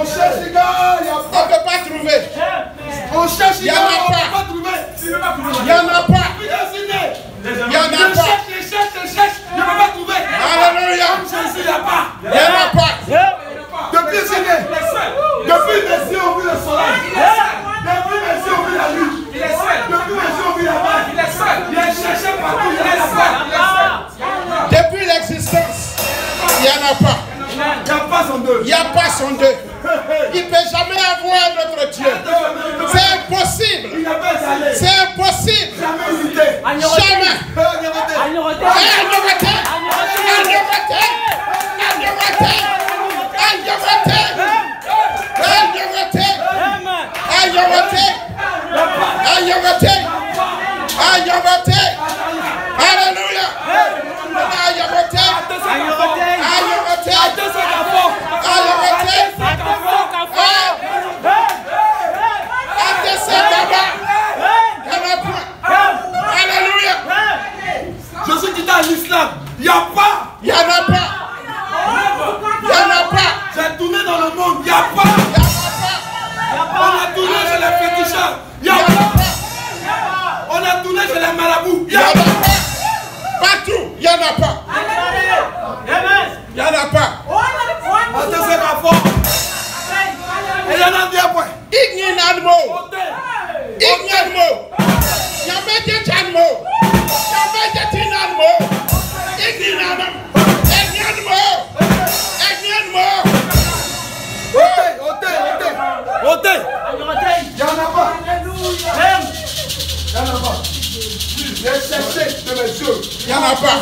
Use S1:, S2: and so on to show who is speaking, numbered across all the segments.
S1: On cherche les gars, il n'y a pas.
S2: On ne peut pas trouver.
S1: On cherche les
S2: Il y en
S1: gars,
S2: a
S1: on ne
S2: pas.
S1: peut pas trouver.
S2: Il n'y en a pas. Il y en a
S1: Je
S2: pas.
S1: cherche, je cherche, je cherche. Je ne peux pas trouver.
S2: Alléluia.
S1: Jésus, il n'y a pas.
S2: Il n'y en a pas.
S1: Depuis que c'est né. Depuis Messie, on vit le soleil. Depuis Messie, on vit la lune. Depuis Messie, on vit la mer. Il est cherché partout. Il n'y en a pas.
S2: Depuis l'existence, il n'y en a pas.
S1: Il n'y a pas son deux.
S2: Il n'y a pas son deux. Il ne peut jamais avoir notre Dieu. C'est impossible.
S1: Il n'a pas étalé.
S2: C'est impossible.
S1: Jamais unité.
S2: Jamais. Alléluia.
S1: Jésus qui est en islam, il n'y a pas.
S2: Il n'y en a pas. Il n'y en a pas.
S1: J'ai tourné dans le monde, il n'y a pas. On a tourné chez les féticheurs, il n'y a pas. On a tourné chez les marabouts, il n'y a pas.
S2: Partout, il n'y en a pas. Il n'y en a pas.
S1: Attends, c'est ma force. Et il y en a bien point.
S2: Ignanimo. Ignanimo. Yamete Chanmo. Yamete Tinanmo. Ignanamo. Ignanimo. Ignanimo.
S1: Ôtez. Il n'y en a pas. Il n'y en a pas. J'ai cherché de mes yeux.
S2: Il n'y en a pas.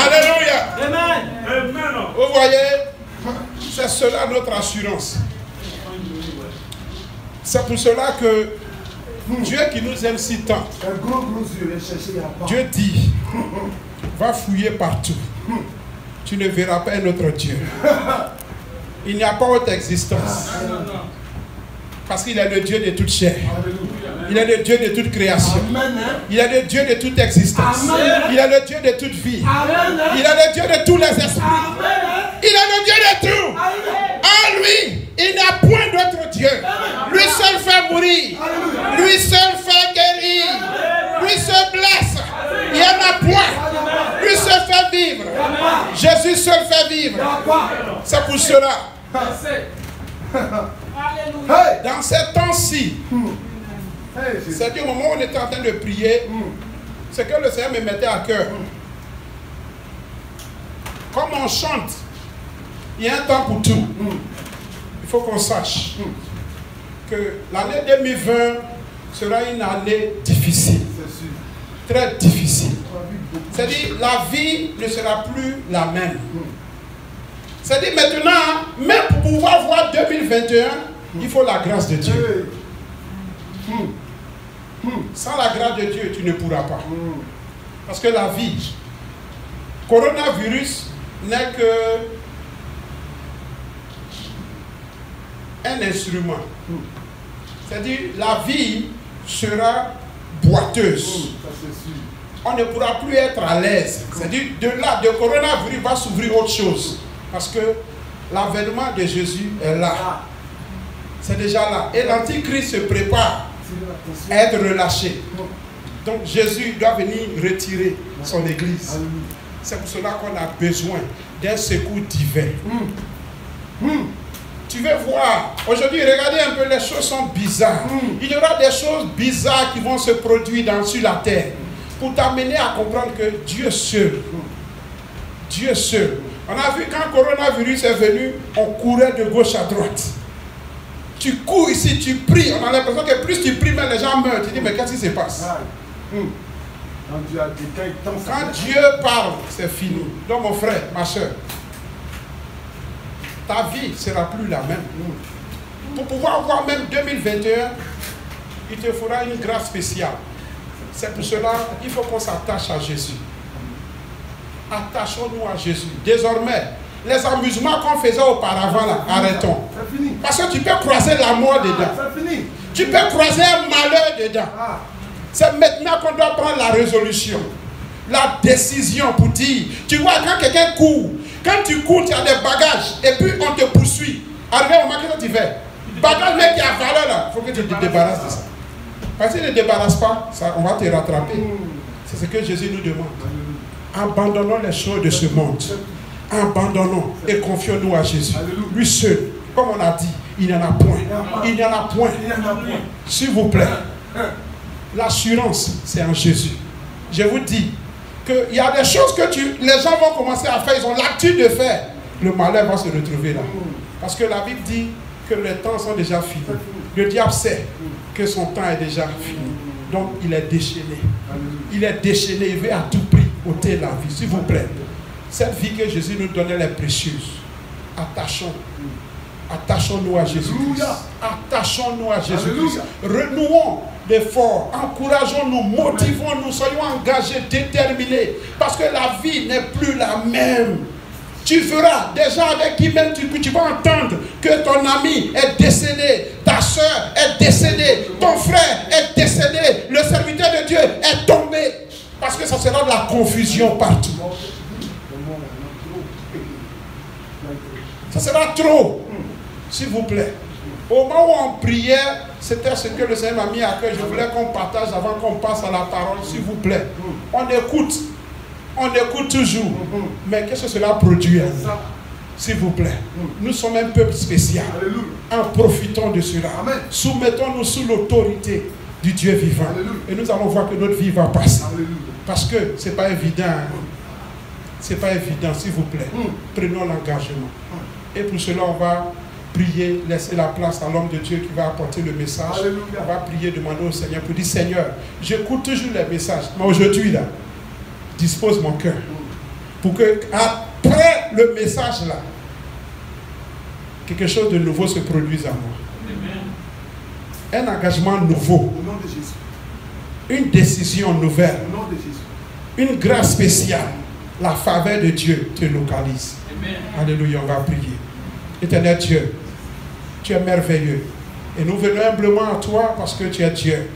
S2: Alléluia.
S3: Amen.
S2: Vous voyez, c'est cela notre assurance. C'est pour cela que Dieu qui nous aime si tant,
S1: Un gros yeux, j'ai cherché, il n'y a pas.
S2: Dieu dit, va fouiller partout. Tu ne verras pas un autre Dieu. Il n'y a pas autre existence. Parce qu'il est le Dieu de toute chair. Il est le Dieu de toute création. Il est le Dieu de toute existence. Il est le Dieu de toute vie. Il est le Dieu de tous les esprits. Il est le Dieu de tout. En lui, il n'y a point d'autre Dieu. Lui seul fait mourir. Lui seul fait guérir. Lui seul blesse. Il n'y en a point. Lui seul fait vivre. Jésus seul fait vivre. C'est pour cela. Dans ces temps-ci, c'est au moment où on était en train de prier, c'est que le Seigneur me mettait à cœur. Comme on chante, il y a un temps pour tout. Il faut qu'on sache que l'année 2020 sera une année difficile. Très difficile. C'est-à-dire, la vie ne sera plus la même. C'est-à-dire, maintenant, même pour pouvoir voir 2021, il faut la grâce de Dieu. Sans la grâce de Dieu, tu ne pourras pas. Parce que la vie, coronavirus n'est que un instrument. C'est-à-dire, la vie sera boiteuse. On ne pourra plus être à l'aise. C'est-à-dire, de là, de coronavirus va s'ouvrir autre chose. Parce que l'avènement de Jésus est là. C'est déjà là. Et l'Antichrist se prépare à être relâché. Donc Jésus doit venir retirer son église. C'est pour cela qu'on a besoin d'un secours divin. Tu veux voir, aujourd'hui, regardez un peu, les choses sont bizarres. Il y aura des choses bizarres qui vont se produire sur la terre pour t'amener à comprendre que Dieu seul, Dieu seul. On a vu quand le coronavirus est venu, on courait de gauche à droite. Tu cours ici, tu pries, on a l'impression que plus tu pries, mais les gens meurent. Tu dis, mais qu'est-ce qui se passe? Quand Dieu parle, c'est fini. Donc mon frère, ma soeur, ta vie ne sera plus la même. Pour pouvoir voir même 2021, il te faudra une grâce spéciale. C'est pour cela qu'il faut qu'on s'attache à Jésus. Attachons-nous à Jésus. Désormais, les amusements qu'on faisait auparavant, là, arrêtons. Parce que tu peux croiser la mort dedans. Tu peux croiser un malheur dedans. C'est maintenant qu'on doit prendre la résolution, la décision pour dire, tu vois, quand quelqu'un court, quand tu cours, tu as des bagages, et puis on te poursuit. Arrivé au moment que tu fais, bagage mec qui a valeur là, il faut que tu te débarrasses de ça. Parce que si tu ne te débarrasses pas, ça, on va te rattraper. C'est ce que Jésus nous demande. Abandonnons les choses de ce monde. Abandonnons et confions-nous à Jésus. Lui seul, comme on a dit, il n'y en a point. Il n'y en a point. S'il vous plaît, l'assurance, c'est en Jésus. Je vous dis qu'il y a des choses que les gens vont commencer à faire, ils ont l'habitude de faire. Le malheur va se retrouver là. Parce que la Bible dit que les temps sont déjà finis. Le diable sait que son temps est déjà fini. Donc il est déchaîné. Il est déchaîné, il veut à tout prix ôter la vie. S'il vous plaît, cette vie que Jésus nous donnait, elle est précieuse. Attachons-nous à Jésus-Christ. Attachons-nous à Jésus-Christ. Renouons l'effort. Encourageons-nous, motivons-nous, soyons engagés, déterminés. Parce que la vie n'est plus la même. Tu verras des gens avec qui même tu vas entendre que ton ami est décédé, ta soeur est décédée, ton frère est décédé, le serviteur de Dieu est tombé. Parce que ça sera de la confusion partout. Ça sera trop. S'il vous plaît. Au moment où on priait, c'était ce que le Seigneur m'a mis à cœur. Je voulais qu'on partage avant qu'on passe à la parole. S'il vous plaît. On écoute. On écoute toujours. Mais qu'est-ce que cela produit? S'il vous plaît. Nous sommes un peuple spécial. En profitons de cela. Soumettons-nous sous l'autorité du Dieu vivant. Et nous allons voir que notre vie va passer. Parce que ce n'est pas évident. Ce n'est pas évident, s'il vous plaît. Prenons l'engagement. Et pour cela, on va prier, laisser la place à l'homme de Dieu qui va apporter le message. On va prier, demander au Seigneur pour dire, Seigneur, j'écoute toujours les messages. Mais aujourd'hui, là, dispose mon cœur. Pour que, après le message, là, quelque chose de nouveau se produise en moi. Un engagement nouveau. Une décision nouvelle. Une grâce spéciale. La faveur de Dieu te localise. Alléluia, on va prier. Éternel Dieu, tu es merveilleux. Et nous venons humblement à toi parce que tu es Dieu.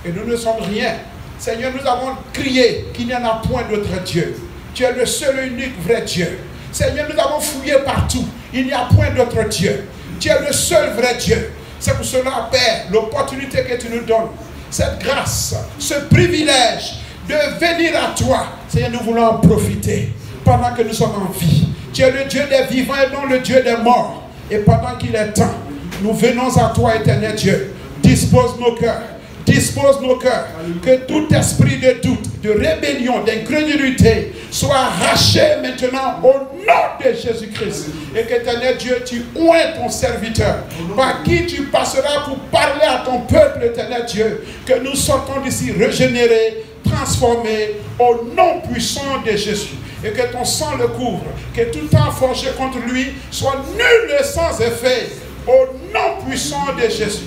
S2: Et nous ne sommes rien. Seigneur, nous avons crié qu'il n'y en a point d'autre Dieu. Tu es le seul et unique vrai Dieu. Seigneur, nous avons fouillé partout. Il n'y a point d'autre Dieu. Tu es le seul vrai Dieu. C'est pour cela, Père, l'opportunité que tu nous donnes, cette grâce, ce privilège de venir à toi. Seigneur, nous voulons en profiter pendant que nous sommes en vie. Tu es le Dieu des vivants et non le Dieu des morts. Et pendant qu'il est temps, nous venons à toi, éternel Dieu. Dispose nos cœurs. Dispose nos cœurs. Que tout esprit de doute, de rébellion, d'incrédulité soit arraché maintenant au nom de Jésus-Christ. Et que, éternel Dieu, tu oins ton serviteur, par qui tu passeras pour parler à ton peuple, éternel Dieu. Que nous sortons d'ici régénérés, transformés au nom puissant de Jésus. Et que ton sang le couvre. Que tout temps forgé contre lui soit nul et sans effet. Au nom puissant de Jésus.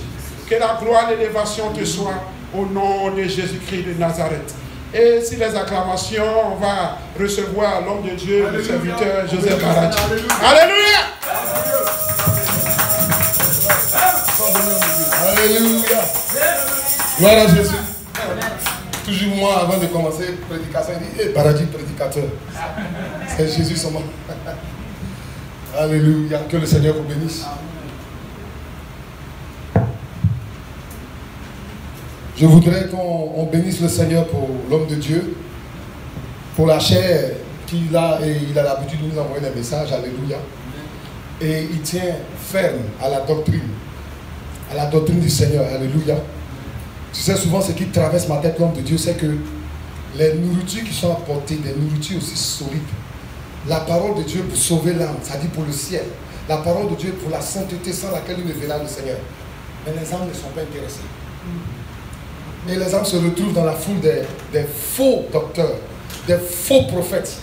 S2: Que la gloire et l'élévation te soient au nom de Jésus-Christ de Nazareth. Et si les acclamations, on va recevoir l'homme de Dieu, le serviteur Joseph Baradji. Alléluia!
S1: Alléluia! Gloire à Jésus. Toujours moi, avant de commencer la prédication, il dit, Baradji prédicateur. C'est Jésus seulement. Alléluia. Que le Seigneur vous bénisse. Je voudrais qu'on bénisse le Seigneur pour l'homme de Dieu, pour la chair qu'il a, et il a l'habitude de nous envoyer des messages, alléluia. Et il tient ferme à la doctrine du Seigneur, alléluia. Tu sais, souvent ce qui traverse ma tête, l'homme de Dieu, c'est que les nourritures qui sont apportées, des nourritures aussi solides, la parole de Dieu pour sauver l'âme, c'est-à-dire pour le ciel, la parole de Dieu pour la sainteté sans laquelle il ne verra le Seigneur. Mais les âmes ne sont pas intéressées. Et les âmes se retrouvent dans la foule des faux docteurs, des faux prophètes.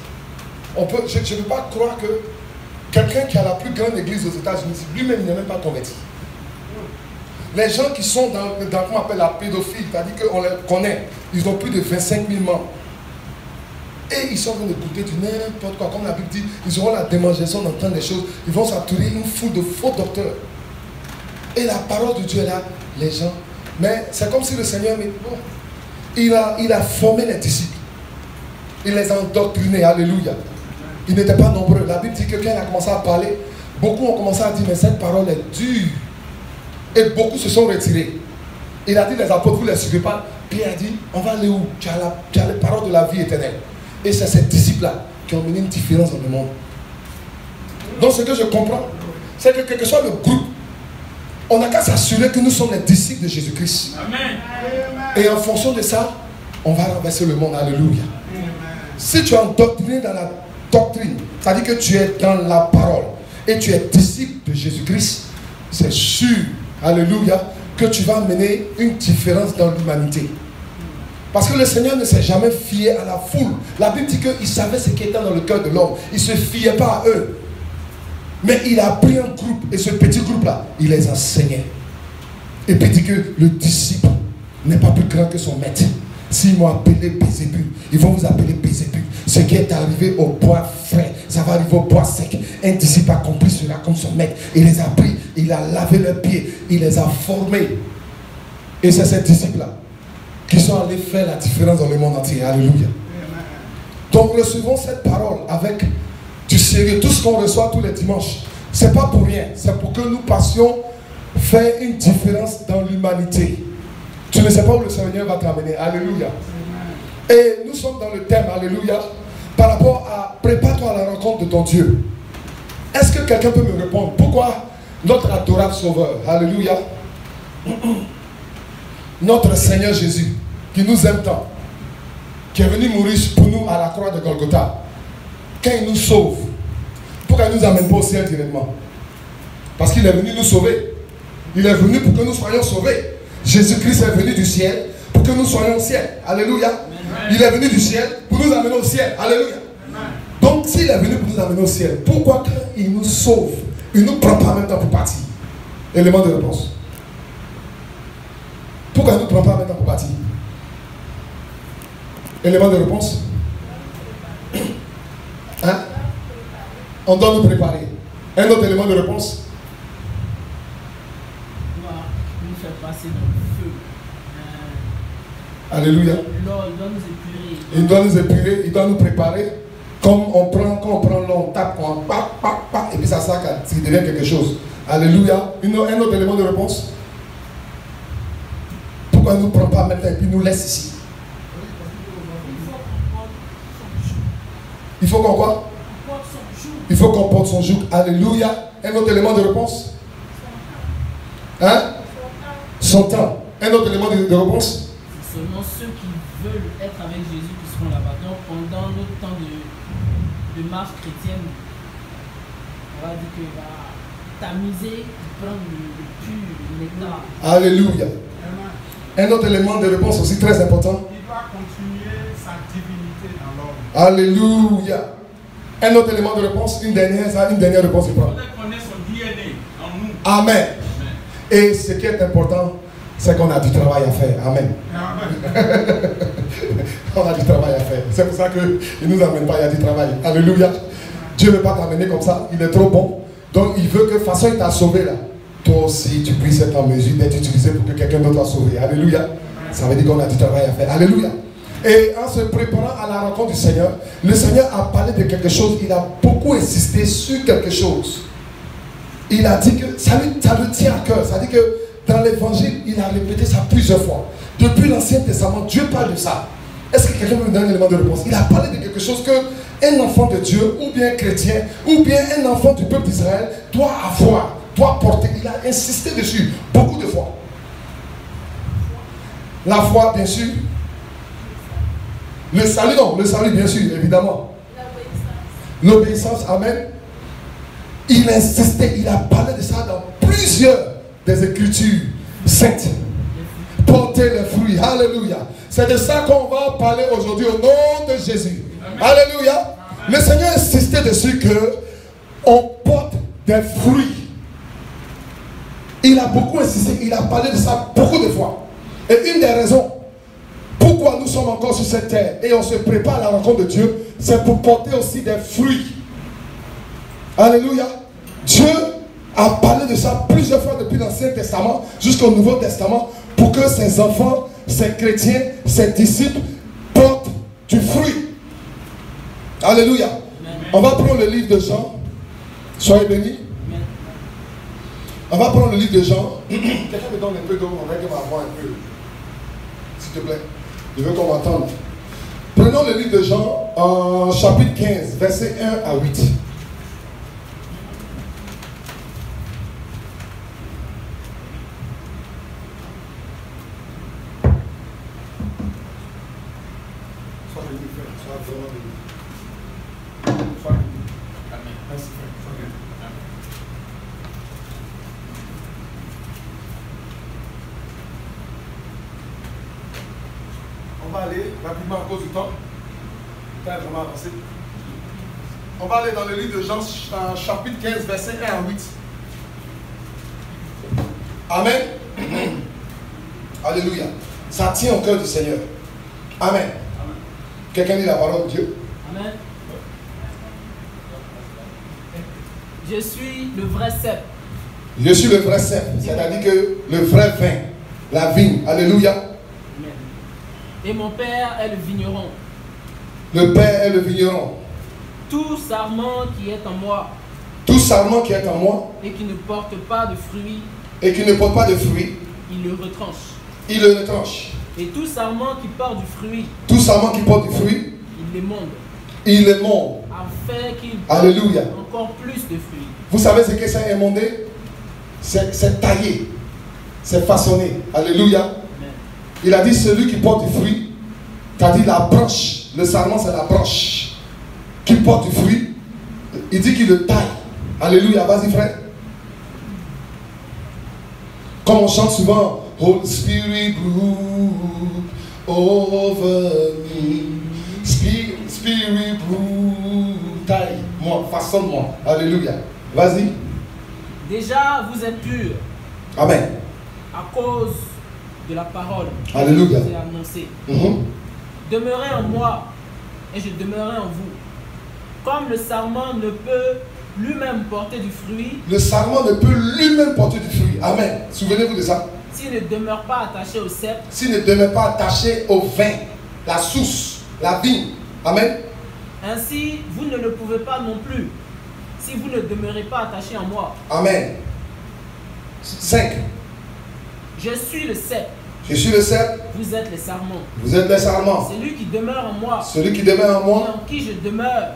S1: Je ne peux pas croire que quelqu'un qui a la plus grande église aux États-Unis, lui-même il n'est même pas converti. Les gens qui sont dans qu'on appelle la pédophilie, c'est-à-dire qu'on les connaît, ils ont plus de 25 000 membres. Et ils sont en train d'écouter du n'importe quoi. Comme la Bible dit, ils auront la démangeaison d'entendre des choses. Ils vont s'entourer une foule de faux docteurs. Et la parole de Dieu est là, les gens. Mais c'est comme si le Seigneur, bon, il a formé les disciples. Il les a endoctrinés, alléluia. Ils n'étaient pas nombreux. La Bible dit que quand il a commencé à parler,
S3: beaucoup ont commencé à dire, mais cette parole est dure. Et beaucoup se sont retirés. Il a dit, les apôtres, vous ne les suivez pas. Pierre a dit, on va aller où? Tu as les paroles de la vie éternelle. Et c'est ces disciples-là qui ont mené une différence dans le monde. Donc ce que je comprends, c'est que quel que soit le groupe, on n'a qu'à s'assurer que nous sommes les disciples de Jésus-Christ.
S1: Amen.
S3: Et en fonction de ça, on va renverser le monde. Alléluia. Si tu es endoctriné dans la doctrine, c'est-à-dire que tu es dans la parole et tu es disciple de Jésus-Christ, c'est sûr, alléluia, que tu vas mener une différence dans l'humanité. Parce que le Seigneur ne s'est jamais fié à la foule. La Bible dit qu'il savait ce qui était dans le cœur de l'homme. Il ne se fiait pas à eux. Mais il a pris un groupe, et ce petit groupe-là, il les enseignait. Et puis il dit que le disciple n'est pas plus grand que son maître. S'ils m'ont appelé Bézébul, ils vont vous appeler Bézébul. Ce qui est arrivé au bois frais, ça va arriver au bois sec. Un disciple accompli cela comme son maître. Il les a pris, il a lavé leurs pieds, il les a formés. Et c'est ces disciples-là qui sont allés faire la différence dans le monde entier. Alléluia. Donc recevons cette parole avec du sérieux. Tout ce qu'on reçoit tous les dimanches, c'est pas pour rien. C'est pour que nous passions faire une différence dans l'humanité. Tu ne sais pas où le Seigneur va t'amener. Alléluia. Et nous sommes dans le thème, alléluia, par rapport à prépare-toi à la rencontre de ton Dieu. Est-ce que quelqu'un peut me répondre? Pourquoi notre adorable Sauveur, alléluia, notre Seigneur Jésus, qui nous aime tant, qui est venu mourir pour nous à la croix de Golgotha, quand il nous sauve, pourquoi il ne nous amène pas au ciel directement? Parce qu'il est venu nous sauver. Il est venu pour que nous soyons sauvés. Jésus-Christ est venu du ciel pour que nous soyons au ciel. Alléluia. Amen. Il est venu du ciel pour nous amener au ciel. Alléluia. Amen. Donc s'il est venu pour nous amener au ciel, pourquoi quand il nous sauve, il ne nous prend pas en même temps pour partir? Élément de réponse. Pourquoi il ne nous prend pas en même temps pour partir? Élément de réponse. Hein? On doit nous préparer. Un autre élément de réponse.
S4: Nous faire passer dans le feu.
S3: Alléluia.
S4: Il doit nous épurer.
S3: Il doit nous épurer, il doit nous préparer. Comme quand on prend l'eau, on tape, on pac, et puis ça devient quelque chose. Alléluia. Un autre élément de réponse. Pourquoi il ne nous prend pas maintenant et puis nous laisse ici? Il faut qu'on quoi? Il faut qu'on porte son joug. Alléluia. Un autre élément de réponse. Hein? Son temps. Un autre élément de réponse.
S4: Seulement ceux qui veulent être avec Jésus qui seront là-bas. Donc pendant notre temps de marche chrétienne, on va dire qu'il va tamiser, prendre le pur nectar.
S3: Alléluia. Un autre élément de réponse aussi très important.
S1: Il doit continuer sa divinité dans l'homme.
S3: Alléluia. Un autre élément de réponse, une dernière réponse. Il prend.
S1: On connaît son DNA en nous.
S3: Amen. Et ce qui est important, c'est qu'on a du travail à faire. Amen. On a du travail à faire. C'est pour ça qu'il ne nous amène pas, il y a du travail. Alléluia. Dieu ne veut pas t'amener comme ça, il est trop bon. Donc il veut que, de toute façon, il t'a sauvé là. Toi aussi, tu puisses être en mesure d'être utilisé pour que quelqu'un d'autre soit sauvé. Alléluia. Ça veut dire qu'on a du travail à faire. Alléluia. Et en se préparant à la rencontre du Seigneur, le Seigneur a parlé de quelque chose. Il a beaucoup insisté sur quelque chose. Il a dit que ça lui tient à cœur. Ça dit que dans l'évangile, il a répété ça plusieurs fois. Depuis l'Ancien Testament, Dieu parle de ça. Est-ce que quelqu'un peut me donner un élément de réponse? Il a parlé de quelque chose qu'un enfant de Dieu, ou bien chrétien, ou bien un enfant du peuple d'Israël doit avoir, doit porter. Il a insisté dessus beaucoup de fois. La foi, bien sûr. Le salut, non, le salut, bien sûr, évidemment. L'obéissance, amen. Il a insisté, il a parlé de ça dans plusieurs des Écritures saintes. Porter les fruits, alléluia. C'est de ça qu'on va parler aujourd'hui au nom de Jésus. Amen. Alléluia. Amen. Le Seigneur insistait dessus que on porte des fruits. Il a beaucoup insisté, il a parlé de ça beaucoup de fois. Et une des raisons pourquoi nous sommes encore sur cette terre et on se prépare à la rencontre de Dieu, c'est pour porter aussi des fruits. Alléluia. Dieu a parlé de ça plusieurs fois depuis l'Ancien Testament jusqu'au Nouveau Testament pour que ses enfants, ses chrétiens, ses disciples portent du fruit. Alléluia. Amen. On va prendre le livre de Jean. Soyez bénis. On va prendre le livre de Jean. Quelqu'un me donne un peu d'eau, on va voir un peu. S'il te plaît. Je veux qu'on m'entende. Prenons le livre de Jean en chapitre 15, versets 1 à 8. On va aller rapidement à cause du temps. Le temps est vraiment avancé. On va aller dans le livre de Jean, chapitre 15, verset 1 à 8. Amen. Alléluia. Ça tient au cœur du Seigneur. Amen. Quelqu'un dit la parole de Dieu?
S4: Amen. Je suis le vrai cep.
S3: Je suis le vrai cep, c'est-à-dire que le vrai vin, la vigne. Alléluia.
S4: Amen. Et mon père est le vigneron.
S3: Le Père est le vigneron.
S4: Tout sarment qui est en moi
S3: Tout sarment qui est en moi
S4: et qui ne porte pas de fruits,
S3: et qui ne porte pas de fruits,
S4: il le retranche.
S3: il le retranche.
S4: Et tout sarment qui porte du fruit,
S3: Tout sarment qui porte du fruit,
S4: il l'émonde,
S3: il le monte.
S4: afin qu'il porte
S3: Alléluia.
S4: encore plus de fruits.
S3: Vous savez ce que c'est émondé? C'est taillé, c'est façonné. Alléluia.
S4: Amen.
S3: Il a dit celui qui porte du fruit, c'est-à-dire la branche. Le sarment, c'est la branche qui porte du fruit. Il dit qu'il le taille. Alléluia. Vas-y, frère. Comme on chante souvent, Holy Spirit brood over me. Spirit brood, taille-moi, façonne-moi. Alléluia. Vas-y.
S4: Déjà, vous êtes purs
S3: Amen.
S4: à cause de la parole que
S3: Alléluia.
S4: je vous ai annoncée.
S3: Mhm.
S4: Demeurez en moi et je demeurerai en vous. Comme le sarment ne peut lui-même porter du fruit
S3: Le sarment ne peut lui-même porter du fruit. Amen. Souvenez-vous de ça.
S4: s'il ne demeure pas attaché au cep,
S3: S'il ne demeure pas attaché au vin, la source, la vigne. Amen.
S4: ainsi vous ne le pouvez pas non plus si vous ne demeurez pas attaché en moi.
S3: Amen. 5.
S4: Je suis le cep,
S3: Je suis le cep,
S4: vous êtes les sarments.
S3: vous êtes les sarments.
S4: Celui qui demeure en moi
S3: Celui qui demeure en
S4: et
S3: moi
S4: en qui je demeure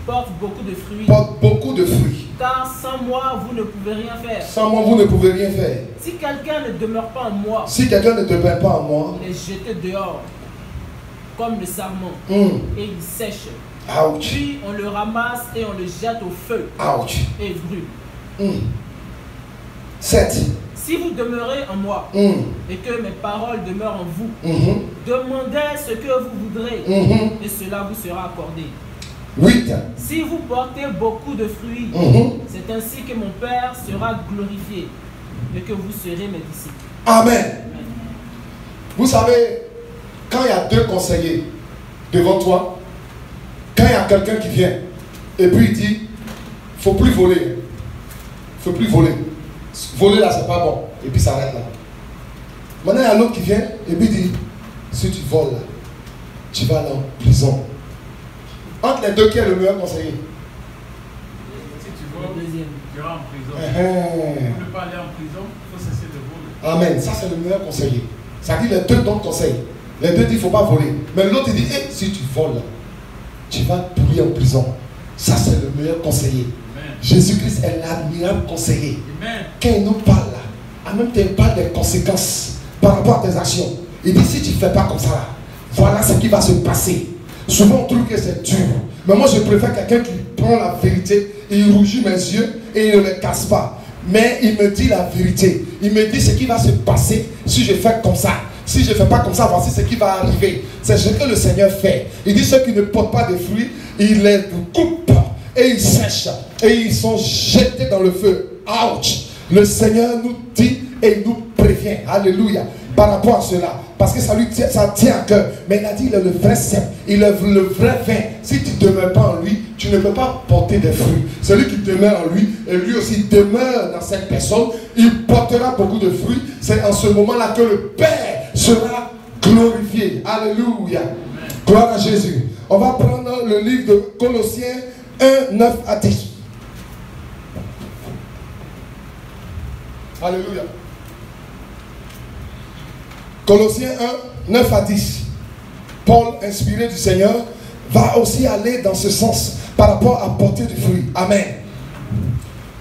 S4: porte beaucoup de fruits.
S3: porte beaucoup de fruits.
S4: Car sans moi, vous ne pouvez rien faire.
S3: Sans moi, vous ne pouvez rien faire.
S4: Si quelqu'un ne demeure pas en moi,
S3: Si quelqu'un ne demeure pas en moi,
S4: il est jeté dehors comme le sarment et il sèche.
S3: ouch,
S4: Puis on le ramasse et on le jette au feu
S3: ouch.
S4: et il brûle.
S3: 7.
S4: Si vous demeurez en moi et que mes paroles demeurent en vous, demandez ce que vous voudrez et cela vous sera accordé.
S3: 8.
S4: Si vous portez beaucoup de fruits, c'est ainsi que mon Père sera glorifié et que vous serez mes disciples.
S3: Amen. Vous savez, quand il y a deux conseillers devant toi, quand il y a quelqu'un qui vient et puis il dit, il ne faut plus voler. Il ne faut plus voler. Voler là, c'est pas bon. Et puis ça arrête là. Maintenant, il y a l'autre qui vient et puis il dit, si tu voles là, tu vas aller en prison. Entre les deux, qui est le meilleur conseiller?
S5: Si tu
S4: Le
S5: voles,
S4: deuxième.
S5: tu iras en prison. Pour ne pas aller en prison, il faut cesser de voler.
S3: Amen. Ça, c'est le meilleur conseiller. Ça dit les deux donnent conseil. Les deux disent, il ne faut pas voler. Mais l'autre, il dit, hey, si tu voles, tu vas pourrir en prison. Ça, c'est le meilleur conseiller.
S5: Amen.
S3: Jésus-Christ est l'admirable conseiller.
S5: Amen.
S3: Quand il nous parle là, en même temps, il parle des conséquences par rapport à tes actions. Il dit, si tu ne fais pas comme ça, là, voilà ce qui va se passer. Souvent, on trouve que c'est dur. Mais moi, je préfère quelqu'un qui prend la vérité, et il rougit mes yeux et il ne les casse pas. Mais il me dit la vérité. Il me dit ce qui va se passer si je fais comme ça. Si je ne fais pas comme ça, voici ce qui va arriver. C'est ce que le Seigneur fait. Il dit ceux qui ne portent pas de fruits, il les coupe et ils sèchent. Et ils sont jetés dans le feu. Ouch! Le Seigneur nous dit et il nous prévient. Alléluia. Par rapport à cela. Parce que ça tient à cœur. Mais il a dit, il est le vrai cep. Il est le vrai vin. Si tu ne demeures pas en lui, tu ne peux pas porter des fruits. Celui qui demeure en lui, et lui aussi demeure dans cette personne, il portera beaucoup de fruits. C'est en ce moment-là que le Père sera glorifié. Alléluia. Gloire à Jésus. On va prendre le livre de Colossiens 1, 9 à 10. Alléluia. Colossiens 1, 9 à 10. Paul, inspiré du Seigneur, va aussi aller dans ce sens par rapport à porter du fruit. Amen.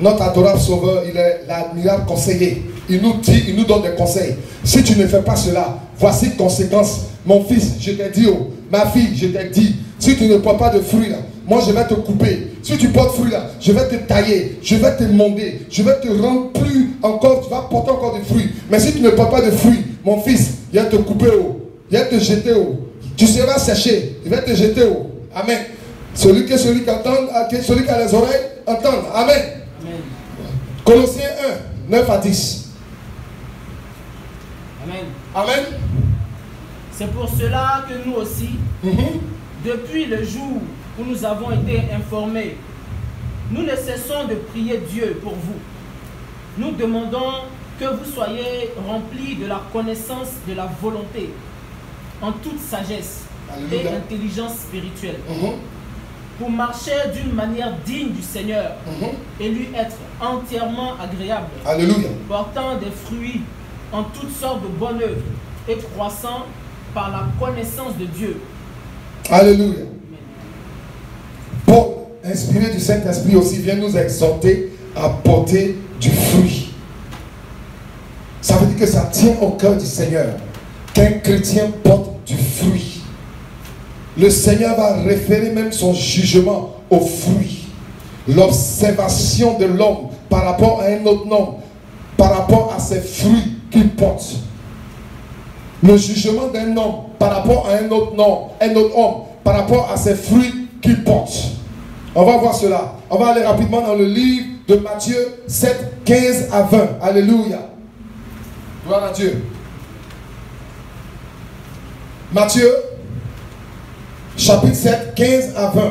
S3: Notre adorable Sauveur, il est l'admirable conseiller. Il nous dit, il nous donne des conseils. Si tu ne fais pas cela, voici les conséquences. Mon fils, je t'ai dit, oh, ma fille, je t'ai dit, si tu ne portes pas de fruits là, moi je vais te couper. Si tu portes fruits là, je vais te tailler, je vais te monder, je vais te rendre plus encore, tu vas porter encore des fruits. Mais si tu ne portes pas de fruits, mon fils, il va te couper haut, il va te jeter haut. Tu seras séché, il va te jeter haut. Amen. Celui qui entend, celui qui a les oreilles, entende. Amen. Amen. Colossiens 1, 9 à 10.
S4: Amen.
S3: Amen.
S4: C'est pour cela que nous aussi, depuis le jour où nous avons été informés, nous ne cessons de prier Dieu pour vous. Nous demandons que vous soyez remplis de la connaissance de la volonté, en toute sagesse et intelligence spirituelle, pour marcher d'une manière digne du Seigneur et lui être entièrement agréable, portant des fruits en toutes sortes de bonnes œuvres et croissant par la connaissance de Dieu.
S3: Alléluia. Paul, inspiré du Saint-Esprit aussi, vient nous exhorter à porter du fruit. Ça veut dire que ça tient au cœur du Seigneur qu'un chrétien porte du fruit. Le Seigneur va référer même son jugement au fruit. L'observation de l'homme par rapport à un autre homme, par rapport à ses fruits qu'il porte. Le jugement d'un homme par rapport à un autre homme, par rapport à ses fruits qu'il porte. On va voir cela. On va aller rapidement dans le livre de Matthieu 7, 15 à 20. Alléluia. Gloire à Dieu. Matthieu, chapitre 7, 15 à 20.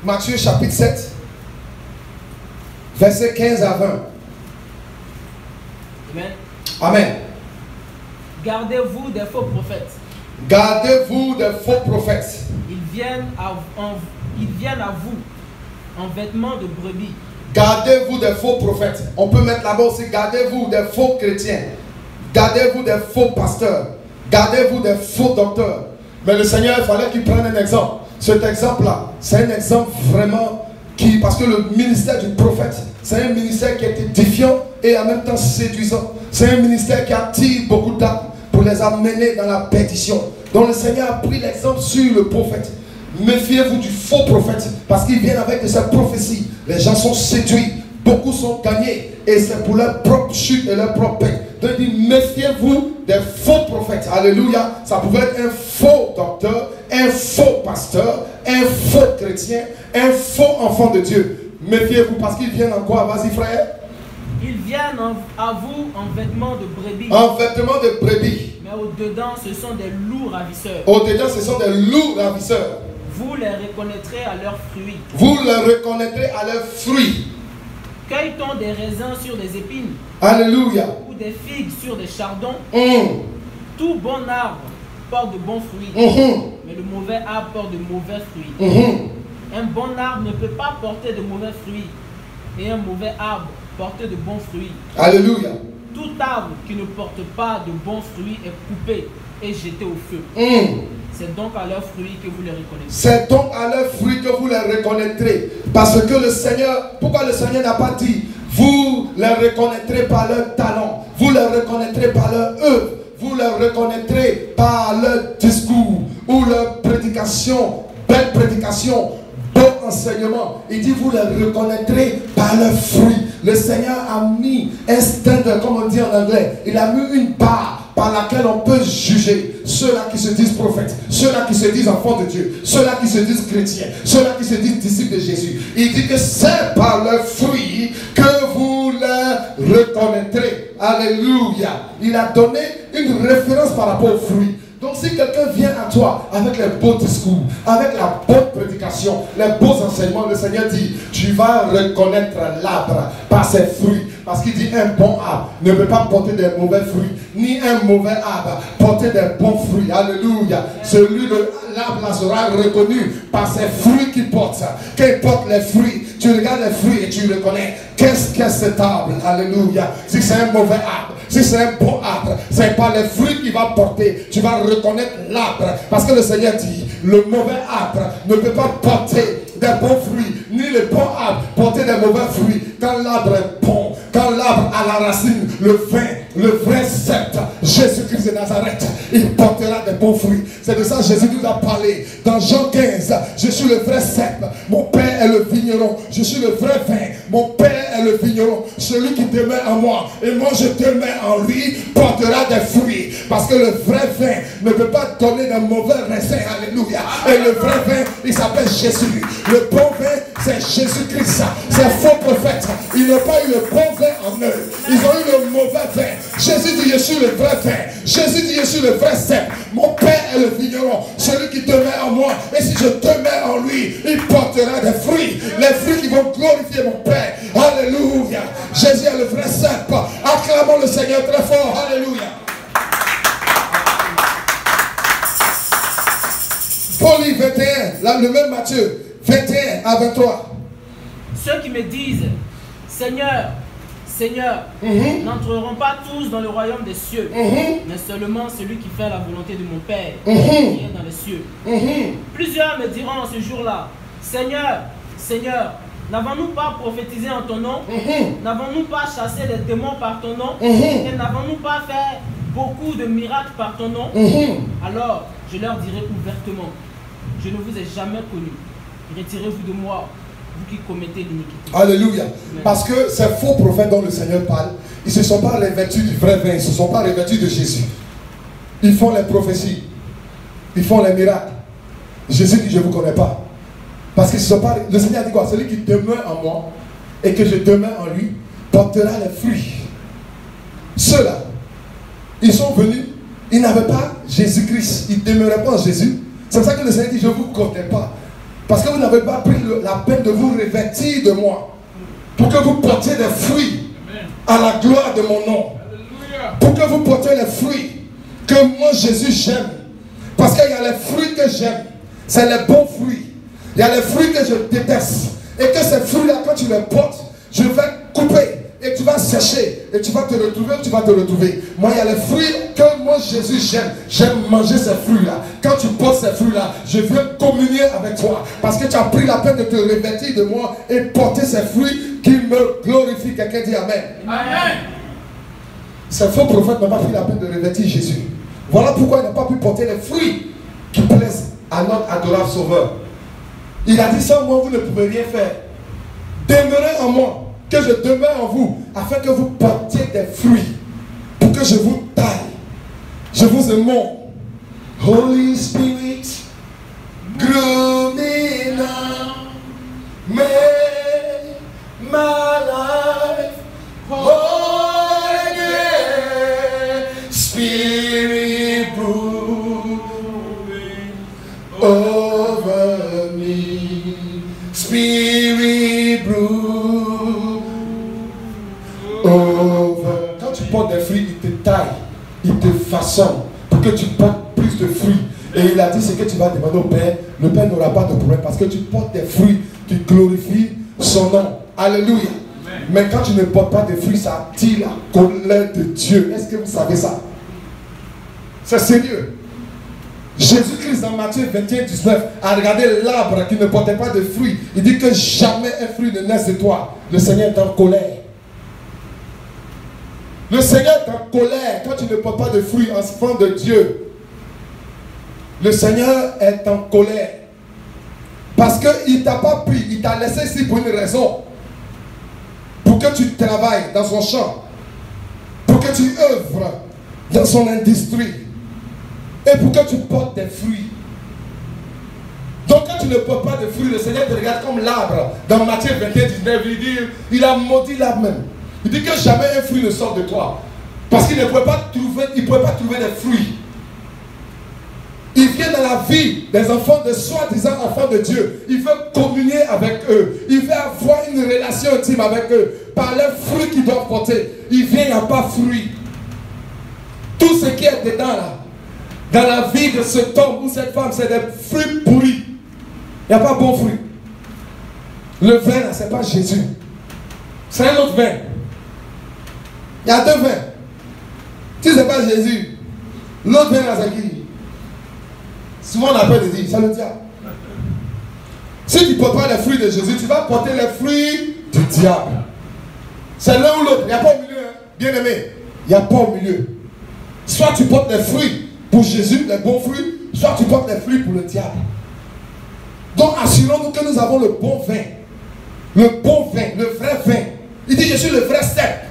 S3: Matthieu chapitre 7, verset 15 à 20.
S4: Amen.
S3: Amen.
S4: Gardez-vous des faux prophètes.
S3: Gardez-vous des faux prophètes.
S4: Ils viennent à vous en vêtements de brebis.
S3: Gardez-vous des faux prophètes. On peut mettre là-bas aussi, gardez-vous des faux chrétiens. Gardez-vous des faux pasteurs. Gardez-vous des faux docteurs. Mais le Seigneur, il fallait qu'il prenne un exemple. Cet exemple-là, c'est un exemple vraiment qui, parce que le ministère du prophète, c'est un ministère qui est édifiant et en même temps séduisant. C'est un ministère qui attire beaucoup d'âmes pour les amener dans la perdition. Donc le Seigneur a pris l'exemple sur le prophète. Méfiez-vous du faux prophète parce qu'ils viennent avec de ces prophéties. Les gens sont séduits, beaucoup sont gagnés et c'est pour leur propre chute et leur propre paix. Donc il dit méfiez-vous des faux prophètes. Alléluia. Ça pouvait être un faux docteur, un faux pasteur, un faux chrétien, un faux enfant de Dieu. Méfiez-vous parce qu'ils viennent en quoi? Vas-y frère.
S4: Ils viennent à vous en vêtements de brebis.
S3: En vêtements de brebis.
S4: Mais au-dedans, ce sont des loups ravisseurs.
S3: Au-dedans, ce sont des loups ravisseurs.
S4: Vous les reconnaîtrez à leurs fruits.
S3: Vous les reconnaîtrez à leurs fruits.
S4: Cueille-t-on des raisins sur des épines?
S3: Alléluia.
S4: Ou des figues sur des chardons? Tout bon arbre porte de bons fruits. Mais le mauvais arbre porte de mauvais fruits. Un bon arbre ne peut pas porter de mauvais fruits. Et un mauvais arbre porter de bons fruits.
S3: Alléluia.
S4: Tout arbre qui ne porte pas de bons fruits est coupé et jeté au feu. C'est donc à leurs fruits que vous les reconnaîtrez. C'est donc à leurs fruits que vous les reconnaîtrez. Parce que le Seigneur, pourquoi le Seigneur n'a pas dit vous les reconnaîtrez par leur talent, vous les reconnaîtrez par leur œuvre, vous les reconnaîtrez par leur discours ou leur prédication, belle prédication, bon enseignement. Il dit vous les reconnaîtrez par leurs fruits. Le Seigneur a mis un standard, comme on dit en anglais, il a mis une barre par laquelle on peut juger ceux-là qui se disent prophètes, ceux-là qui se disent enfants de Dieu, ceux-là qui se disent chrétiens, ceux-là qui se disent disciples de Jésus. Il dit que c'est par leurs fruits que vous les reconnaîtrez. Alléluia. Il a donné une référence par rapport aux fruits. Donc si quelqu'un vient à toi avec les beaux discours, avec la bonne prédication, les beaux enseignements, le Seigneur dit, tu vas reconnaître l'arbre par ses fruits.
S3: Parce qu'il dit un bon arbre ne peut pas porter des mauvais fruits, ni un mauvais arbre porter des bons fruits. Alléluia. Celui de l'arbre là sera reconnu par ses fruits qu'il porte. Quand il porte les fruits, tu regardes les fruits et tu reconnais. Qu'est-ce que cet arbre? Alléluia. Si c'est un mauvais arbre, si c'est un bon arbre, c'est pas les fruits qu'il va porter. Tu vas reconnaître l'arbre. Parce que le Seigneur dit, le mauvais arbre ne peut pas porter des bons fruits, ni le bon arbre porter des mauvais fruits. Quand l'arbre est bon, quand l'arbre a la racine, le vrai cep, Jésus-Christ de Nazareth, il portera des bons fruits. C'est de ça que Jésus nous a parlé. Dans Jean 15, je suis le vrai cep, mon Père est le vigneron. Je suis le vrai vin, mon Père est le vigneron. Celui qui demeure en moi et moi je demeure en lui portera des fruits. Parce que le vrai vin ne peut pas donner de mauvais raisins. Alléluia. Et le vrai vin, il s'appelle Jésus. Le bon vin, c'est Jésus-Christ. C'est faux prophète. Ils n'ont pas eu le bon vin en eux. Ils ont eu le mauvais vin. Jésus dit, je suis le vrai vin. Jésus dit, je suis le vrai cep. Mon Père est le vigneron. Celui qui demeure en moi. Et si je demeure en lui, il portera des fruits. Les fruits qui vont glorifier mon Père. Alléluia. Jésus est le vrai cep. Acclamons le Seigneur très fort. Alléluia. Paul 21, là, le même Matthieu, 21 à 23.
S4: Ceux qui me disent, Seigneur, Seigneur, n'entreront pas tous dans le royaume des cieux, mais seulement celui qui fait la volonté de mon Père, qui est dans les cieux. Plusieurs me diront ce jour-là, Seigneur, Seigneur, n'avons-nous pas prophétisé en ton nom? N'avons-nous pas chassé les démons par ton nom? Et n'avons-nous pas fait beaucoup de miracles par ton nom? Alors, je leur dirai ouvertement, je ne vous ai jamais connu. Retirez-vous de moi, vous qui commettez l'iniquité.
S3: Alléluia. Parce que ces faux prophètes dont le Seigneur parle, ils ne se sont pas revêtus du vrai vin, ils ne se sont pas revêtus de Jésus. Ils font les prophéties, ils font les miracles. Jésus dit, je ne vous connais pas. Parce que le Seigneur dit quoi? Celui qui demeure en moi et que je demeure en lui portera les fruits. Ceux-là, ils sont venus, ils n'avaient pas Jésus-Christ, ils ne demeuraient pas en Jésus. C'est pour ça que le Seigneur dit, je ne vous connais pas. Parce que vous n'avez pas pris la peine de vous revêtir de moi. Pour que vous portiez des fruits à la gloire de mon nom. Pour que vous portiez les fruits que moi Jésus j'aime. Parce qu'il y a les fruits que j'aime. C'est les bons fruits. Il y a les fruits que je déteste. Et que ces fruits-là, quand tu les portes, je vais couper. Et tu vas sécher. Et tu vas te retrouver où tu vas te retrouver. Moi, il y a les fruits que moi, Jésus, j'aime. J'aime manger ces fruits-là. Quand tu portes ces fruits-là, je viens communier avec toi. Parce que tu as pris la peine de te revêtir de moi et porter ces fruits qui me glorifient. Quelqu'un dit Amen. Amen. Ces faux prophètes n'ont pas pris la peine de revêtir Jésus. Voilà pourquoi il n'a pas pu porter les fruits qui plaisent à notre adorable Sauveur. Il a dit, sans moi, vous ne pouvez rien faire. Demeurez en moi, que je demeure en vous, afin que vous portiez des fruits, pour que je vous taille. Je vous aime. Holy Spirit, grow me now, make my life whole again. Spirit, brooding over me. Spirit, brooding over. Quand tu portes des fruits, il te taille, il te façonne pour que tu portes plus de fruits. Et il a dit ce que tu vas demander au Père, le Père n'aura pas de problème parce que tu portes des fruits qui glorifient son nom. Alléluia. Amen. Mais quand tu ne portes pas de fruits, ça attire la colère de Dieu. Est-ce que vous savez ça? C'est sérieux. Jésus-Christ dans Matthieu 21, 19 a regardé l'arbre qui ne portait pas de fruits. Il dit que jamais un fruit ne naisse de toi. Le Seigneur est en colère. Le Seigneur est en colère quand tu ne portes pas de fruits, enfant de Dieu. Le Seigneur est en colère. Parce qu'il ne t'a pas pris, il t'a laissé ici pour une raison. Pour que tu travailles dans son champ. Pour que tu œuvres dans son industrie. Et pour que tu portes des fruits. Donc quand tu ne portes pas de fruits, le Seigneur te regarde comme l'arbre. Dans Matthieu 21, 19, il dit, il a maudit l'arbre même. Il dit que jamais un fruit ne sort de toi. Parce qu'il ne pouvait pas trouver, des fruits. Il vient dans la vie des enfants, de soi-disant enfants de Dieu. Il veut communier avec eux. Il veut avoir une relation intime avec eux. par les fruits qu'ils doivent porter. Il vient, il n'y a pas fruit. Tout ce qui est dedans là, dans la vie de cet homme ou cette femme, c'est des fruits pourris. Il n'y a pas bon fruit. Le vin là, ce n'est pas Jésus. C'est un autre vin. Il y a deux vins. Si ce n'est pas Jésus, l'autre vin là, c'est qui? Souvent on a peur de dire, c'est le diable. Si tu ne portes pas les fruits de Jésus, tu vas porter les fruits du diable. C'est l'un ou l'autre. Il n'y a pas au milieu, hein? Bien aimé. Il n'y a pas au milieu. Soit tu portes les fruits pour Jésus, les bons fruits, soit tu portes les fruits pour le diable. Donc assurons-nous que nous avons le bon vin. Le bon vin, le vrai vin. Il dit, je suis le vrai cep.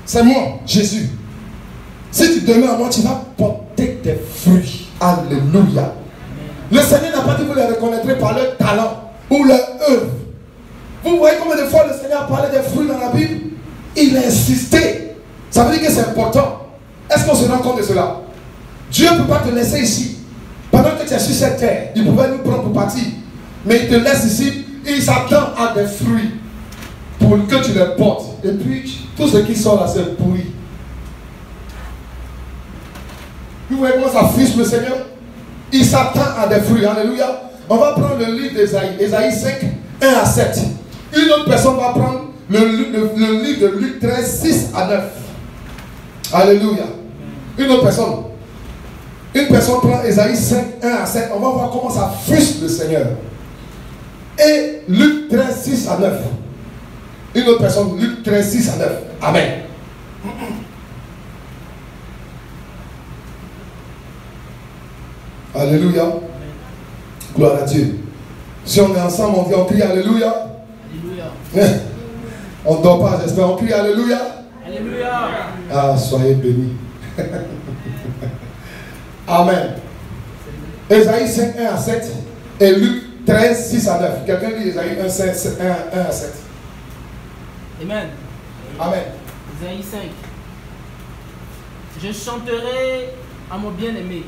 S3: C'est moi, Jésus. Si tu demeures à moi, tu vas porter tes fruits. Alléluia. Le Seigneur n'a pas dit que vous les reconnaîtrez par leur talent ou leur œuvre. Vous voyez combien de fois le Seigneur a parlé des fruits dans la Bible? Il a insisté. Ça veut dire que c'est important. Est-ce qu'on se rend compte de cela? Dieu ne peut pas te laisser ici. Pendant que tu es sur cette terre, il pouvait nous prendre pour partir. Mais il te laisse ici. Il s'attend à des fruits pour que tu les portes. Et puis, tout ce qui sort là, c'est pourri. Vous voyez comment ça fiche le Seigneur? Il s'attend à des fruits. Alléluia. On va prendre le livre d'Ésaïe. Ésaïe 5, 1 à 7. Une autre personne va prendre le livre de Luc 13, 6 à 9. Alléluia. Une autre personne. Une personne prend Ésaïe 5, 1 à 7. On va voir comment ça fiche le Seigneur. Et Luc 13, 6 à 9. Une autre personne, Luc 13, 6 à 9. Amen. Alléluia. Gloire à Dieu. Si on est ensemble, on dit, on crie Alléluia. Alléluia. On ne dort pas, j'espère. On crie Alléluia.
S4: Alléluia.
S3: Ah, soyez bénis. Amen. Ésaïe 5, 1 à 7 et Luc 13, 6 à 9. Quelqu'un dit Ésaïe 1, 1 à 7.
S4: Amen.
S3: Amen.
S4: Ésaïe 5. Je chanterai à mon bien-aimé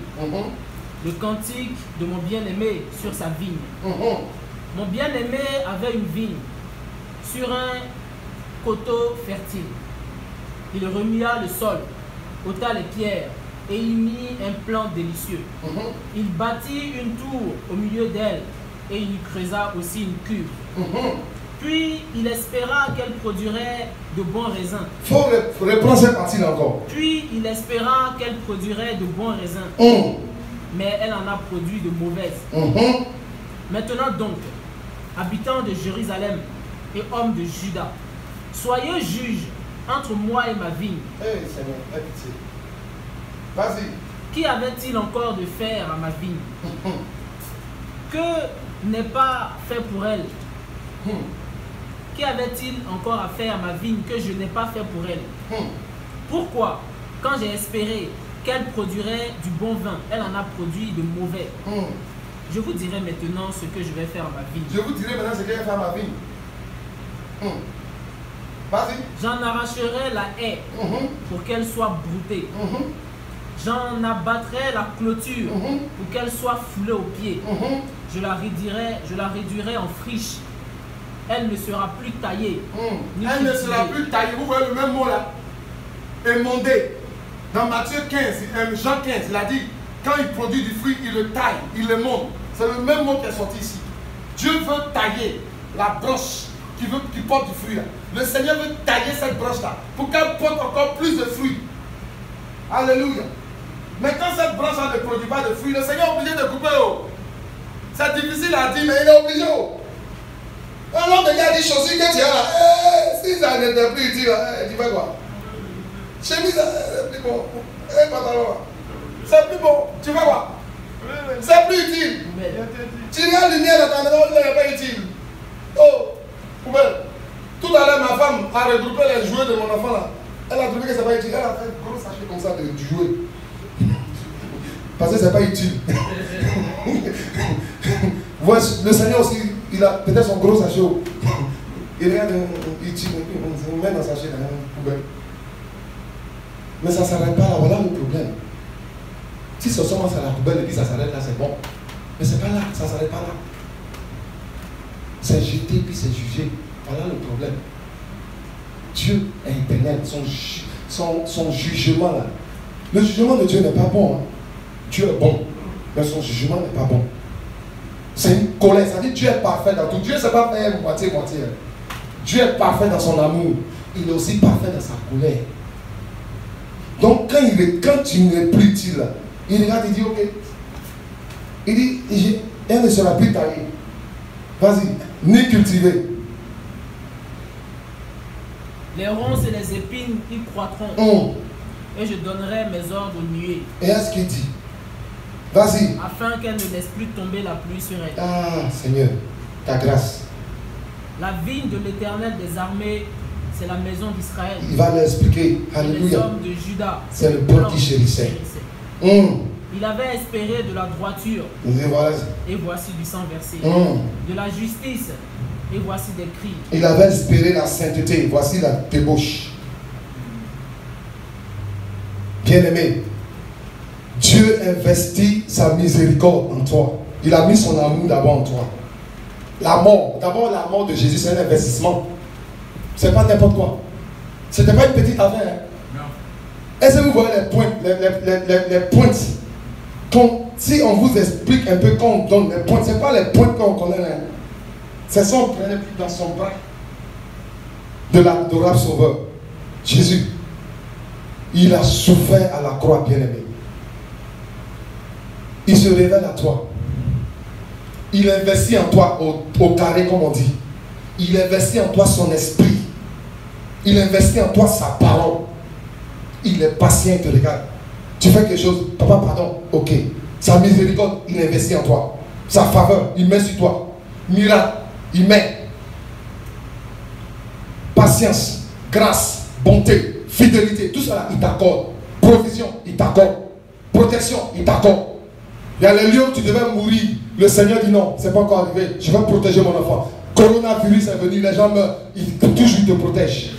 S4: le cantique de mon bien-aimé sur sa vigne. Mon bien-aimé avait une vigne sur un coteau fertile. Il remua le sol, ôta les pierres et y mit un plan délicieux. Il bâtit une tour au milieu d'elle et il y creusa aussi une cuve. Puis il espéra qu'elle produirait de bons raisins.
S3: Il faut reprendre cette partie encore.
S4: Puis il espéra qu'elle produirait de bons raisins. Mais elle en a produit de mauvaises. Maintenant donc, habitants de Jérusalem et hommes de Juda, soyez juges entre moi et ma vigne.
S3: Seigneur, aie pitié. Vas-y.
S4: Qui avait-il encore de faire à ma vigne? Que n'est pas fait pour elle? Qui avait-il encore à faire à ma vigne que je n'ai pas fait pour elle? Pourquoi, quand j'ai espéré qu'elle produirait du bon vin, elle en a produit de mauvais? Je vous dirai maintenant ce que je vais faire à ma vigne.
S3: Je vous dirai maintenant ce que je vais faire à ma vigne. Vas-y.
S4: J'en arracherai la haie pour qu'elle soit broutée. J'en abattrai la clôture pour qu'elle soit foulée aux pieds. Je la réduirai en friche. Elle ne sera plus taillée.
S1: Elle ne sera plus taillée. Vous voyez le même mot là. Émondé. Dans Matthieu 15, Jean 15, il a dit, quand il produit du fruit, il le taille, il le monte. C'est le même mot qui est sorti ici. Dieu veut tailler la branche qui porte du fruit là. Le Seigneur veut tailler cette branche là pour qu'elle porte encore plus de fruits. Alléluia. Mais quand cette branche là ne produit pas de fruits, le Seigneur est obligé de couper. C'est difficile à dire, mais il est obligé. Alors que il y a des chaussures que tu as là, si ça n'était plus utile, tu fais quoi? Chemise, c'est plus bon. Pantalon, c'est plus bon. Tu fais quoi? C'est plus utile. Tu regardes la lumière dans ta maison, elle n'est pas utile. Oh, poubelle. Tout à l'heure, ma femme a regroupé les jouets de mon enfant là. Elle a trouvé que c'est pas utile. Elle a fait un gros sachet comme ça de jouets. Parce que c'est pas utile. Voilà, le Seigneur aussi, il a peut-être son gros sachet. Il rien d'utile, on met dans sachet dans la poubelle. Mais ça ne s'arrête pas là, voilà le problème. Si ce sont à la poubelle et puis ça s'arrête là, c'est bon. Mais c'est pas là, ça ne s'arrête pas là. C'est jeté puis c'est jugé. Voilà le problème.
S3: Dieu est éternel. Son jugement là. Le jugement de Dieu n'est pas bon. Hein. Dieu est bon, mais son jugement n'est pas bon. C'est une colère. Ça dit Dieu est parfait dans tout. Dieu ne sait pas faire moitié-moitié. Dieu est parfait dans son amour. Il est aussi parfait dans sa colère. Donc quand tu n'es plus utile là, il regarde et dit ok. Il dit, elle ne sera plus taillée. Vas-y, ni cultivée.
S4: Les ronces et les épines y croîtront. Et je donnerai mes ordres aux nuées.
S3: Et est-ce qu'il dit? Vas-y.
S4: Afin qu'elle ne laisse plus tomber la pluie sur elle.
S3: Ah, Seigneur, ta grâce.
S4: La vigne de l'Éternel des armées, c'est la maison d'Israël.
S3: Il va l'expliquer. Alléluia.
S4: Les hommes de Juda.
S3: C'est le peuple qui chérissait.
S4: Il avait espéré de la droiture. Et voici du sang versé. De la justice. Et voici des cris.
S3: Il avait espéré la sainteté. Voici la débauche. Bien-aimé, Dieu investit sa miséricorde en toi. Il a mis son amour d'abord en toi. La mort, d'abord la mort de Jésus, c'est un investissement. C'est pas n'importe quoi. C'était pas une petite affaire. Hein? Non. Est-ce que vous voyez les pointes, les pointes? Si on vous explique un peu quand on donne les pointes, c'est pas les pointes qu'on connaît là. C'est ça, on prenait dans son bras de l'adorable Sauveur. Jésus, il a souffert à la croix, bien-aimé. Il se révèle à toi. Il investit en toi au carré, comme on dit. Il investit en toi son esprit. Il investit en toi sa parole. Il est patient, il te regarde. Tu fais quelque chose, papa, pardon, ok. Sa miséricorde, il investit en toi. Sa faveur, il met sur toi. Miracle, il met. Patience, grâce, bonté, fidélité, tout cela, il t'accorde. Provision, il t'accorde. Protection, il t'accorde. Il y a les lieux où tu devais mourir. Le Seigneur dit non, c'est pas encore arrivé. Je vais protéger mon enfant. Coronavirus est venu, les gens meurent. Il toujours te protège.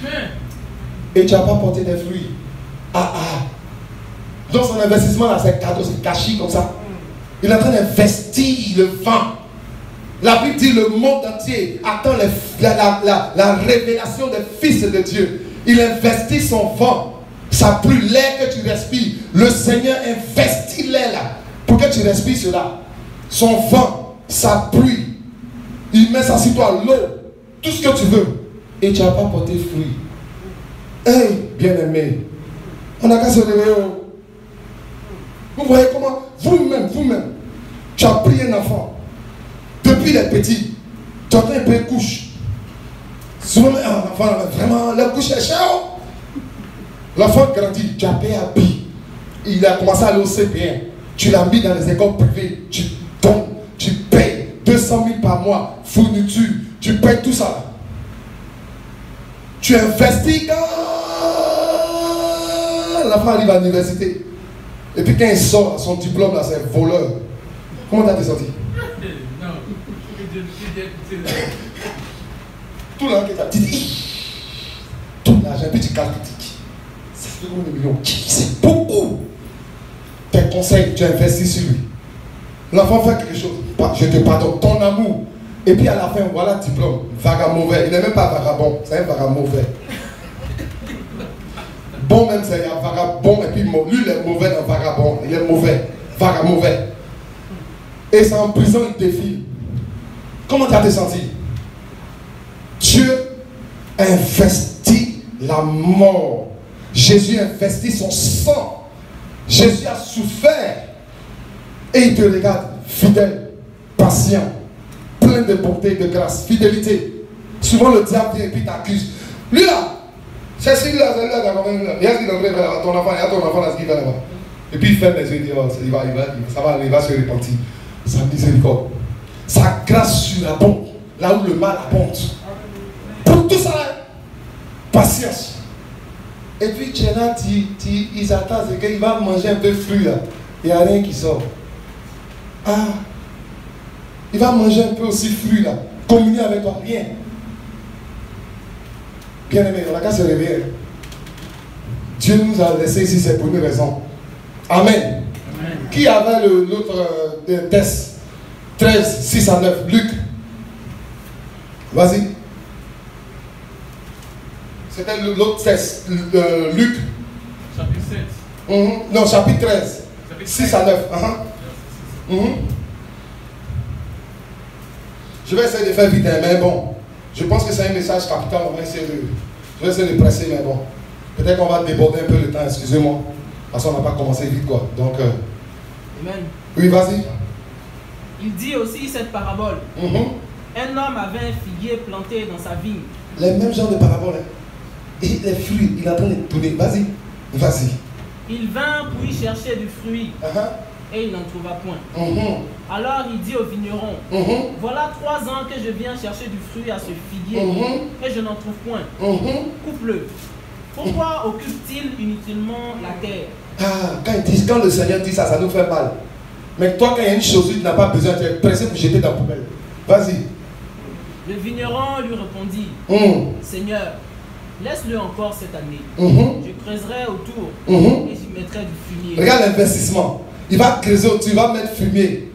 S3: Et tu n'as pas porté des fruits. Donc son investissement là, c'est cadeau, c'est caché comme ça. Il est en train d'investir le vent. La Bible dit le monde entier attend la révélation des fils de Dieu. Il investit son vent, sa pluie, l'air que tu respires. Le Seigneur investit l'air là pour que tu respires cela. Son vent, sa pluie, il met ça sur toi, l'eau, tout ce que tu veux. Et tu n'as pas porté fruit. Hey, bien-aimé, on n'a qu'à se réveiller. Vous voyez comment, vous-même, tu as pris un enfant. Depuis les petits, tu entends un peu de couche. Souvent, un enfant, vraiment, la couche est chère. L'enfant grandit, tu as payé à billes. Il a commencé à aller au CPN. Tu l'as mis dans les écoles privées. Tu donnes, tu payes 200 000 par mois, fourniture, tu payes tout ça. Tu investis quand l'enfant arrive à l'université. Et puis quand il sort, son diplôme là, c'est voleur. Comment t'as senti? Tout l'argent que tu as dit, tout l'argent, puis tu calcules. C'est $1 million. C'est beaucoup. Tes conseils, tu investis sur lui. L'enfant fait quelque chose. Je te pardonne. Ton amour. Et puis à la fin, voilà le diplôme. Vagabond mauvais. Il n'est même pas vagabond. C'est un vagabond mauvais. Bon même, c'est un vagabond. Et puis lui, il est mauvais dans vagabond. Il est mauvais. Vagabond mauvais. Et c'est en prison, il défile. Comment tu as te senti? Dieu investit la mort. Jésus investit son sang. Jésus a souffert. Et il te regarde fidèle, patient, plein de bonté, de grâce, fidélité. Souvent le diable vient et puis t'accuse. Lui là, c'est celui-là, il y a ton enfant, là, ce qu'il va là-bas. Et puis il ferme les yeux et dit, oh, il va se repentir. Sa miséricorde. Sa grâce surabonde, là où le mal abonde. Pour tout ça, patience. Et puis tu es là, ils attendent qu'il va manger un peu de fruits là. Il n'y a rien qui sort. Il va manger un peu aussi fruits là. Communier avec toi, rien. Bien aimé, on n'a qu'à se réveiller. Dieu nous a laissé ici, c'est pour une raison. Amen. Amen. Qui avait l'autre test 13, 6 à 9, Luc. Vas-y. C'était l'autre texte, Luc.
S5: Chapitre 7.
S3: Non, chapitre 13.
S5: Chapitre
S3: 6 à 9. Je vais essayer de faire vite, mais bon. Je pense que c'est un message capital. Je vais essayer de presser, mais bon. Peut-être qu'on va déborder un peu le temps, excusez-moi. Parce qu'on n'a pas commencé vite, quoi. Donc,
S4: Amen.
S3: oui, vas-y.
S4: Il dit aussi cette parabole. Un homme avait un figuier planté dans sa vigne.
S3: Les mêmes genres de paraboles. Hein. Et les fruits, il est en train de tourner. Vas-y. Vas-y.
S4: Il vint pour y chercher du fruit. Et il n'en trouva point. Alors il dit au vigneron, voilà 3 ans que je viens chercher du fruit à ce figuier, et je n'en trouve point. Coupe-le. Pourquoi occupe-t-il inutilement la terre?
S3: Quand le Seigneur dit ça, ça nous fait mal. Mais toi, quand il y a une chose que tu n'as pas besoin, tu es pressé pour jeter dans la poubelle. Vas-y.
S4: Le vigneron lui répondit, Seigneur, laisse-le encore cette année. Je creuserai autour et j'y mettrai du fumier.
S3: Regarde l'investissement. Il va creuser autour, il va mettre fumier.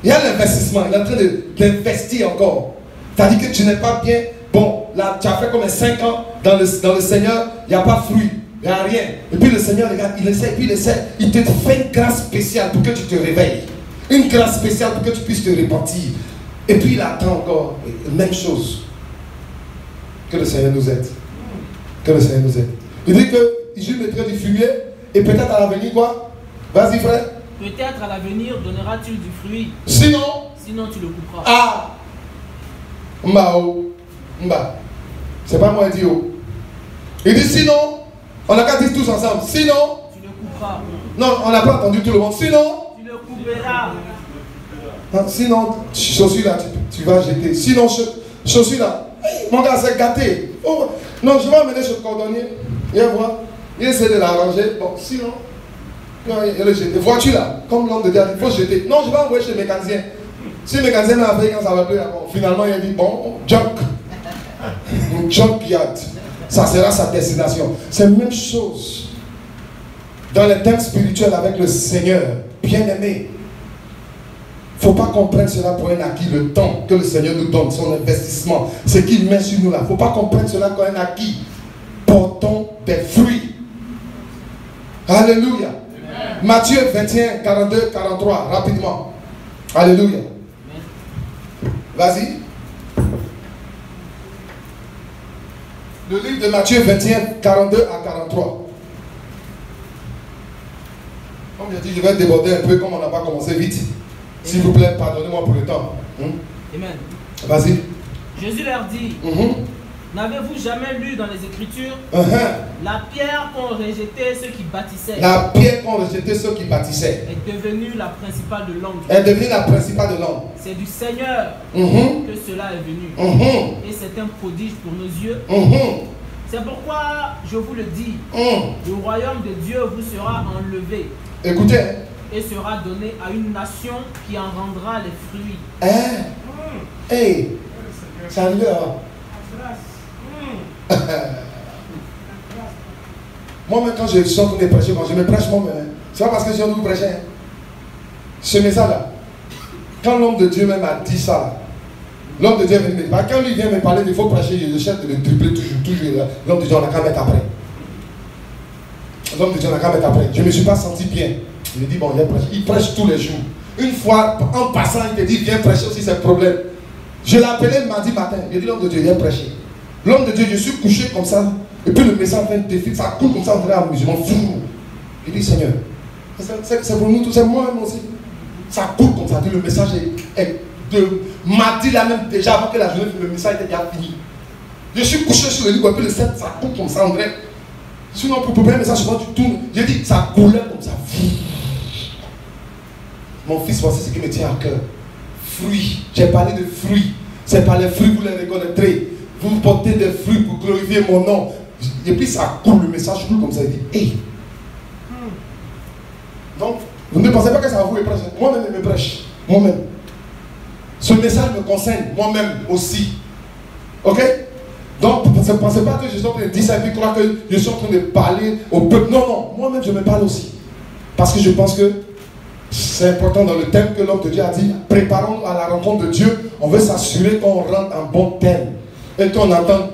S3: Il y a l'investissement, il est en train d'investir encore. C'est-à-dire que tu n'es pas bien. Bon, là, tu as fait comme 5 ans dans le Seigneur, il n'y a pas fruit, il n'y a rien. Et puis le Seigneur, regarde, il essaie, il te fait une grâce spéciale pour que tu te réveilles. Une grâce spéciale pour que tu puisses te repentir. Et puis il attend encore, même chose. Que le Seigneur nous aide. Que le Seigneur nous aide. Il dit que je mettrai du fumier et peut-être à l'avenir quoi? Vas-y frère.
S4: Peut-être à l'avenir donneras-tu du fruit.
S3: Sinon
S4: tu le couperas.
S3: Ah Mba. C'est pas moi qui dis oh. Il dit sinon, on n'a qu'à dire tous ensemble. Sinon,
S4: tu le couperas.
S3: Non, on n'a pas entendu tout le monde. Sinon,
S4: tu le couperas.
S3: Non, sinon, chaussure là, tu vas jeter. Sinon, chaussure là, mon gars, c'est gâté. Oh, non, je vais emmener ce cordonnier. Viens voir. Il essaie de l'arranger. Bon, sinon, non, il le jeter. Vois-tu là, comme l'homme de Dieu, il faut jeter. Non, je vais envoyer chez le mécanicien. Si le mécanicien m'a fait quand ça va plus, bon, finalement, il a dit bon, junk. Junkyard. Ça sera sa destination. C'est la même chose dans les thèmes spirituels avec le Seigneur. Bien-aimé. Il ne faut pas qu'on prenne cela pour un acquis, le temps que le Seigneur nous donne, son investissement, ce qu'il met sur nous là. Il ne faut pas qu'on prenne cela comme un acquis. Portons des fruits. Alléluia. Amen. Matthieu 21, 42, 43, rapidement. Alléluia. Vas-y. Le livre de Matthieu 21, 42 à 43. Comme je dis, je vais déborder un peu comme on n'a pas commencé vite. S'il vous plaît, pardonnez-moi pour le temps.
S4: Amen.
S3: Vas-y.
S4: Jésus leur dit, n'avez-vous jamais lu dans les Écritures la pierre qu'ont rejetée ceux qui bâtissaient?
S3: La pierre qu'ont rejetée ceux qui bâtissaient
S4: est devenue la principale de l'homme.
S3: Elle est devenue la principale de l'homme.
S4: C'est du Seigneur que cela est venu. Et c'est un prodige pour nos yeux. C'est pourquoi je vous le dis, le royaume de Dieu vous sera enlevé.
S3: Écoutez.
S4: Et sera donné à une nation qui en rendra les fruits.
S3: Hey, c'est arrivé là. Moi-même, quand je suis en train de prêcher, quand je me prêche moi-même, c'est pas parce que je suis en train de prêcher. Ce message-là, quand l'homme de Dieu même a dit ça, l'homme de Dieu est venu me dire, quand lui vient me parler il faut prêcher, je cherche de le tripler toujours. L'homme de Dieu, on n'a qu'à mettre après. L'homme de Dieu, on n'a qu'à mettre après. Je ne me suis pas senti bien. Il me dit, bon, il prêche tous les jours. Une fois, en passant, il te dit, viens prêcher aussi, c'est le problème. Je l'ai appelé mardi matin. Il dit, l'homme de Dieu, viens prêcher. L'homme de Dieu, je suis couché comme ça. Et puis le message vient de défiler, ça coule comme ça, on dirait un musulman fou. Il dit, Seigneur, c'est pour nous tous, c'est moi-même aussi. Ça coule comme ça, le message est de mardi là même déjà, avant que la journée, le message était déjà fini. Je suis couché sur le lit, et puis le 7, ça coule comme ça, on dirait. Sinon, pour préparer un message, souvent tu tournes. J'ai dit, ça coulait comme ça. Mon fils, voici ce qui me tient à cœur. Fruits. J'ai parlé de fruits. C'est par les fruits, vous les reconnaîtrez. Vous portez des fruits pour glorifier mon nom. Et puis ça coule, le message coule comme ça. Il dit, hey. Donc, vous ne pensez pas que ça va vous prêcher. Moi-même, je me prêche. Moi-même. Ce message me concerne moi-même aussi. Ok? Donc, ne pensez pas que je suis en train de dire ça et puis croire que je suis en train de parler au peuple. Non, non. Moi-même, je me parle aussi. Parce que je pense que c'est important dans le thème que l'homme de Dieu a dit. Préparons à la rencontre de Dieu. On veut s'assurer qu'on rentre en bon thème. Et qu'on entend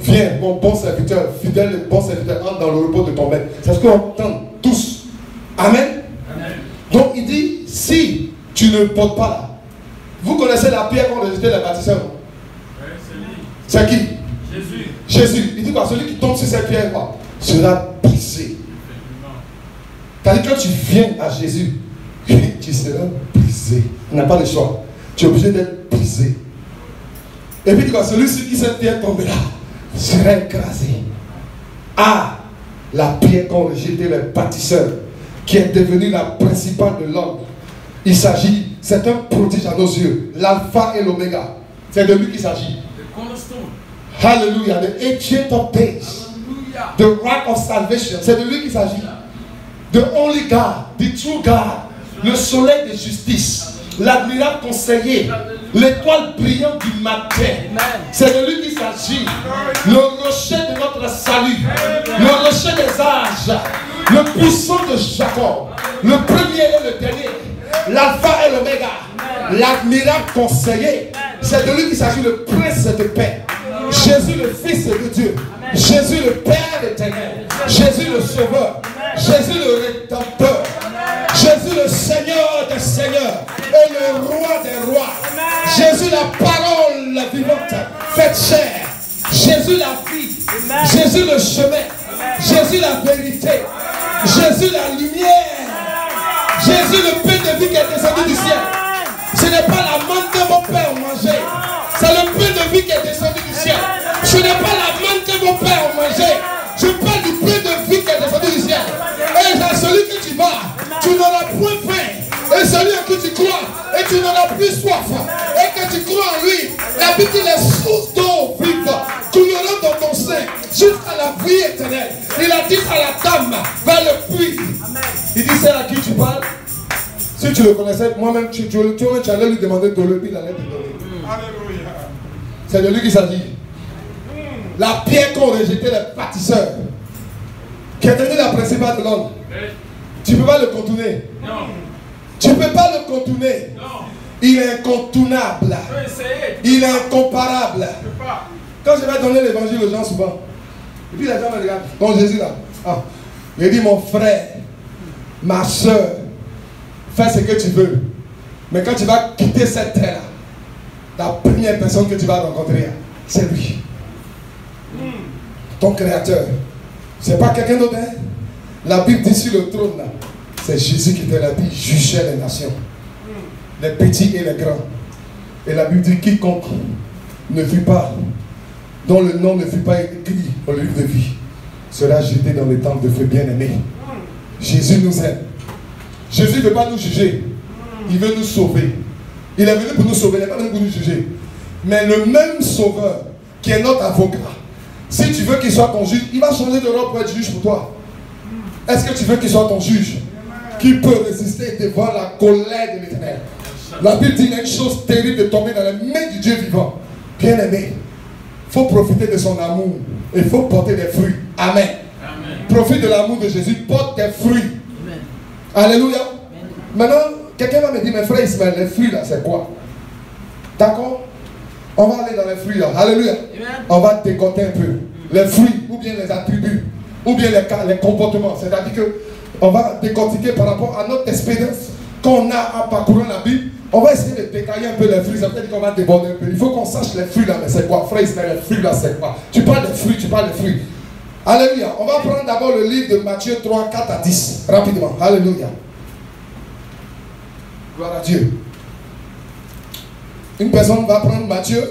S3: viens, mon bon serviteur, fidèle et bon serviteur, entre dans le repos de ton maître. C'est ce qu'on entend tous. Amen. Amen. Donc il dit, si tu ne portes pas là, vous connaissez la pierre qu'ont rejeté les bâtisseurs? C'est qui? Jésus. Jésus. Il dit quoi? Celui qui tombe sur cette pierre quoi, sera brisé. C'est-à-dire que tu viens à Jésus, tu seras brisé. Tu n'as pas le choix. Tu es obligé d'être brisé. Et puis, celui sur qui cette pierre tombera sera écrasé. Ah, la pierre qu'ont rejeté les bâtisseurs, qui est devenue la principale de l'homme. Il s'agit, c'est un prodige à nos yeux, l'alpha et l'oméga. C'est de lui qu'il s'agit. Hallelujah, the ancient of days, the rock of salvation. C'est de lui qu'il s'agit. The only God, the true God, le soleil de justice, l'admirable conseiller, l'étoile brillante du matin. C'est de lui qu'il s'agit. Le rocher de notre salut, le rocher des âges, le puissant de Jacob, le premier et le dernier, l'alpha et l'oméga, l'admirable conseiller. C'est de lui qu'il s'agit, le prince de paix. Jésus le Fils de Dieu, Jésus le Père éternel, Jésus le Sauveur, Jésus le Rédempteur, Jésus le Seigneur des Seigneurs et le Roi des Rois, Jésus la parole vivante faite chair, Jésus la vie, Jésus le chemin, Jésus la vérité, Jésus la lumière, Jésus le pain de vie qui est descendu du ciel. Ce n'est pas la manne que mon Père mangeait, c'est le pain de vie qui est descendu du ciel. Ce n'est pas la manne que mon Père mangeait, je parle du pain de vie qui est descendu du ciel. Et à celui que tu vas, tu n'auras point faim. Et celui à qui tu crois, et tu n'auras plus soif. Et que tu crois en lui, la Bible dit les sources d'eau vive couleront dans ton sein jusqu'à la vie éternelle. Il a dit à la dame, va le puits. Il dit, c'est à qui tu parles? Si tu le connaissais, moi-même, tu allais lui demander de l'eau, il allait te donner. Alléluia. C'est de lui qu'il s'agit. La pierre qu'ont rejeté les bâtisseurs, qui est devenue la principale de l'homme. Tu ne peux pas le contourner. Non. Tu ne peux pas le contourner. Non. Il est incontournable. Il est incomparable. Quand je vais donner l'évangile aux gens souvent, et puis les gens me regardent, comme Jésus là. Ah. Il dit, mon frère, ma soeur, fais ce que tu veux. Mais quand tu vas quitter cette terre-là, la première personne que tu vas rencontrer, c'est lui. Ton créateur. C'est pas quelqu'un d'autre. Hein? La Bible dit sur le trône là, c'est Jésus qui était là, il jugeait les nations, les petits et les grands. Et la Bible dit quiconque ne fut pas, dont le nom ne fut pas écrit au livre de vie, sera jeté dans les temps de feu bien-aimé. Jésus nous aime. Jésus ne veut pas nous juger, il veut nous sauver. Il est venu pour nous sauver, il n'est pas venu pour nous juger. Mais le même sauveur qui est notre avocat, si tu veux qu'il soit ton juge, il va changer de robe pour être juge pour toi. Est-ce que tu veux qu'il soit ton juge? Qui peut résister devant la colère de l'Éternel? La Bible dit qu'il y a une chose terrible de tomber dans les mains du Dieu vivant. Bien aimé, il faut profiter de son amour. Il faut porter des fruits. Amen. Amen. Profite de l'amour de Jésus, porte des fruits. Amen. Alléluia. Amen. Maintenant, quelqu'un va me dire, mes frères Ismaël, les fruits là, c'est quoi? D'accord? On va aller dans les fruits là. Alléluia. Amen. On va décoter un peu. Les fruits, ou bien les attributs, ou bien les comportements. C'est-à-dire que on va décortiquer par rapport à notre expérience qu'on a en parcourant la Bible. On va essayer de décailler un peu les fruits. Ça veut dire qu'on va déborder un peu. Il faut qu'on sache les fruits là, mais c'est quoi? Frère Ismaël, les fruits là, c'est quoi? Tu parles des fruits, tu parles des fruits. Alléluia. On va prendre d'abord le livre de Matthieu 3, 4 à 10. Rapidement. Alléluia. Gloire à Dieu. Une personne va prendre Matthieu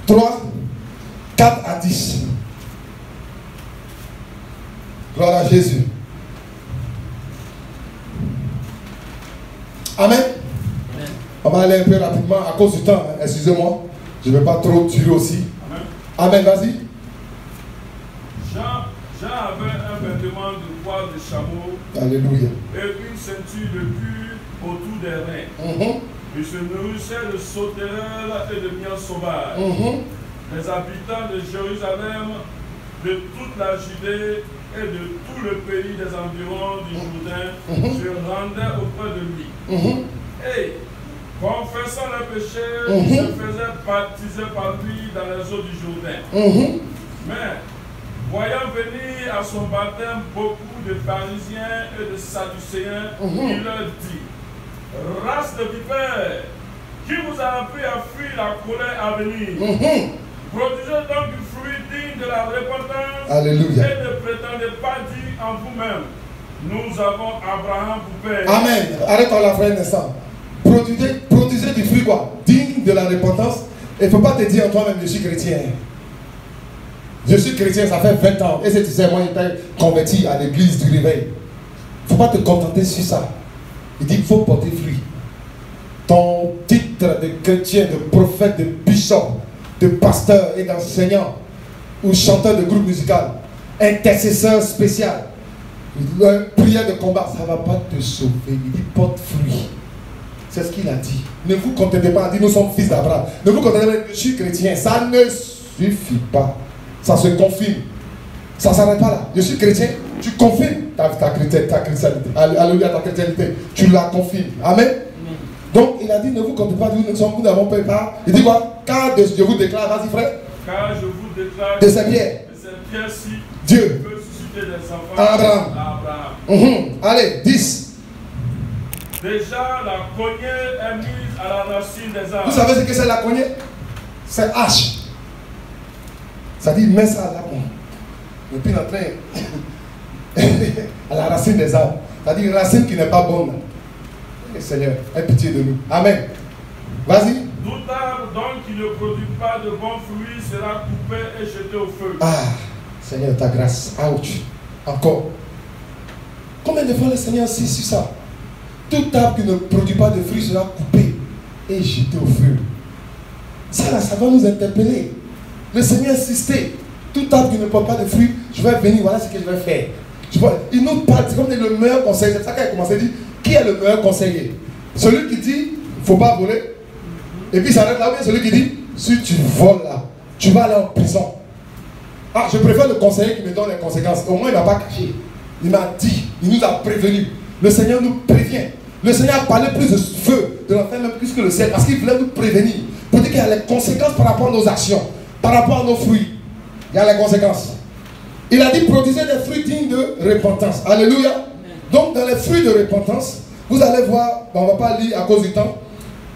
S3: 3, 4 à 10. Gloire à Jésus. Amen. Amen. On va aller un peu rapidement à cause du temps. Hein. Excusez-moi. Je ne vais pas trop durer aussi. Amen. Amen, vas-y.
S5: Jean avait un vêtement de poil de chameau.
S3: Alléluia.
S5: Et une ceinture de cuir autour des reins. Il se nourrissait de sauterelles et de miel sauvage. Les habitants de Jérusalem, de toute la Judée et de tout le pays des environs du Jourdain se rendaient auprès de lui. Et, confessant leurs péchés, ils se faisaient baptiser par lui dans les eaux du Jourdain. Mais, voyant venir à son baptême beaucoup de pharisiens et de sadducéens, il leur dit, race de vipères, qui vous a appris à fuir la colère à venir? Produisez donc du fruit digne de la repentance.
S3: Alléluia.
S5: Et ne prétendez pas dire en vous-même, nous avons Abraham pour père.
S3: Amen. Arrête-toi la frère un instant. Produisez du fruit quoi? Digne de la repentance. Il ne faut pas te dire en toi-même, je suis chrétien. Je suis chrétien, ça fait 20 ans. Et c'est tu sais, moi j'étais converti à l'église du réveil. Il ne faut pas te contenter sur ça. Il dit qu'il faut porter fruit. Ton titre de chrétien, de prophète, de bishop, de pasteur et d'enseignant, ou chanteur de groupe musical, intercesseur spécial, prière de combat, ça ne va pas te sauver. Il dit porte fruit. C'est ce qu'il a dit. Ne vous contentez pas, il dit nous sommes fils d'Abraham. Ne vous contentez pas, je suis chrétien. Ça ne suffit pas. Ça se confirme. Ça ne s'arrête pas là. Je suis chrétien, tu confirmes ta chrétienté. Alléluia, ta chrétienté. Tu la confirmes. Amen. Donc il a dit ne vous comptez pas, nous n'avons pas. Il dit quoi? Car je vous déclare, vas-y frère.
S5: Car je vous déclare
S3: de ces pierres-ci, Dieu
S5: peut susciter des enfants
S3: à Abraham. Allez, 10.
S5: Déjà la cognée est mise à la racine des arbres.
S3: Vous savez ce que c'est la cognée? C'est hache. Ça dit mets ça là. Et puis l'entrain à la racine des arbres. Ça dit une racine qui n'est pas bonne. Seigneur, aie pitié de nous. Amen. Vas-y.
S5: Tout arbre donc qui ne produit pas de bons fruits sera coupé et jeté au feu.
S3: Ah, Seigneur, ta grâce. Ouch. Encore. Combien de fois le Seigneur insiste sur ça? Tout arbre qui ne produit pas de fruits sera coupé et jeté au feu. Ça va nous interpeller. Le Seigneur insistait. Tout arbre qui ne porte pas de fruits, je vais venir, voilà ce que je vais faire. Il nous parle, c'est comme le meilleur conseiller. C'est ça qu'il a commencé à dire. Qui est le meilleur conseiller? Celui qui dit, il ne faut pas voler. Et puis ça arrête là, ou bien celui qui dit, si tu voles là, tu vas aller en prison. Ah, je préfère le conseiller qui me donne les conséquences. Au moins, il ne m'a pas caché. Il m'a dit, il nous a prévenus. Le Seigneur nous prévient. Le Seigneur a parlé plus de feu, de l'enfer même plus que le ciel, parce qu'il voulait nous prévenir. Pour dire qu'il y a les conséquences par rapport à nos actions, par rapport à nos fruits. Il y a les conséquences. Il a dit, produisez des fruits dignes de repentance. Alléluia. Donc, dans les fruits de repentance, vous allez voir, on ne va pas lire à cause du temps,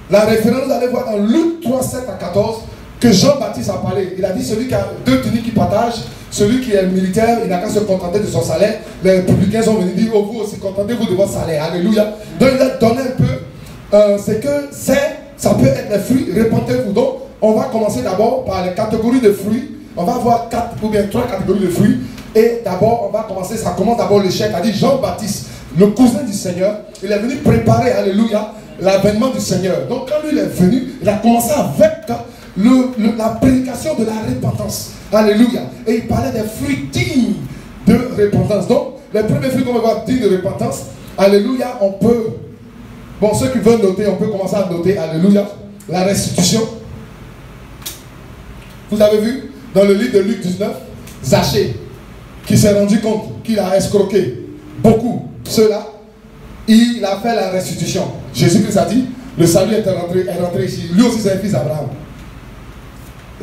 S3: la référence, vous allez voir dans Luc 3, 7 à 14, que Jean-Baptiste a parlé. Il a dit, celui qui a 2 tuniques qui partagent, celui qui est militaire, il n'a qu'à se contenter de son salaire. Les républicains sont venus dire, oh, vous aussi, contentez-vous de votre salaire. Alléluia. Donc, il a donné un peu, c'est que ça peut être les fruits, repentez-vous. Donc, on va commencer d'abord par les catégories de fruits. On va voir 4 ou bien 3 catégories de fruits. Et d'abord, on va commencer, ça commence d'abord l'échec. Il a dit Jean-Baptiste, le cousin du Seigneur, il est venu préparer, alléluia, l'avènement du Seigneur. Donc quand lui il est venu, il a commencé avec la prédication de la repentance. Alléluia. Et il parlait des fruits dignes de repentance. Donc, les premiers fruits qu'on va voir dignes de repentance, alléluia, on peut, bon, ceux qui veulent noter, on peut commencer à noter, alléluia, la restitution. Vous avez vu, dans le livre de Luc 19, Zachée, qui s'est rendu compte qu'il a escroqué beaucoup ceux-là, il a fait la restitution. Jésus-Christ a dit, le salut est rentré ici. Lui aussi c'est un fils d'Abraham.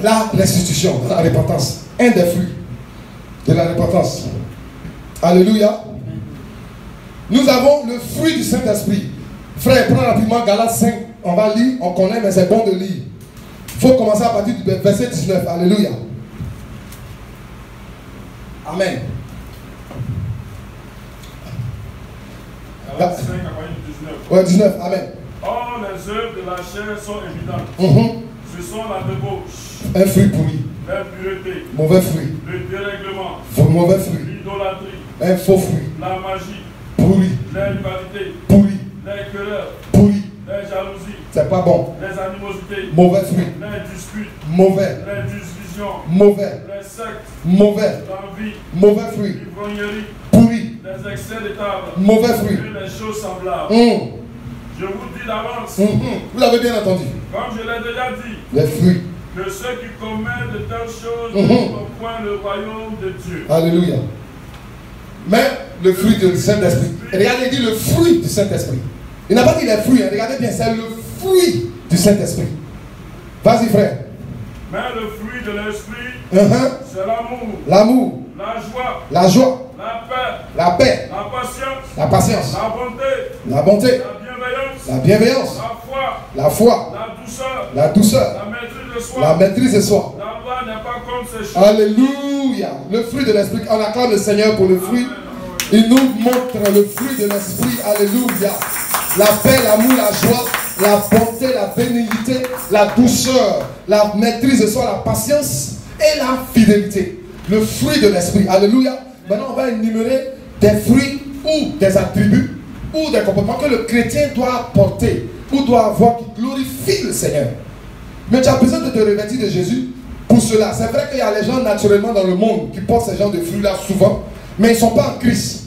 S3: La restitution, la repentance, un des fruits de la repentance. Alléluia. Nous avons le fruit du Saint-Esprit. Frère, prends rapidement Galates 5, on va lire, on connaît, mais c'est bon de lire. Il faut commencer à partir du verset 19. Alléluia. Amen.
S5: Galates 5, à partir du 19.
S3: Ouais, 19, amen.
S5: Or, les œuvres de la chair sont évidentes. Ce sont la débauche,
S3: un fruit pourri,
S5: l'impureté,
S3: mauvais fruit,
S5: le dérèglement,
S3: mauvais fruit,
S5: l'idolâtrie,
S3: un faux fruit,
S5: la magie,
S3: pourri,
S5: les rivalités,
S3: pourri,
S5: les querelles,
S3: pourri,
S5: les jalousies,
S3: c'est pas bon,
S5: les animosités,
S3: mauvais fruit,
S5: les disputes,
S3: mauvais,
S5: les divisions,
S3: mauvais,
S5: les sectes,
S3: mauvais,
S5: l'envie,
S3: mauvais fruit,
S5: l'ivrognerie,
S3: pourri,
S5: les excès de table,
S3: mauvais fruit,
S5: et les choses semblables. Je vous dis d'avance,
S3: vous l'avez bien entendu,
S5: comme je l'ai déjà dit,
S3: les fruits,
S5: que ceux qui commettent de telles choses ne sont point le royaume de Dieu.
S3: Alléluia. Mais le fruit du Saint-Esprit. Regardez, il dit le fruit du Saint-Esprit. Il n'a pas dit les fruits, hein. Regardez bien, c'est le fruit du Saint-Esprit. Vas-y frère.
S5: Mais le fruit de l'esprit, c'est l'amour,
S3: la joie,
S5: la paix,
S3: la patience,
S5: la bonté,
S3: la bienveillance, la foi, la douceur, la maîtrise de soi.
S5: La loi n'est pas comme ces choses.
S3: Alléluia. Le fruit de l'esprit. On acclame le Seigneur pour le fruit. Il nous montre le fruit de l'esprit. Alléluia. La paix, l'amour, la joie, la bonté, la bénignité, la douceur, la maîtrise de soi, la patience et la fidélité. Le fruit de l'esprit. Alléluia. Maintenant, on va énumérer des fruits ou des attributs ou des comportements que le chrétien doit porter ou doit avoir qui glorifient le Seigneur. Mais tu as besoin de te revêtir de Jésus pour cela. C'est vrai qu'il y a les gens naturellement dans le monde qui portent ces genres de fruits-là souvent, mais ils ne sont pas en Christ.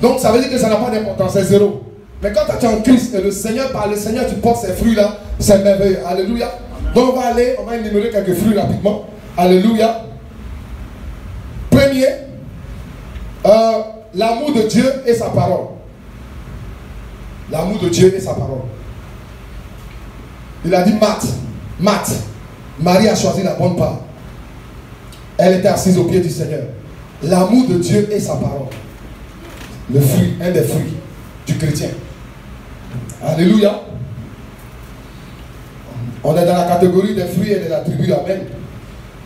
S3: Donc ça veut dire que ça n'a pas d'importance, c'est zéro. Mais quand tu es en Christ et le Seigneur, par le Seigneur, tu portes ces fruits-là, c'est merveilleux. Alléluia. Donc on va énumérer quelques fruits rapidement. Alléluia. Premier, l'amour de Dieu et sa parole. L'amour de Dieu et sa parole. Il a dit Marthe, Marie a choisi la bonne part. Elle était assise aux pieds du Seigneur. L'amour de Dieu et sa parole. Le fruit, un des fruits du chrétien. Alléluia. On est dans la catégorie des fruits et des attributs. Amen.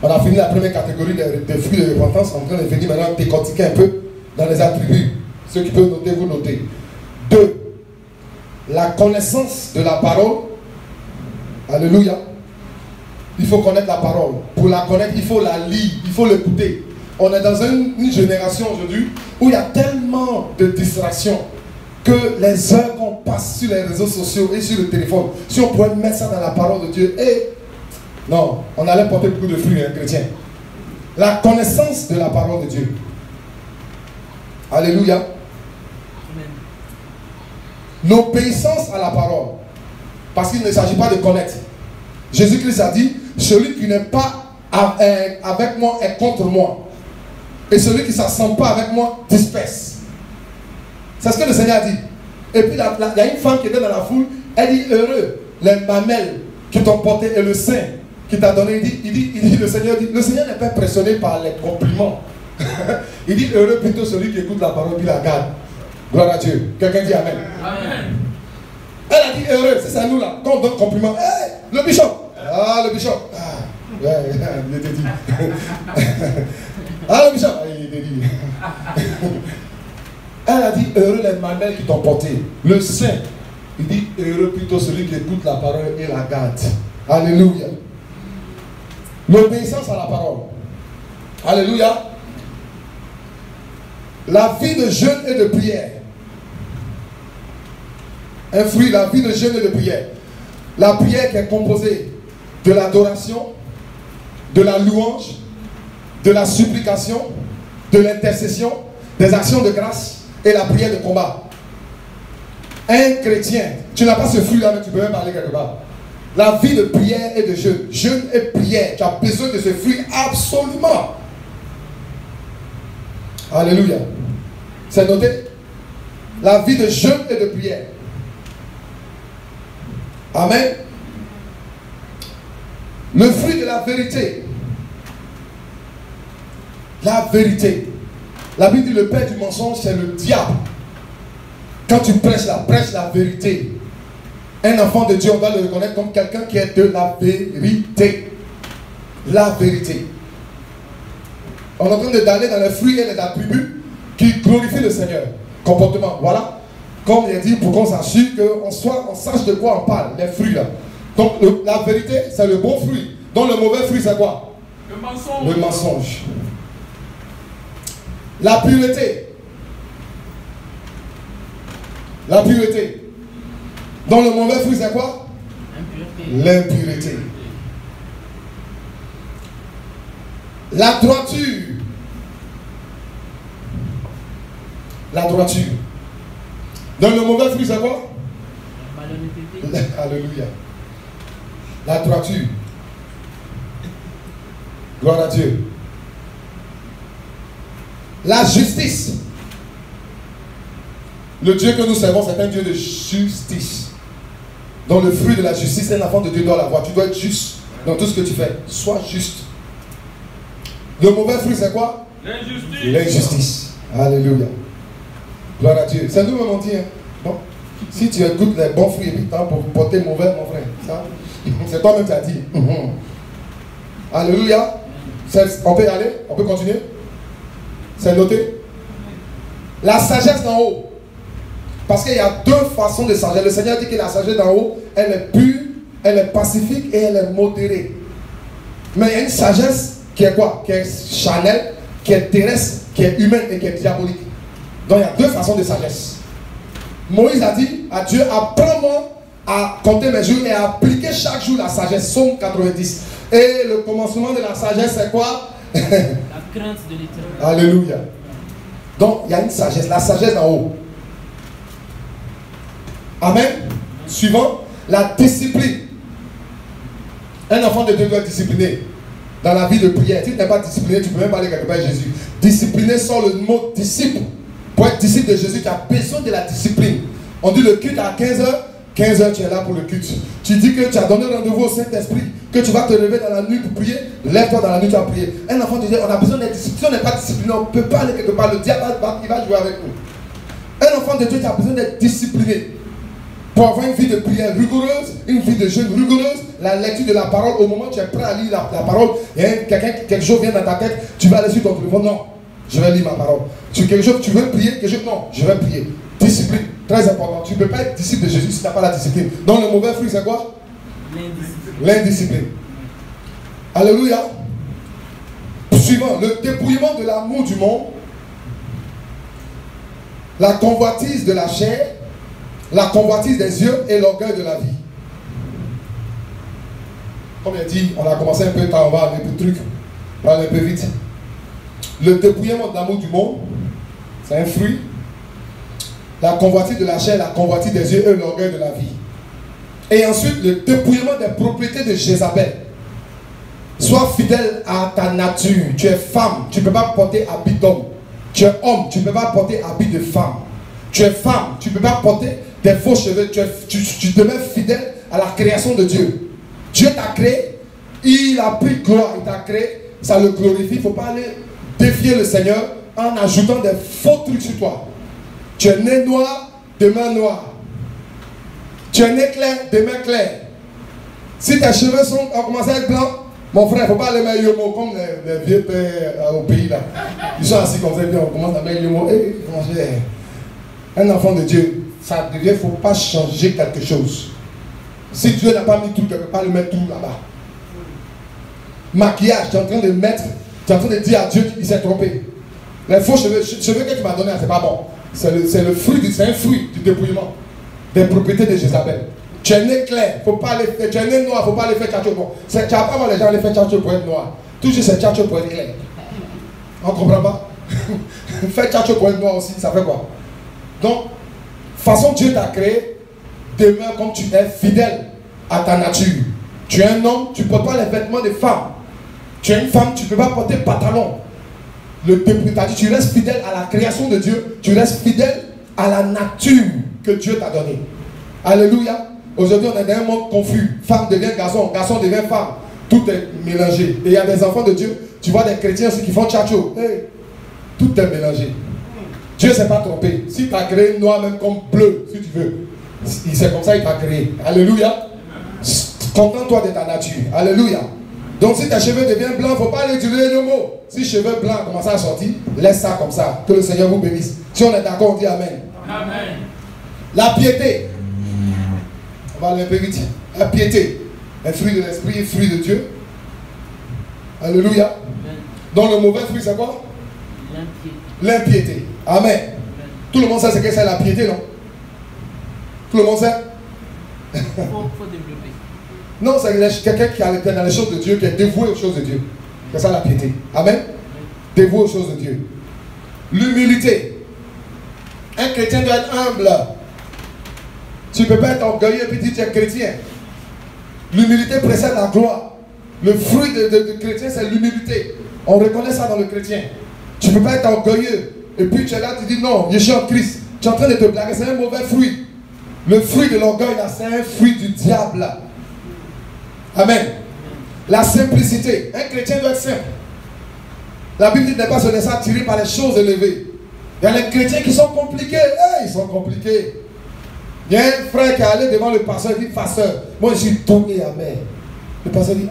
S3: On a fini la première catégorie des fruits de repentance. On est en train de venir maintenant décortiquer un peu dans les attributs. Ceux qui peuvent noter, vous notez. 2. La connaissance de la parole. Alléluia. Il faut connaître la parole. Pour la connaître, il faut la lire, il faut l'écouter. On est dans une génération aujourd'hui où il y a tellement de distractions que les heures qu'on passe sur les réseaux sociaux et sur le téléphone, si on pouvait mettre ça dans la parole de Dieu, non, on allait porter beaucoup de fruits, chrétiens. La connaissance de la parole de Dieu. Alléluia. Amen. L'obéissance à la parole. Parce qu'il ne s'agit pas de connaître. Jésus-Christ a dit, celui qui n'est pas avec moi est contre moi. Et celui qui ne s'assemble pas avec moi disperse. C'est ce que le Seigneur a dit. Et puis il y a une femme qui était dans la foule, elle dit, heureux les mamelles qui t'ont porté et le sein qui t'a donné. Il dit, le Seigneur n'est pas impressionné par les compliments. Il dit, heureux plutôt celui qui écoute la parole et la garde. Gloire à Dieu. Quelqu'un dit Amen. Amen. Elle a dit heureux, c'est nous là. Quand on donne compliment, hey, le bishop. Ah, le bishop. Ah, ouais, il était dit. Ah, le bishop. Ah, il était dit. Elle a dit heureux les mamelles qui t'ont porté. Le saint, il dit heureux plutôt celui qui écoute la parole et la garde. Alléluia. L'obéissance à la parole. Alléluia. La vie de jeûne et de prière. Un fruit, la vie de jeûne et de prière. La prière qui est composée de l'adoration, de la louange, de la supplication, de l'intercession, des actions de grâce et la prière de combat. Un chrétien, tu n'as pas ce fruit-là, mais tu peux même parler quelque part. La vie de prière et de jeûne. Jeûne et prière, tu as besoin de ce fruit absolument. Alléluia. C'est noté. La vie de jeûne et de prière. Amen. Le fruit de la vérité. La vérité. La Bible dit le père du mensonge, c'est le diable. Quand tu prêches la vérité. Un enfant de Dieu, on doit le reconnaître comme quelqu'un qui est de la vérité. La vérité. On est en train d'aller dans les fruits et les attributs qui glorifient le Seigneur. Comportement, voilà. Comme il a dit, pour qu'on s'assure qu'on sache de quoi on parle, les fruits là. Donc la vérité, c'est le bon fruit. Donc le mauvais fruit, c'est quoi?
S5: Le mensonge.
S3: Le mensonge. La pureté. La pureté. Donc le mauvais fruit, c'est quoi? L'impureté. La droiture. La droiture. Donc le mauvais fruit, c'est quoi? Alléluia. La droiture. Gloire à Dieu. La justice. Le Dieu que nous servons, c'est un Dieu de justice. Donc le fruit de la justice, un enfant de Dieu doit l'avoir. Tu dois être juste. dans tout ce que tu fais. Sois juste. Le mauvais fruit, c'est quoi?
S5: L'injustice.
S3: L'injustice. Alléluia. Gloire à Dieu. C'est nous-mêmes on dit. Hein? Bon. Si tu écoutes les bons fruits et puis tu as pour porter mauvais, mon frère, ça, c'est toi-même qui as dit. Alléluia. On peut y aller? On peut continuer? C'est noté? La sagesse d'en haut. Parce qu'il y a deux façons de sagesse. Le Seigneur dit que la sagesse d'en haut, elle est pure, elle est pacifique et elle est modérée. Mais il y a une sagesse qui est quoi? Qui est charnelle, qui est terrestre, qui est humaine et qui est diabolique. Donc il y a deux façons de sagesse. Moïse a dit à Dieu, apprends-moi à compter mes jours et à appliquer chaque jour la sagesse. Psaume 90. Et le commencement de la sagesse, c'est quoi?
S4: La crainte de l'Éternel.
S3: Alléluia. Donc il y a une sagesse, la sagesse d'en haut. Amen. Suivant, la discipline. Un enfant de Dieu doit être discipliné dans la vie de prière. Si tu n'es pas discipliné, tu ne peux même pas aller quelque part avec Jésus. Discipliné sort le mot disciple. Pour être disciple de Jésus, tu as besoin de la discipline. On dit le culte à 15h. 15h, tu es là pour le culte. Tu dis que tu as donné rendez-vous au Saint-Esprit, que tu vas te lever dans la nuit pour prier. Lève-toi dans la nuit, tu vas prier. Un enfant de Dieu, on a besoin d'être discipliné. Si on n'est pas discipliné, on ne peut pas aller quelque part. Le diable il va jouer avec nous. Un enfant de Dieu, tu as besoin d'être discipliné. Pour avoir une vie de prière rigoureuse, une vie de jeûne rigoureuse, la lecture de la parole, au moment où tu es prêt à lire la parole, et quelque chose vient dans ta tête, tu vas aller sur ton téléphone. Non, je vais lire ma parole. Quelque chose, tu veux prier, quelque chose, non, je vais prier. Discipline, très important. Tu ne peux pas être disciple de Jésus si tu n'as pas la discipline. Donc le mauvais fruit, c'est quoi? L'indiscipline. Alléluia. Suivant, le dépouillement de l'amour du monde, la convoitise de la chair, la convoitise des yeux et l'orgueil de la vie. Comme il dit, on a commencé un peu tard, on va aller un peu truc, on va aller un peu vite. Le dépouillement de l'amour du monde, c'est un fruit. La convoitise de la chair, la convoitise des yeux et l'orgueil de la vie. Et ensuite, le dépouillement des propriétés de Jézabel. Sois fidèle à ta nature. Tu es femme, tu ne peux pas porter habit d'homme. Tu es homme, tu ne peux pas porter habit de femme. Tu es femme, tu ne peux pas porter des faux cheveux. Tu demeures fidèle à la création de Dieu. Dieu t'a créé, il a pris gloire, il t'a créé, ça le glorifie. Il ne faut pas aller défier le Seigneur en ajoutant des faux trucs sur toi. Tu es né noir, demain noir. Tu es né clair, demain clair. Si tes cheveux ont commencé à être blancs, mon frère, il ne faut pas les mettre yomo comme les vieux pères au pays là. Ils sont assis comme ça, on commence à mettre yomo. Un enfant de Dieu, ça devient, il ne faut pas changer quelque chose. Si Dieu n'a pas mis tout, tu ne peux pas le mettre tout là-bas. Maquillage, tu es en train de mettre, tu es en train de dire à Dieu qu'il s'est trompé. Les faux cheveux que tu m'as donné, c'est pas bon. C'est un fruit du dépouillement des propriétés de Jézabel. Tu es né clair, faut pas les faire, tu es né noir, il ne faut pas les faire tchatcho. Bon, tu n'as pas voir les gens les faire tchatcho pour être noir. Toujours c'est tchatcho pour être clair. On ne comprend pas? Faire tchatcho pour être noir aussi, ça fait quoi? Donc, façon Dieu t'a créé, demeure comme tu es fidèle à ta nature. Tu es un homme, tu ne portes pas les vêtements de femme. Tu es une femme, tu ne peux pas porter pantalon. Le dépôt, tu restes fidèle à la création de Dieu, tu restes fidèle à la nature que Dieu t'a donnée. Alléluia. Aujourd'hui, on est dans un monde confus. Femme devient garçon, garçon devient femme. Tout est mélangé. Et il y a des enfants de Dieu, tu vois des chrétiens aussi qui font tchatcho. Hey, tout est mélangé. Dieu ne s'est pas trompé. Si tu as créé noir, même comme bleu, si tu veux, c'est comme ça qu'il t'a créé. Alléluia. Contente-toi de ta nature. Alléluia. Donc si tes cheveux deviennent blancs, il ne faut pas aller utiliser le mot. Si cheveux blancs commencent à sortir, laisse ça comme ça. Que le Seigneur vous bénisse. Si on est d'accord, on dit Amen.
S5: Amen.
S3: La piété. On va aller un peu vite. La piété. Un fruit de l'esprit, un fruit de Dieu. Alléluia. Donc le mauvais fruit, c'est quoi? L'impiété. Amen. Amen. Tout le monde sait ce que c'est la piété, non? Tout le monde sait?
S4: Il faut développer.
S3: Non, c'est quelqu'un qui est dans les choses de Dieu, qui est dévoué aux choses de Dieu. C'est ça la piété. Amen. Dévoué aux choses de Dieu. L'humilité. Un chrétien doit être humble. Tu ne peux pas être orgueilleux et puis dire que tu es chrétien. L'humilité précède la gloire. Le fruit de chrétien, c'est l'humilité. On reconnaît ça dans le chrétien. Tu ne peux pas être orgueilleux. Et puis tu es là, tu dis non, je suis en Christ. Tu es en train de te blaguer, c'est un mauvais fruit. Le fruit de l'orgueil, c'est un fruit du diable. Amen. La simplicité. Un chrétien doit être simple. La Bible dit de ne pas se laisser attirer par les choses élevées. Il y a les chrétiens qui sont compliqués. Hey, ils sont compliqués. Il y a un frère qui est allé devant le pasteur et dit, pasteur, moi je suis doux et amer. Le pasteur dit,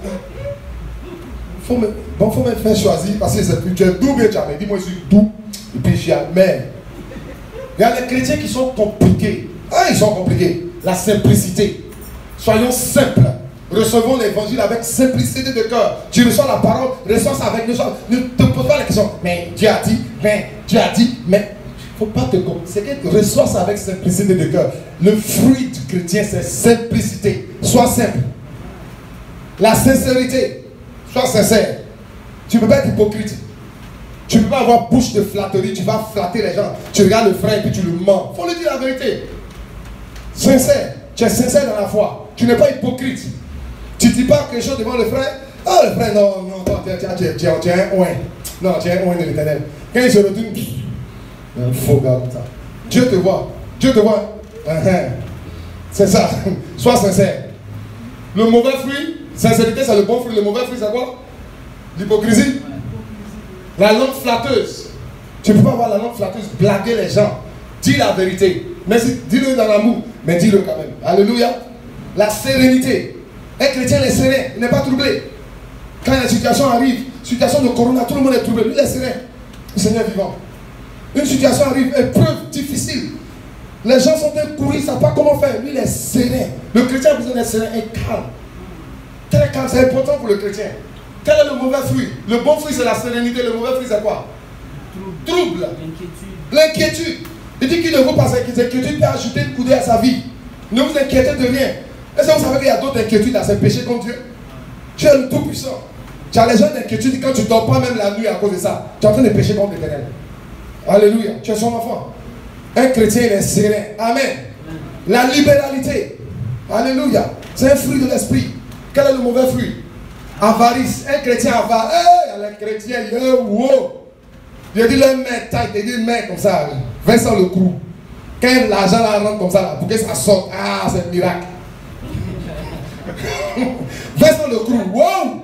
S3: faut me faire choisir parce que c'est plus, tu es doux et tu es amer. Il dit, moi je suis doux et puis je suis amer. Il y a les chrétiens qui sont compliqués. Ah, ils sont compliqués. La simplicité. Soyons simples. Recevons l'évangile avec simplicité de cœur. Tu reçois la parole, reçois ça avec le choix. Ne te pose pas la question. Mais Dieu a dit, mais Dieu a dit, mais il ne faut pas te comprendre. C'est que tu reçois ça avec simplicité de cœur. Le fruit du chrétien, c'est simplicité. Sois simple. La sincérité. Sois sincère. Tu ne peux pas être hypocrite. Tu ne peux pas avoir bouche de flatterie. Tu vas flatter les gens. Tu regardes le frère et puis tu le mens. Il faut lui dire la vérité. Sincère. Tu es sincère dans la foi. Tu n'es pas hypocrite. Tu ne dis pas quelque chose devant le frère. Ah, le frère, non, tu es un oin. Non, tu es un oin de l'éternel. Quand il se retourne, un faux gars comme ça. Dieu te voit. Dieu te voit. C'est ça. Sois sincère. Le mauvais fruit, sincérité, c'est le bon fruit. Le mauvais fruit, c'est quoi? L'hypocrisie. La langue flatteuse. Tu ne peux pas avoir la langue flatteuse, blaguer les gens. Dis la vérité. Mais dis-le dans l'amour, mais dis-le quand même. Alléluia. La sérénité. Un chrétien est serein, il n'est pas troublé. Quand la situation arrive, situation de corona, tout le monde est troublé. Lui, il est serein. Le Seigneur vivant. Une situation arrive, épreuve difficile. Les gens sont courir, ils ne savent pas comment faire. Lui, il est serein. Le chrétien a besoin d'être serein et calme. Très calme, c'est important pour le chrétien. Quel est le mauvais fruit? Le bon fruit, c'est la sérénité. Le mauvais fruit, c'est quoi? Trouble. L'inquiétude. Il dit qu'il ne faut pas s'inquiéter. L'inquiétude peut ajouter une coudée à sa vie. Ne vous inquiétez de rien. Est-ce que vous savez qu'il y a d'autres inquiétudes à ces péchés contre Dieu? Tu es le Tout-Puissant. Tu as les gens d'inquiétude quand tu ne dors pas même la nuit à cause de ça. Tu es en train de pécher contre l'Éternel. Alléluia. Tu es son enfant. Un chrétien, il est serein. Amen. La libéralité. Alléluia. C'est un fruit de l'esprit. Quel est le mauvais fruit? Avarice. Un chrétien avare. Hey, les chrétiens, wow. Il dit le mec, il dit mec comme ça. Vincent le Crou. Quand l'argent la rentre comme ça, là, pour que ça sorte, ah, c'est un miracle. Vincent le Crou, wow!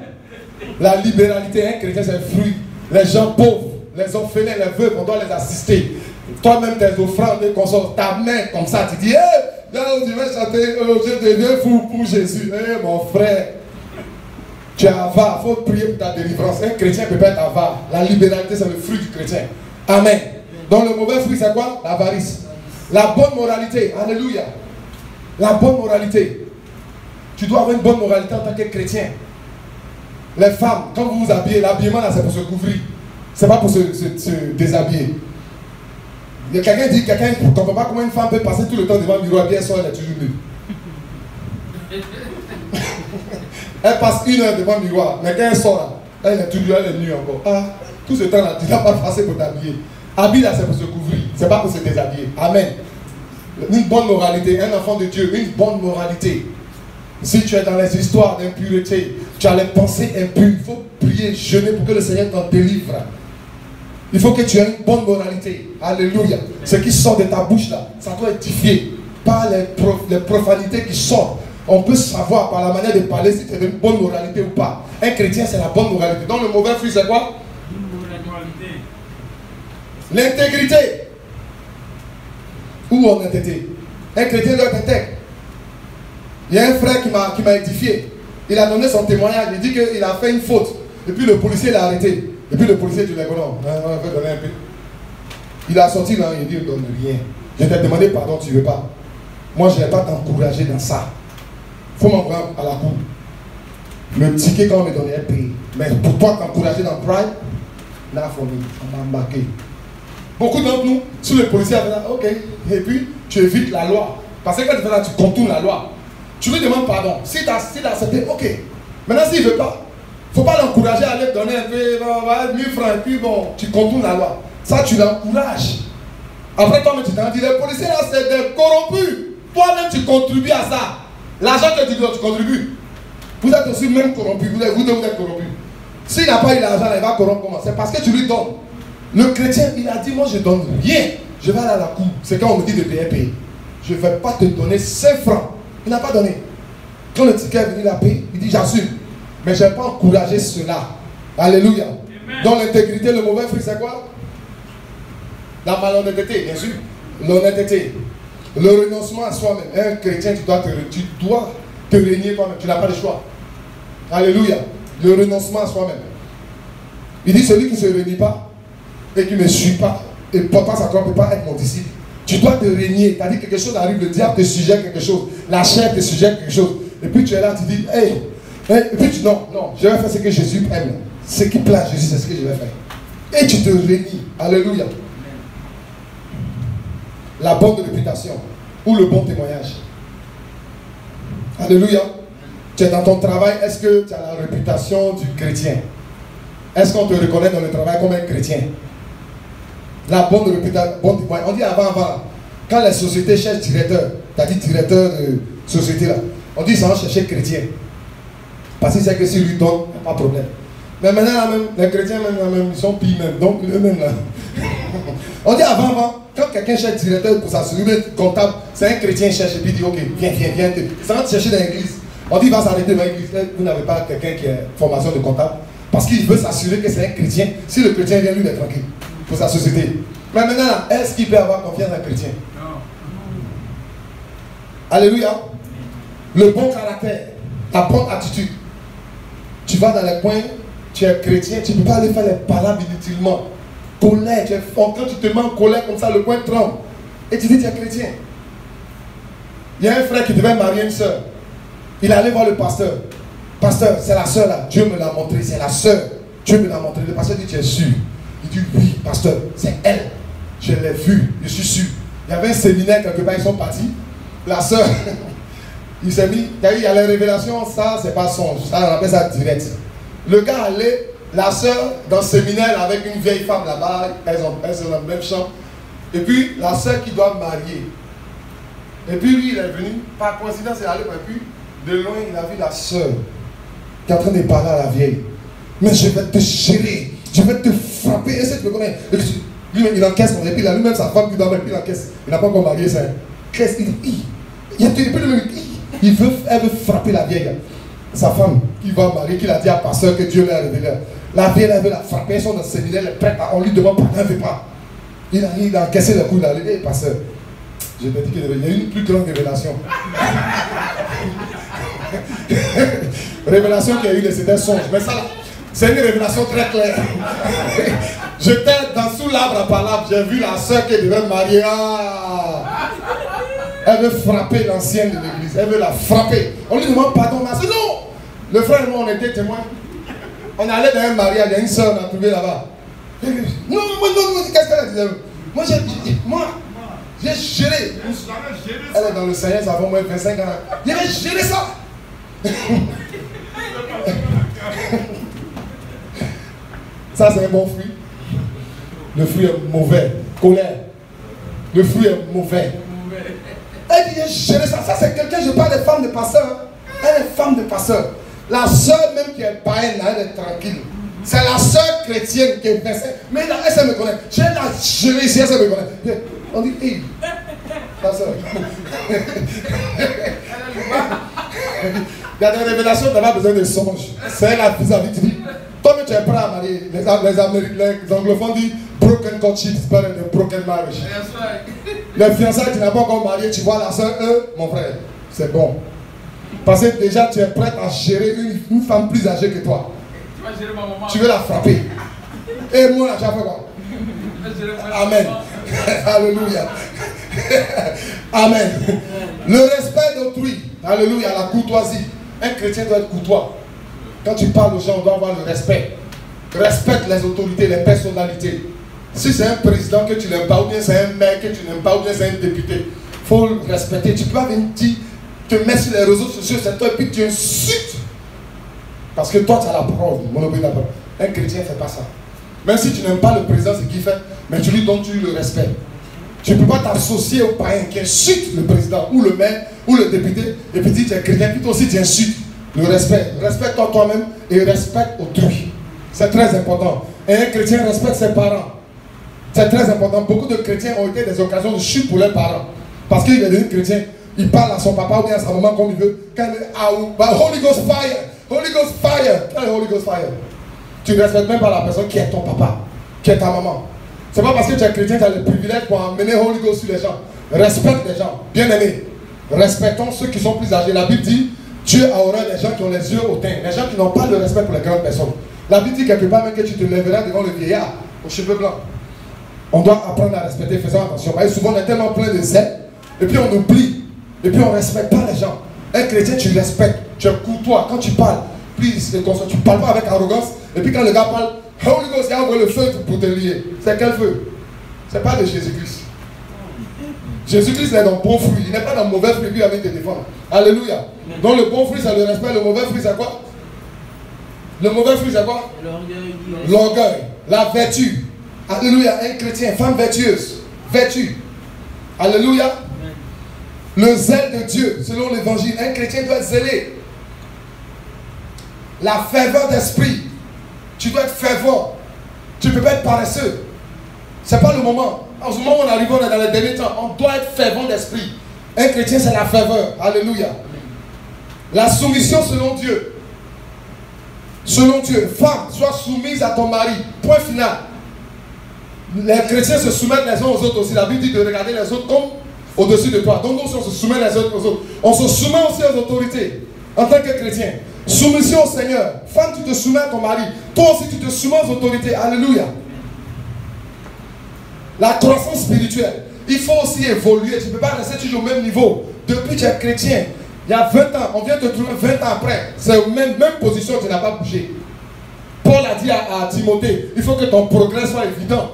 S3: La libéralité, un chrétien, c'est un fruit. Les gens pauvres, les orphelins, les veuves, on doit les assister. Toi-même, tes offrandes, ta main comme ça, tu dis, hé, là, tu vas chanter, oh, je deviens fou pour Jésus. Hé, mon frère, tu es avare, il faut prier pour ta délivrance. Un chrétien ne peut pas être avare. La libéralité, c'est le fruit du chrétien. Amen. Donc, le mauvais fruit, c'est quoi? L'avarice. La bonne moralité, alléluia. La bonne moralité. Tu dois avoir une bonne moralité en tant que chrétien. Les femmes, quand vous vous habillez, l'habillement là c'est pour se couvrir. C'est pas pour se déshabiller. Il y a quelqu'un dit, quelqu'un ne comprend pas comment une femme peut passer tout le temps devant le miroir, bien sûr elle est toujours nue. Elle passe 1 heure devant le miroir, mais quand elle sort là, elle est toute nue, elle est nue encore. Ah, tout ce temps là, tu n'as pas passé pour t'habiller. Habiller là c'est pour se couvrir, c'est pas pour se déshabiller. Amen. Une bonne moralité, un enfant de Dieu, une bonne moralité. Si tu es dans les histoires d'impureté, tu as les pensées impures, il faut prier, jeûner pour que le Seigneur t'en délivre. Il faut que tu aies une bonne moralité. Alléluia. Ce qui sort de ta bouche là, ça doit édifier. Pas les profanités qui sortent. On peut savoir par la manière de parler si tu as une bonne moralité ou pas. Un chrétien, c'est la bonne moralité. Donc le mauvais fruit, c'est quoi? L'intégrité. Où honnêteté? Un chrétien doit être intègre. Il y a un frère qui m'a édifié. Il a donné son témoignage. Il dit qu'il a fait une faute. Et puis le policier l'a arrêté. Et puis le policier dit, non, on va donner un peu. Il a sorti là, il dit, ne donne rien. Je t'ai demandé pardon, tu ne veux pas. Moi, je ne vais pas t'encourager dans ça. Il faut m'envoyer à la cour. Le ticket, quand on me donnait, payer. Mais pour toi, t'encourager dans le pride, là, on m'a embarqué. Beaucoup d'entre nous, si le policier avait là, ok, et puis tu évites la loi. Parce que quand tu fais là, tu contournes la loi. Tu lui demandes pardon. Si tu as accepté, ok. Maintenant, s'il ne veut pas, il ne faut pas l'encourager à aller donner un peu, 1000 francs, et puis bon, tu contournes la loi. Ça, tu l'encourages. Après, toi-même, tu t'en dis, les policiers là, c'est des corrompus. Toi-même, tu contribues à ça. L'argent que tu donnes, tu contribues. Vous êtes aussi même corrompus. Vous êtes corrompus. S'il n'a pas eu l'argent, il va corrompre comment? C'est parce que tu lui donnes. Le chrétien, il a dit, moi, je ne donne rien. Je vais aller à la cour. C'est quand on me dit de payer. Je ne vais pas te donner 5 francs. Il n'a pas donné. Quand le ticket est venu la payer, il dit, j'assume. Mais je n'ai pas encouragé cela. Alléluia. Dans l'intégrité, le mauvais fruit, c'est quoi? La malhonnêteté, bien sûr. L'honnêteté. Le renoncement à soi-même. Un chrétien, tu dois te régner toi-même. Tu n'as pas de choix. Alléluia. Le renoncement à soi-même. Il dit, celui qui ne se réunit pas et qui ne me suit pas, et pourtant ça ne peut pas être mon disciple. Tu dois te régner. Tu as dit quelque chose arrive, le diable te suggère quelque chose. La chair te suggère quelque chose. Et puis tu es là, tu dis, hey, et puis tu non, je vais faire ce que Jésus aime. Ce qui plaît à Jésus, c'est ce que je vais faire. Et tu te régnis. Alléluia. La bonne réputation ou le bon témoignage. Alléluia. Tu es dans ton travail, est-ce que tu as la réputation du chrétien? Est-ce qu'on te reconnaît dans le travail comme un chrétien? La bonne réputation, bon témoignage. On dit avant, quand les sociétés cherchent directeur, tu as dit directeur de société là, on dit ça va chercher chrétien. Parce que c'est que s'ils lui donnent, il n'y a pas de problème. Mais maintenant, là, même, les chrétiens, même, ils sont pires même. Donc, eux-mêmes, là. On dit avant, quand quelqu'un cherche directeur pour s'assurer comptable, c'est un chrétien qui cherche et puis il dit, ok, viens. Ça va te chercher dans l'église. On dit, il va s'arrêter dans l'église. Vous n'avez pas quelqu'un qui a formation de comptable. Parce qu'il veut s'assurer que c'est un chrétien. Si le chrétien vient, lui, il est tranquille pour sa société. Mais maintenant, est-ce qu'il peut avoir confiance dans un chrétien? Non. Alléluia. Le bon caractère, la bonne attitude. Tu vas dans les coins, tu es chrétien, tu ne peux pas aller faire les palabres inutilement. Colère, tu es fort. Quand tu te mets en colère comme ça, le coin tremble. Et tu dis, tu es chrétien. Il y a un frère qui devait marier une soeur. Il est allé voir le pasteur. Pasteur, c'est la soeur là. Dieu me l'a montré, c'est la soeur. Dieu me l'a montré. Le pasteur dit, tu es sûr? Il dit, oui, pasteur, c'est elle. Je l'ai vue, je suis sûr. Il y avait un séminaire quelque part, ils sont partis. La soeur, il s'est mis, il y a les révélations, ça, c'est pas songe. Ça, on appelle ça direct. Le gars allait, la soeur, dans le séminaire avec une vieille femme là-bas, elles sont dans le même champ. Et puis, la soeur qui doit marier. Et puis, lui, il est venu, par coïncidence, il est allé, et puis, de loin, il a vu la soeur qui est en train de parler à la vieille. Mais je vais te gérer, je vais te frapper. Est-ce que tu me connais? Lui-même, il encaisse, et puis, il a lui-même sa femme qui doit mettre, il encaisse. Il n'a pas encore marié, c'est un. Elle veut frapper la vieille. Sa femme qui va marier, qui l'a dit à pasteur que Dieu l'a révélé. La vieille, elle veut la frapper, ils sont dans le séminaire, elle est prête, on lui demande pardon, elle ne veut pas. Il a encaissé le coup, il a dit, hey, pasteur, je t'ai dit qu'il y a une plus grande révélation. Révélation qu'il y a eu, c'était un songe. Mais ça, c'est une révélation très claire. J'étais sous l'arbre à palabre, j'ai vu la soeur qui devait marier. Elle veut frapper l'ancienne de l'église. Elle veut la frapper. On lui demande pardon, mais c'est non. Le frère et moi, on était témoins. On allait dans un mariage, il y a une soeur, on a trouvé là-bas. Non, qu'est-ce qu'elle disait? Moi, j'ai géré. Elle est dans le Seigneur, ça fait au moins 25 ans. Il avait géré ça. Ça, c'est un bon fruit. Le fruit est mauvais. Colère. Le fruit est mauvais. Elle dit, j'ai géré ça. Ça, c'est quelqu'un, je parle des femmes de pasteur. Elle est femme de pasteur. La soeur même qui est païenne, elle est tranquille. C'est la soeur chrétienne qui est versée. Mais là, elle me connaît. J'ai la géré ici, elle me connaît. On dit, hey, ta soeur. Il y a des révélations, tu n'as pas besoin de songes. C'est la vis-à-vis. Tu dis, toi, tu es prêt à marier. Les anglophones disent, broken courtship is better than broken marriage. Les fiançailles, tu n'as pas encore marié, tu vois la soeur, mon frère, c'est bon. Parce que déjà, tu es prêt à gérer une femme plus âgée que toi. Tu vas gérer ma maman. Tu veux la frapper. Et moi, là, j'ai fait quoi? Amen. Alléluia. Amen. Le respect d'autrui. Alléluia. La courtoisie. Un chrétien doit être courtois. Quand tu parles aux gens, on doit avoir le respect. Respecte les autorités, les personnalités. Si c'est un président que tu n'aimes pas, ou bien c'est un maire que tu n'aimes pas, ou bien c'est un député, il faut le respecter. Tu peux pas venir te mettre sur les réseaux sociaux, c'est toi, et puis tu insultes. Parce que toi, tu as la parole, monopole de la parole. Un chrétien ne fait pas ça. Même si tu n'aimes pas le président, ce qu'il fait, mais tu lui donnes le respect. Tu ne peux pas t'associer au païen qui insulte le président, ou le maire, ou le député, et puis tu es chrétien, puis toi aussi tu insultes. Le respect. Respecte-toi toi-même et respecte autrui. C'est très important. Et un chrétien respecte ses parents. C'est très important. Beaucoup de chrétiens ont été des occasions de chute pour leurs parents. Parce qu'il est devenu chrétien. Il parle à son papa ou bien à sa maman comme il veut. Quand il est Holy Ghost fire, Holy Ghost fire. Quel est Holy Ghost fire? Tu ne respectes même pas la personne qui est ton papa, qui est ta maman. C'est pas parce que tu es chrétien que tu as le privilège pour emmener Holy Ghost sur les gens. Respecte les gens. Bien aimé. Respectons ceux qui sont plus âgés. La Bible dit, Dieu a horreur des gens qui ont les yeux hautains. Les gens qui n'ont pas de respect pour les grandes personnes. La Bible dit quelque part même que tu te lèveras devant le vieillard aux cheveux blancs. On doit apprendre à respecter, faisons attention. Mais souvent on est tellement plein de zèle, et puis on oublie, et puis on ne respecte pas les gens. Un chrétien, tu respectes, tu es courtois. Quand tu parles, puis tu ne parles pas avec arrogance, et puis quand le gars parle, Holy Ghost, il a envoyé le feu pour te lier. C'est quel feu? C'est pas de Jésus-Christ. Jésus-Christ est dans le bon fruit, il n'est pas dans le mauvais fruit, lui avec te défendre. Alléluia. Donc le bon fruit, c'est le respect, le mauvais fruit, c'est quoi? Le mauvais fruit, c'est quoi? L'orgueil, la vertu. Alléluia, un chrétien, femme vertueuse, vertu. Alléluia. Le zèle de Dieu, selon l'évangile, un chrétien doit être zélé. La ferveur d'esprit, tu dois être fervent. Tu ne peux pas être paresseux. Ce n'est pas le moment. En ce moment où on arrive, on est dans les derniers temps. On doit être fervent d'esprit. Un chrétien, c'est la ferveur. Alléluia. La soumission selon Dieu. Selon Dieu. Femme, sois soumise à ton mari. Point final. Les chrétiens se soumettent les uns aux autres aussi. La Bible dit de regarder les autres comme au-dessus de toi. Donc aussi on se soumet les uns aux autres. On se soumet aussi aux autorités. En tant que chrétien. Soumission au Seigneur. Femme, tu te soumets à ton mari. Toi aussi, tu te soumets aux autorités. Alléluia. La croissance spirituelle. Il faut aussi évoluer. Tu ne peux pas rester toujours au même niveau. Depuis que tu es chrétien, il y a 20 ans, on vient te trouver 20 ans après. C'est la même position, tu n'as pas bougé. Paul a dit à Timothée, il faut que ton progrès soit évident.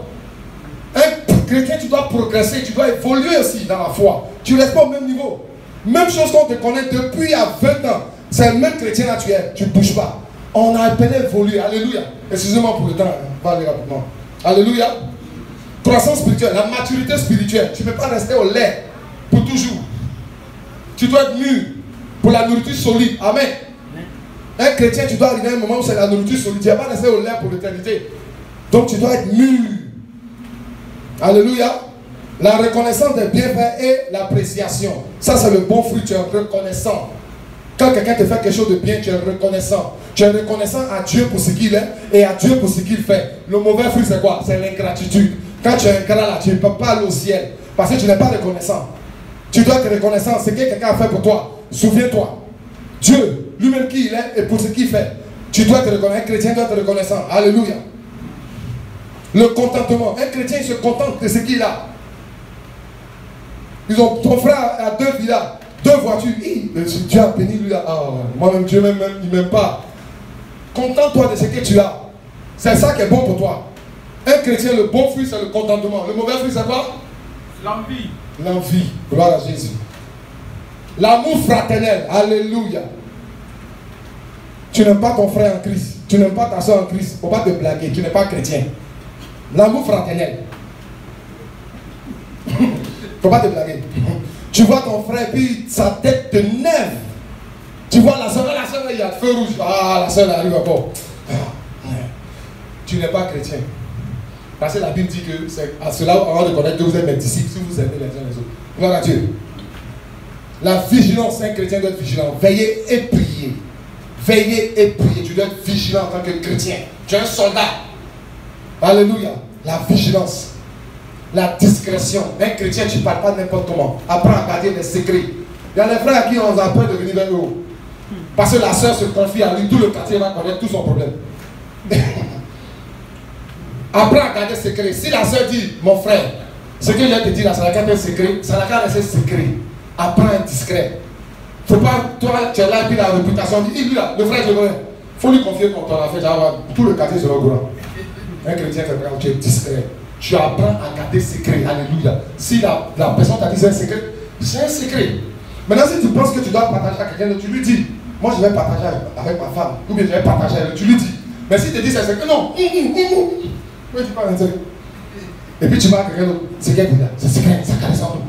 S3: Un chrétien, tu dois progresser, tu dois évoluer aussi dans la foi. Tu ne restes pas au même niveau. Même chose qu'on te connaît depuis il y a 20 ans. C'est le même chrétien là tu es, tu ne bouges pas. On a appelé évoluer. Alléluia. Excusez-moi pour le temps, on va aller rapidement. Alléluia. Croissance spirituelle, la maturité spirituelle. Tu ne peux pas rester au lait pour toujours. Tu dois être mûr pour la nourriture solide. Amen. Un chrétien, tu dois arriver à un moment où c'est la nourriture solide. Tu ne vas pas rester au lait pour l'éternité. Donc tu dois être mûr. Alléluia. La reconnaissance des bienfaits et l'appréciation. Ça, c'est le bon fruit. Tu es reconnaissant. Quand quelqu'un te fait quelque chose de bien, tu es reconnaissant. Tu es reconnaissant à Dieu pour ce qu'il est et à Dieu pour ce qu'il fait. Le mauvais fruit, c'est quoi? C'est l'ingratitude. Quand tu es ingrat là, tu ne peux pas aller au ciel. Parce que tu n'es pas reconnaissant. Tu dois être reconnaissant. Ce que quelqu'un a fait pour toi, souviens-toi. Dieu, lui-même qui il est et pour ce qu'il fait. Tu dois être reconnaissant. Un chrétien doit être reconnaissant. Alléluia. Le contentement. Un chrétien, il se contente de ce qu'il a. Ton frère a 2 villas, 2 voitures. Dieu a béni lui là. Oh, moi-même, Dieu même, il ne m'aime pas. Contente-toi de ce que tu as. C'est ça qui est bon pour toi. Un chrétien, le bon fruit, c'est le contentement. Le mauvais fruit, c'est quoi?
S5: L'envie.
S3: L'envie. Gloire à Jésus. L'amour fraternel. Alléluia. Tu n'aimes pas ton frère en Christ. Tu n'aimes pas ta soeur en Christ. Il ne faut pas te blaguer. Tu n'es pas chrétien. L'amour fraternel. Il ne faut pas te blaguer. Tu vois ton frère, puis sa tête te nerve. Tu vois la soeur, il y a le feu rouge. Ah, la soeur n'arrive pas. Tu n'es pas chrétien. Parce que la Bible dit que c'est à cela avant de connaître que vous êtes mes disciples si vous aimez les uns les autres. Gloire à Dieu. La vigilance, un chrétien doit être vigilant. Veillez et priez. Veillez et priez. Tu dois être vigilant en tant que chrétien. Tu es un soldat. Alléluia. La vigilance. La discrétion. Un chrétien, tu ne parles pas n'importe comment. Apprends à garder les secrets. Il y a les frères à qui on a peur de venir vers eux. Parce que la soeur se confie à lui. Tout le quartier va connaître tout son problème. Apprends à garder secret. Si la soeur dit, mon frère, ce que je viens de te dire là, ça n'a qu'à être un secret, ça n'a qu'à rester secret. Apprends à être discret. Faut pas, toi, tu es là et puis la réputation dit, lui là, le frère, je le connais. Il faut lui confier ton affaire, tout le quartier sera au courant. Un chrétien, tu es discret. Tu apprends à garder secret. Alléluia. Si la personne t'a dit c'est un secret, c'est un secret. Maintenant, si tu penses que tu dois partager à quelqu'un, tu lui dis, moi je vais partager avec ma femme, ou bien je vais partager avec lui, tu lui dis. Mais si tu te dis c'est un secret, non. Oui, tu parles d'un secret. Et puis tu vas à quelqu'un d'autre, c'est secret, ça caresse en tout.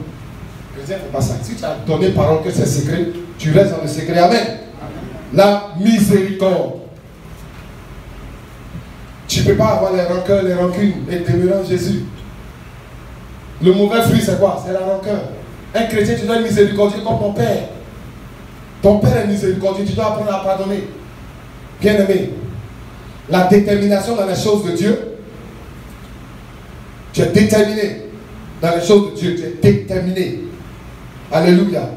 S3: Chrétien, c'est pas ça. Si tu as donné parole que c'est secret, tu restes dans le secret. Amen. La miséricorde. Tu ne peux pas avoir les rancœurs, les rancunes et demeurer en Jésus. Le mauvais fruit, c'est quoi? C'est la rancœur. Un chrétien, tu dois être miséricordieux comme ton père. Ton père est miséricordieux, tu dois apprendre à pardonner. Bien-aimé, la détermination dans les choses de Dieu, tu es déterminé dans les choses de Dieu, tu es déterminé. Alléluia.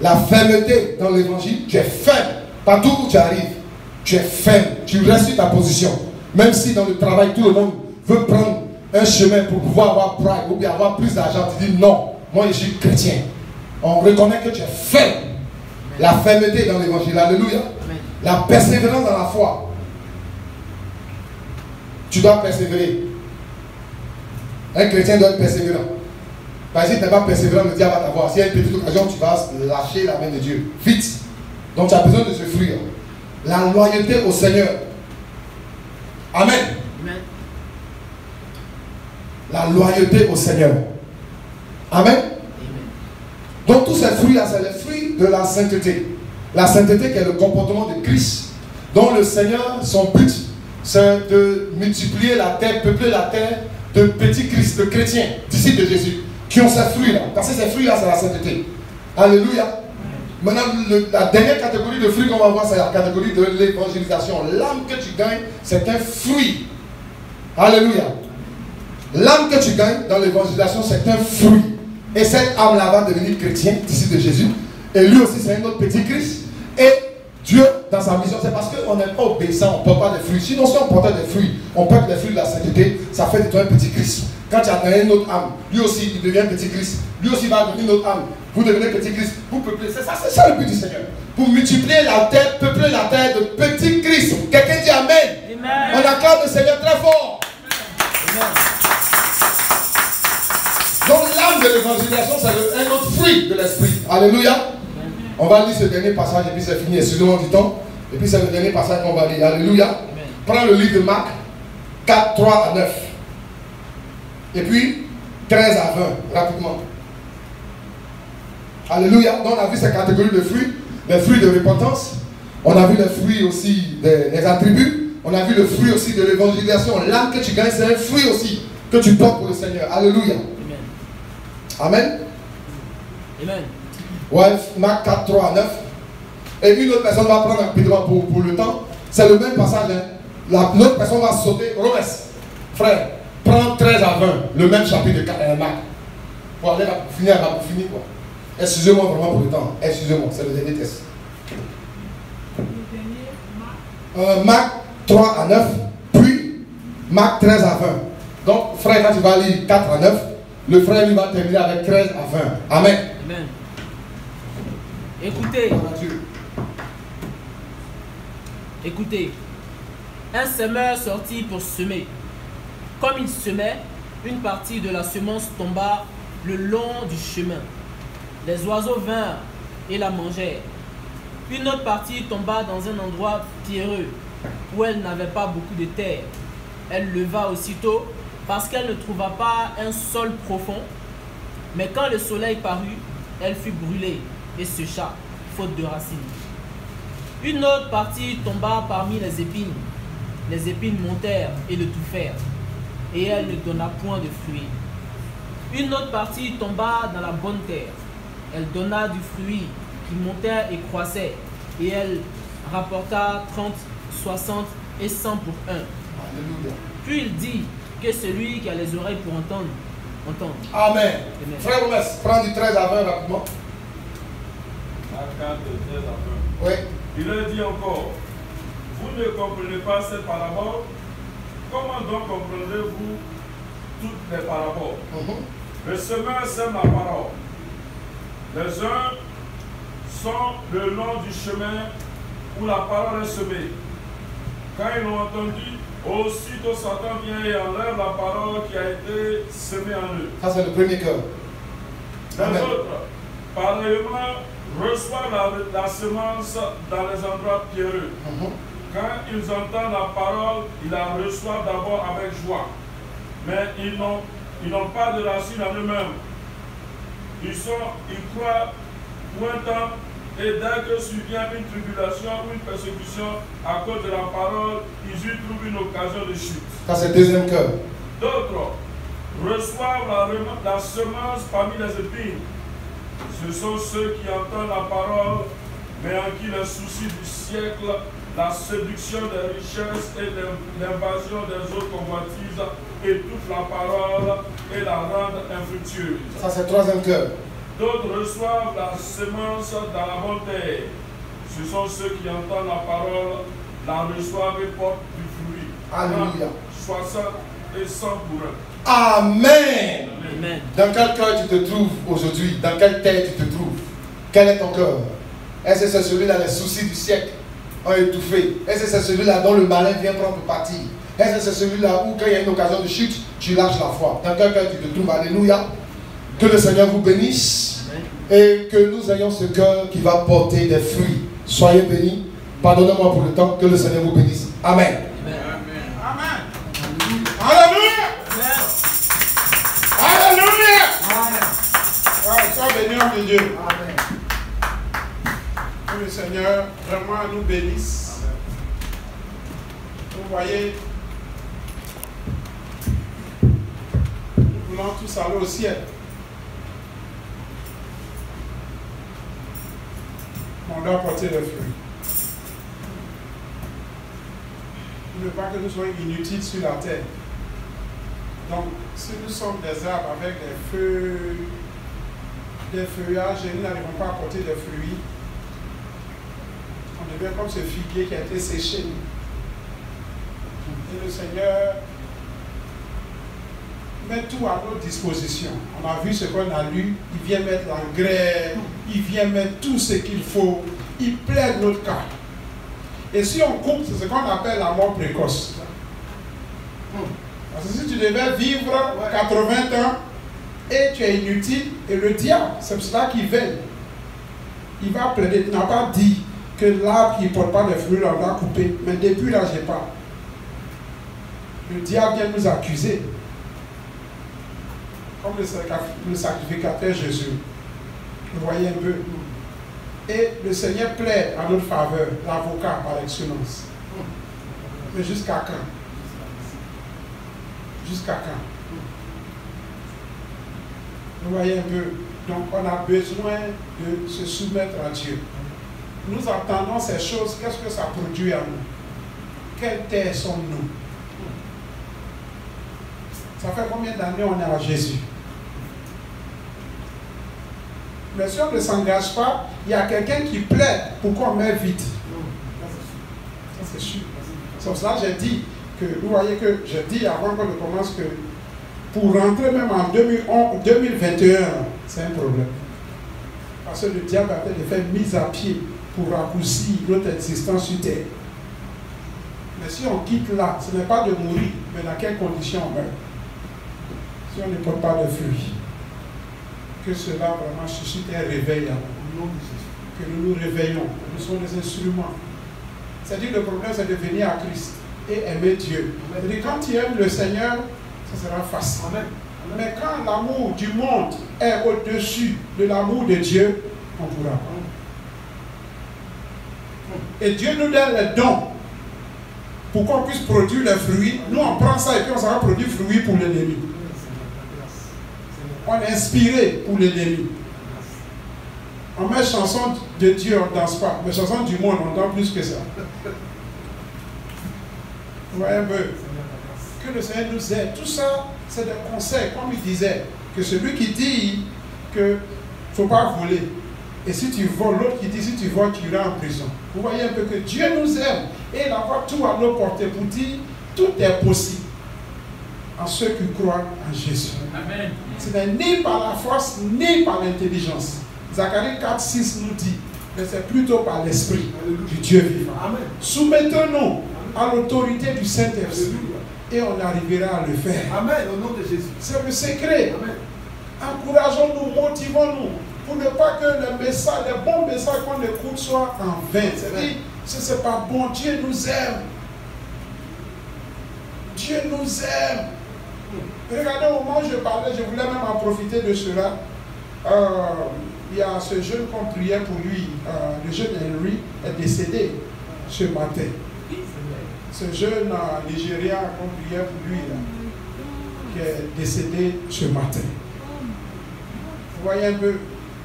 S3: La fermeté dans l'évangile, tu es ferme. Partout où tu arrives, tu es ferme. Tu restes sur ta position. Même si dans le travail, tout le monde veut prendre un chemin pour pouvoir avoir pride ou bien avoir plus d'argent, tu dis non, moi je suis chrétien. On reconnaît que tu es ferme. La fermeté dans l'évangile. Alléluia. La persévérance dans la foi. Tu dois persévérer. Un chrétien doit être persévérant. Parce que si tu n'es pas persévérant, le diable va t'avoir. S'il y a une petite occasion, tu vas lâcher la main de Dieu. Vite. Donc tu as besoin de ce fruit. La loyauté au Seigneur. Amen.
S4: Amen.
S3: La loyauté au Seigneur. Amen. Donc tous ces fruits-là, c'est les fruits de la sainteté. La sainteté qui est le comportement de Christ, dont le Seigneur, son but, c'est de multiplier la terre, peupler la terre de petits Christ, de chrétiens, disciples de Jésus, qui ont ces fruits-là. Parce que ces fruits-là, c'est la sainteté. Alléluia. Maintenant, la dernière catégorie de fruits qu'on va voir, c'est la catégorie de l'évangélisation. L'âme que tu gagnes, c'est un fruit. Alléluia. L'âme que tu gagnes dans l'évangélisation, c'est un fruit. Et cette âme-là va devenir chrétien, disciple de Jésus. Et lui aussi, c'est un autre petit Christ. Et Dieu, dans sa mission, c'est parce qu'on n'est pas obéissant, on ne porte pas des fruits. Sinon, si on portait des fruits, on porte les fruits de la sainteté, ça fait de toi un petit Christ. Quand tu as gagné une autre âme, lui aussi, il devient petit Christ. Lui aussi va devenir une autre âme. Vous devenez petit Christ. Vous peuplez. C'est ça le but du Seigneur. Pour multiplier la terre, peupler la terre de petit Christ. Quelqu'un dit Amen. Amen. On acclame le Seigneur très fort. Amen. Donc l'âme de l'évangélisation, c'est un autre fruit de l'esprit. Alléluia. On va lire ce dernier passage et puis c'est fini. Excusez-moi du temps. Et puis c'est le dernier passage qu'on va lire. Alléluia. Prends le livre de Marc 4, 3 à 9. Et puis 13 à 20, rapidement. Alléluia. Donc on a vu ces catégories de fruits. Les fruits de repentance. On a vu les fruits aussi des attributs. On a vu le fruit aussi de l'évangélisation. L'âme que tu gagnes, c'est un fruit aussi que tu portes pour le Seigneur. Alléluia. Amen. Amen. Ouais, Marc 4, 3 à 9. Et une autre personne va prendre rapidement pour le temps. C'est le même passage. Hein. L'autre personne va sauter. Romains, frère, prends 13 à 20. Le même chapitre de Marc. Pour aller finir quoi. Excusez-moi vraiment pour le temps. Excusez-moi, c'est le dernier test. Marc 3 à 9. Puis Marc 13 à 20. Donc, frère, quand tu vas lire 4 à 9, le frère lui va terminer avec 13 à 20. Amen.
S4: Amen. Écoutez, un semeur sortit pour semer. Comme il semait, une partie de la semence tomba le long du chemin. Les oiseaux vinrent et la mangèrent. Une autre partie tomba dans un endroit pierreux, où elle n'avait pas beaucoup de terre. Elle leva aussitôt, parce qu'elle ne trouva pas un sol profond. Mais quand le soleil parut, elle fut brûlée et sécha, faute de racines. Une autre partie tomba parmi les épines. Les épines montèrent et le touffèrent, et elle ne donna point de fruits. Une autre partie tomba dans la bonne terre. Elle donna du fruit qui montait et croissait, et elle rapporta 30, 60 et 100 pour un. Alléluia. Puis il dit que celui qui a les oreilles pour entendre, entende.
S3: Amen.
S4: Amen.
S3: Frère Romain, prends du 13 à 20 rapidement.
S5: Marc 4, 13 à 20.
S3: Oui.
S5: Il leur dit encore, vous ne comprenez pas cette parabole? Comment donc comprendrez-vous toutes les paraboles? Le semeur sème la parole. Les uns sont le long du chemin où la parole est semée. Quand ils l'ont entendu, aussitôt Satan vient et enlève la parole qui a été semée en eux.
S3: Ça, c'est le premier cœur.
S5: Les autres, pareillement, reçoivent la semence dans les endroits pierreux. Quand ils entendent la parole, ils la reçoivent d'abord avec joie. Mais ils n'ont pas de racine en eux-mêmes. Ils croient pour un temps, et dès que survient une tribulation ou une persécution à cause de la parole, ils y trouvent une occasion de chute.
S3: Ça, c'est le deuxième cœur.
S5: D'autres reçoivent la semence parmi les épines. Ce sont ceux qui entendent la parole, mais en qui les soucis du siècle la séduction des richesses et l'invasion des autres convoitises étouffent la parole et la rendent infructueuse.
S3: Ça, c'est le troisième cœur.
S5: D'autres reçoivent la semence dans la bonne terre. Ce sont ceux qui entendent la parole, la reçoivent et portent du fruit.
S3: Alléluia.
S5: 60 et 100 pour eux.
S3: Amen.
S4: Amen.
S3: Dans quel cœur tu te trouves aujourd'hui? Dans quelle terre tu te trouves? Quel est ton cœur? Est-ce que c'est celui-là, les soucis du siècle ont étouffé? Est-ce que c'est celui-là dont le malin vient prendre parti? Est-ce que c'est celui-là où quand il y a une occasion de chute, tu lâches la foi? Dans quel cœur tu te trouves? Alléluia. Que le Seigneur vous bénisse et que nous ayons ce cœur qui va porter des fruits. Soyez bénis. Pardonnez-moi pour le temps. Que le Seigneur vous bénisse. Amen.
S2: Amen. Alléluia. Alléluia. Sois béni, homme de Dieu.
S3: Amen.
S2: Que le Seigneur vraiment nous bénisse. Vous voyez, nous voulons tous aller au ciel. On doit porter le fruit. Il ne veut pas que nous soyons inutiles sur la terre. Donc, si nous sommes des arbres avec des feuilles, des feuillages et nous n'arrivons pas à porter de fruits, on devient comme ce figuier qui a été séché. Et le Seigneur met tout à notre disposition. On a vu ce qu'on a lu, il vient mettre l'engrais, il vient mettre tout ce qu'il faut, il plaide notre cas. Et si on coupe, c'est ce qu'on appelle la mort précoce. Parce que si tu devais vivre 80 ans et tu es inutile, et le diable, c'est pour cela qu'il veille. Il va plaider. Il n'a pas dit que l'arbre qui ne porte pas de fruits, on doit couper. Mais depuis là, je n'ai pas. Le diable vient nous accuser. Comme le sacrificateur Jésus. Vous voyez un peu. Et le Seigneur plaide à notre faveur, l'avocat par excellence. Mais jusqu'à quand? Jusqu'à quand? Vous voyez un peu. Donc on a besoin de se soumettre à Dieu. Nous attendons ces choses. Qu'est-ce que ça produit à nous? Quelle terre sommes-nous? Ça fait combien d'années on est à Jésus? Mais si on ne s'engage pas, il y a quelqu'un qui plaide pour qu'on meure vite. Ça c'est sûr. C'est pour ça que j'ai dit que, vous voyez que j'ai dit avant qu'on ne commence que pour rentrer même en 2021, c'est un problème. Parce que le diable a fait de faire mise à pied pour raccourcir notre existence sur terre. Mais si on quitte là, ce n'est pas de mourir, mais dans quelles conditions on meurt? Si on ne porte pas de fruits. Que cela vraiment suscite un réveil à nous. Que nous nous réveillons. Nous sommes des instruments. C'est-à-dire que le problème, c'est de venir à Christ et aimer Dieu. C'est-à-dire quand tu aimes le Seigneur, ça sera facile. Amen. Mais quand l'amour du monde est au-dessus de l'amour de Dieu, on pourra pas. Et Dieu nous donne les dons pour qu'on puisse produire les fruits. Nous, on prend ça et puis on s'en va produire fruits pour l'ennemi. On est inspiré pour l'ennemi. On met chanson de Dieu, on ne danse pas. Mais chanson du monde, on danse plus que ça. Vous voyez un peu? Que le Seigneur nous aide. Tout ça, c'est des conseils, comme il disait. Que celui qui dit qu'il ne faut pas voler. Et si tu voles, l'autre qui dit si tu voles, tu iras en prison. Vous voyez un peu que Dieu nous aime. Et il a tout à nos portées pour dire tout est possible à ceux qui croient en Jésus. Amen. Ce n'est ni par la force, ni par l'intelligence. Zacharie 4:6 nous dit, mais c'est plutôt par l'Esprit du Dieu vivant. Amen. Soumettons-nous à l'autorité du Saint-Esprit et on arrivera à le faire. Amen. Au nom de Jésus. C'est le secret. Amen. Encourageons-nous, motivons-nous pour ne pas que les messages, les bons messages qu'on écoute soient en vain. C'est-à-dire, ce n'est pas bon. Dieu nous aime. Dieu nous aime. Regardez, au moment où je parlais, je voulais même en profiter de cela. Il y a ce jeune qu'on priait pour lui, le jeune Henry est décédé ce matin. Ce jeune Nigérien qu'on priait pour lui, là, qui est décédé ce matin. Vous voyez un peu,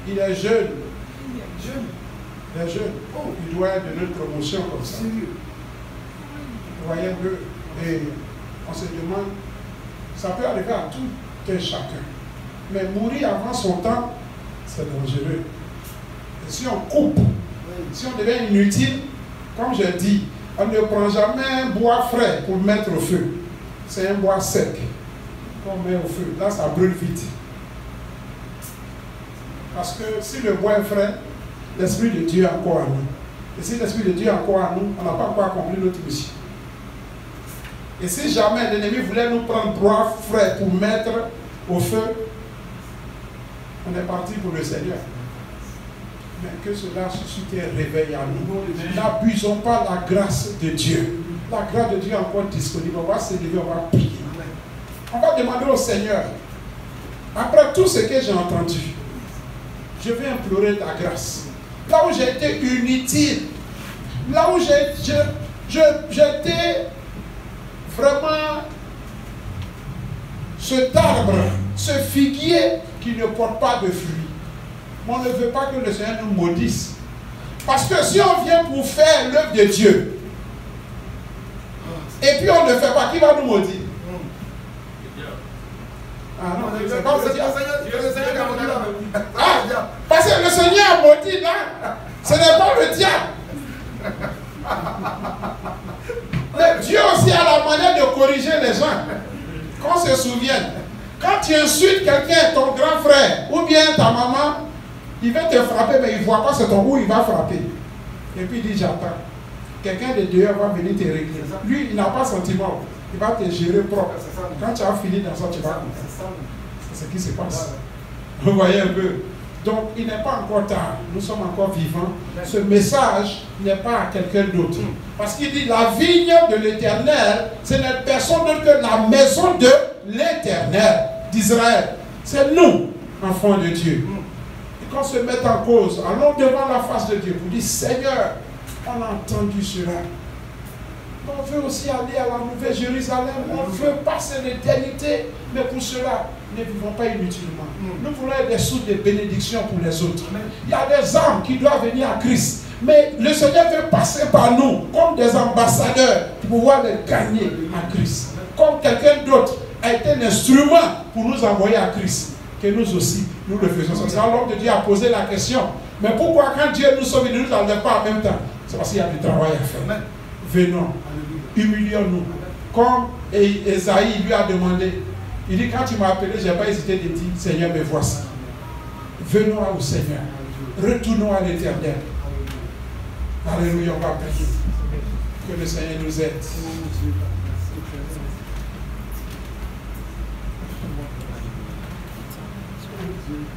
S2: il est jeune. Les jeunes, il doit être de notre promotion comme ça. Vous voyez un peu, et on se demande, ça peut arriver à tout un chacun. Mais mourir avant son temps, c'est dangereux. Et si on coupe, si on devient inutile, comme je dis, on ne prend jamais un bois frais pour mettre au feu. C'est un bois sec qu'on met au feu. Là, ça brûle vite. Parce que si le bois est frais, l'Esprit de Dieu est encore à nous. Et si l'Esprit de Dieu est encore à nous, on n'a pas encore accompli notre mission. Et si jamais l'ennemi voulait nous prendre bois frais pour mettre au feu, on est parti pour le Seigneur. Mais que cela suscite un réveil à nous. N'abusons pas la grâce de Dieu. La grâce de Dieu est encore disponible. On va se lever, on va prier. On va demander au Seigneur, après tout ce que j'ai entendu, je vais implorer ta grâce. Là où j'ai été inutile, là où j'étais vraiment cet arbre, ce figuier qui ne porte pas de fruits. On ne veut pas que le Seigneur nous maudisse. Parce que si on vient pour faire l'œuvre de Dieu, et puis on ne le fait pas, qui va nous maudire? Ah non, c'est pas le diable. Ah, parce que le Seigneur a maudit là, ce n'est pas le diable. Mais Dieu aussi a la manière de corriger les gens. Qu'on se souvienne, quand tu insultes quelqu'un, ton grand frère, ou bien ta maman, il va te frapper, mais il ne voit pas c'est ton où il va frapper. Et puis il dit, j'attends. Quelqu'un de dehors va venir te régler. Lui, il n'a pas sentiment. Il va te gérer propre. Quand tu as fini dans ça, tu vas comprendre. C'est ce qui se passe. Vous voyez un peu. Donc, il n'est pas encore tard. Nous sommes encore vivants. Ce message n'est pas à quelqu'un d'autre. Parce qu'il dit, la vigne de l'Éternel, ce n'est personne d'autre que la maison de l'Éternel d'Israël. C'est nous, enfants de Dieu. Et qu'on se mette en cause, allons devant la face de Dieu pour dire, Seigneur, on a entendu cela. On veut aussi aller à la Nouvelle Jérusalem. On veut passer l'éternité. Mais pour cela, ne vivons pas inutilement. Nous voulons être des sources de bénédiction pour les autres. Il y a des âmes qui doivent venir à Christ. Mais le Seigneur veut passer par nous comme des ambassadeurs pour pouvoir les gagner à Christ. Comme quelqu'un d'autre a été l'instrument pour nous envoyer à Christ. Que nous aussi, nous le faisons. C'est ça, l'homme de Dieu a posé la question. Mais pourquoi quand Dieu nous sauve, il ne nous enlève pas en même temps? C'est parce qu'il y a du travail à faire. Venons, humilions-nous. Comme Esaïe lui a demandé, il dit, quand tu m'as appelé, je n'ai pas hésité de dire, Seigneur, me voici. Venons au Seigneur. Retournons à l'Éternel. Alléluia, on va prier. Que le Seigneur nous aide.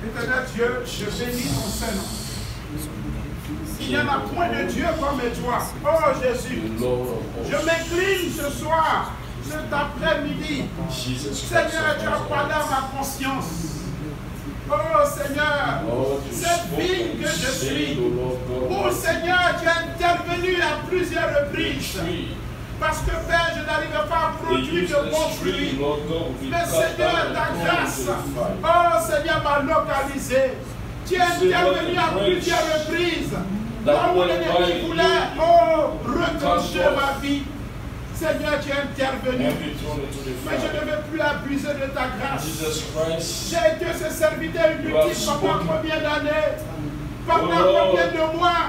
S2: Éternel Dieu, je bénis ton Saint-Nom. Il n'y en a point de Dieu comme toi. Oh Jésus, je m'incline ce soir, cet après-midi. Seigneur, tu as parlé à ma conscience. Oh Seigneur, cette vigne que je suis. Oh Seigneur, tu es intervenu à plusieurs reprises. Parce que Père, je n'arrive pas à produire de bons fruits. Mais Seigneur, ta grâce, oh Seigneur, m'a localisé. Tu es intervenu à plusieurs reprises. Là où l'ennemi voulait, retrancher ma vie. Seigneur, tu es intervenu. Mais je ne veux plus abuser de ta grâce. J'ai été ce serviteur inutile pendant combien d'années? Pendant combien de mois?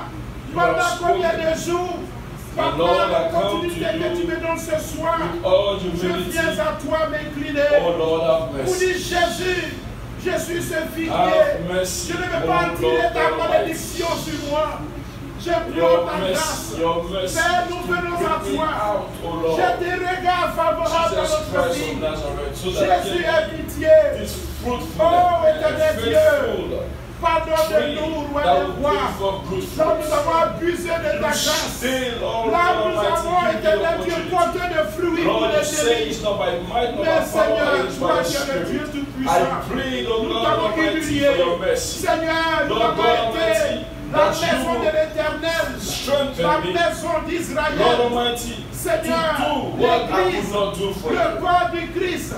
S2: Pendant combien de jours? Pendant l'opportunité que tu me donnes ce soir, je viens à toi m'incliner. Pour dire Jésus, je suis ce figuier. Je ne veux pas tirer ta malédiction sur moi. J'implore ta grâce. Père, nous venons à toi. J'ai des regards favorables à notre vie. Jésus est pitié. Oh, éternel Dieu, pardonne-nous, roi des rois. Là nous avons abusé de ta grâce. Là nous avons, éternel Dieu, porté de fruits pour les délits. Mais Seigneur, toi qui es le Dieu tout-puissant, nous t'avons humilié. Seigneur, nous avons été la maison de l'Éternel, la maison d'Israël. Seigneur, l'Église, le corps du Christ a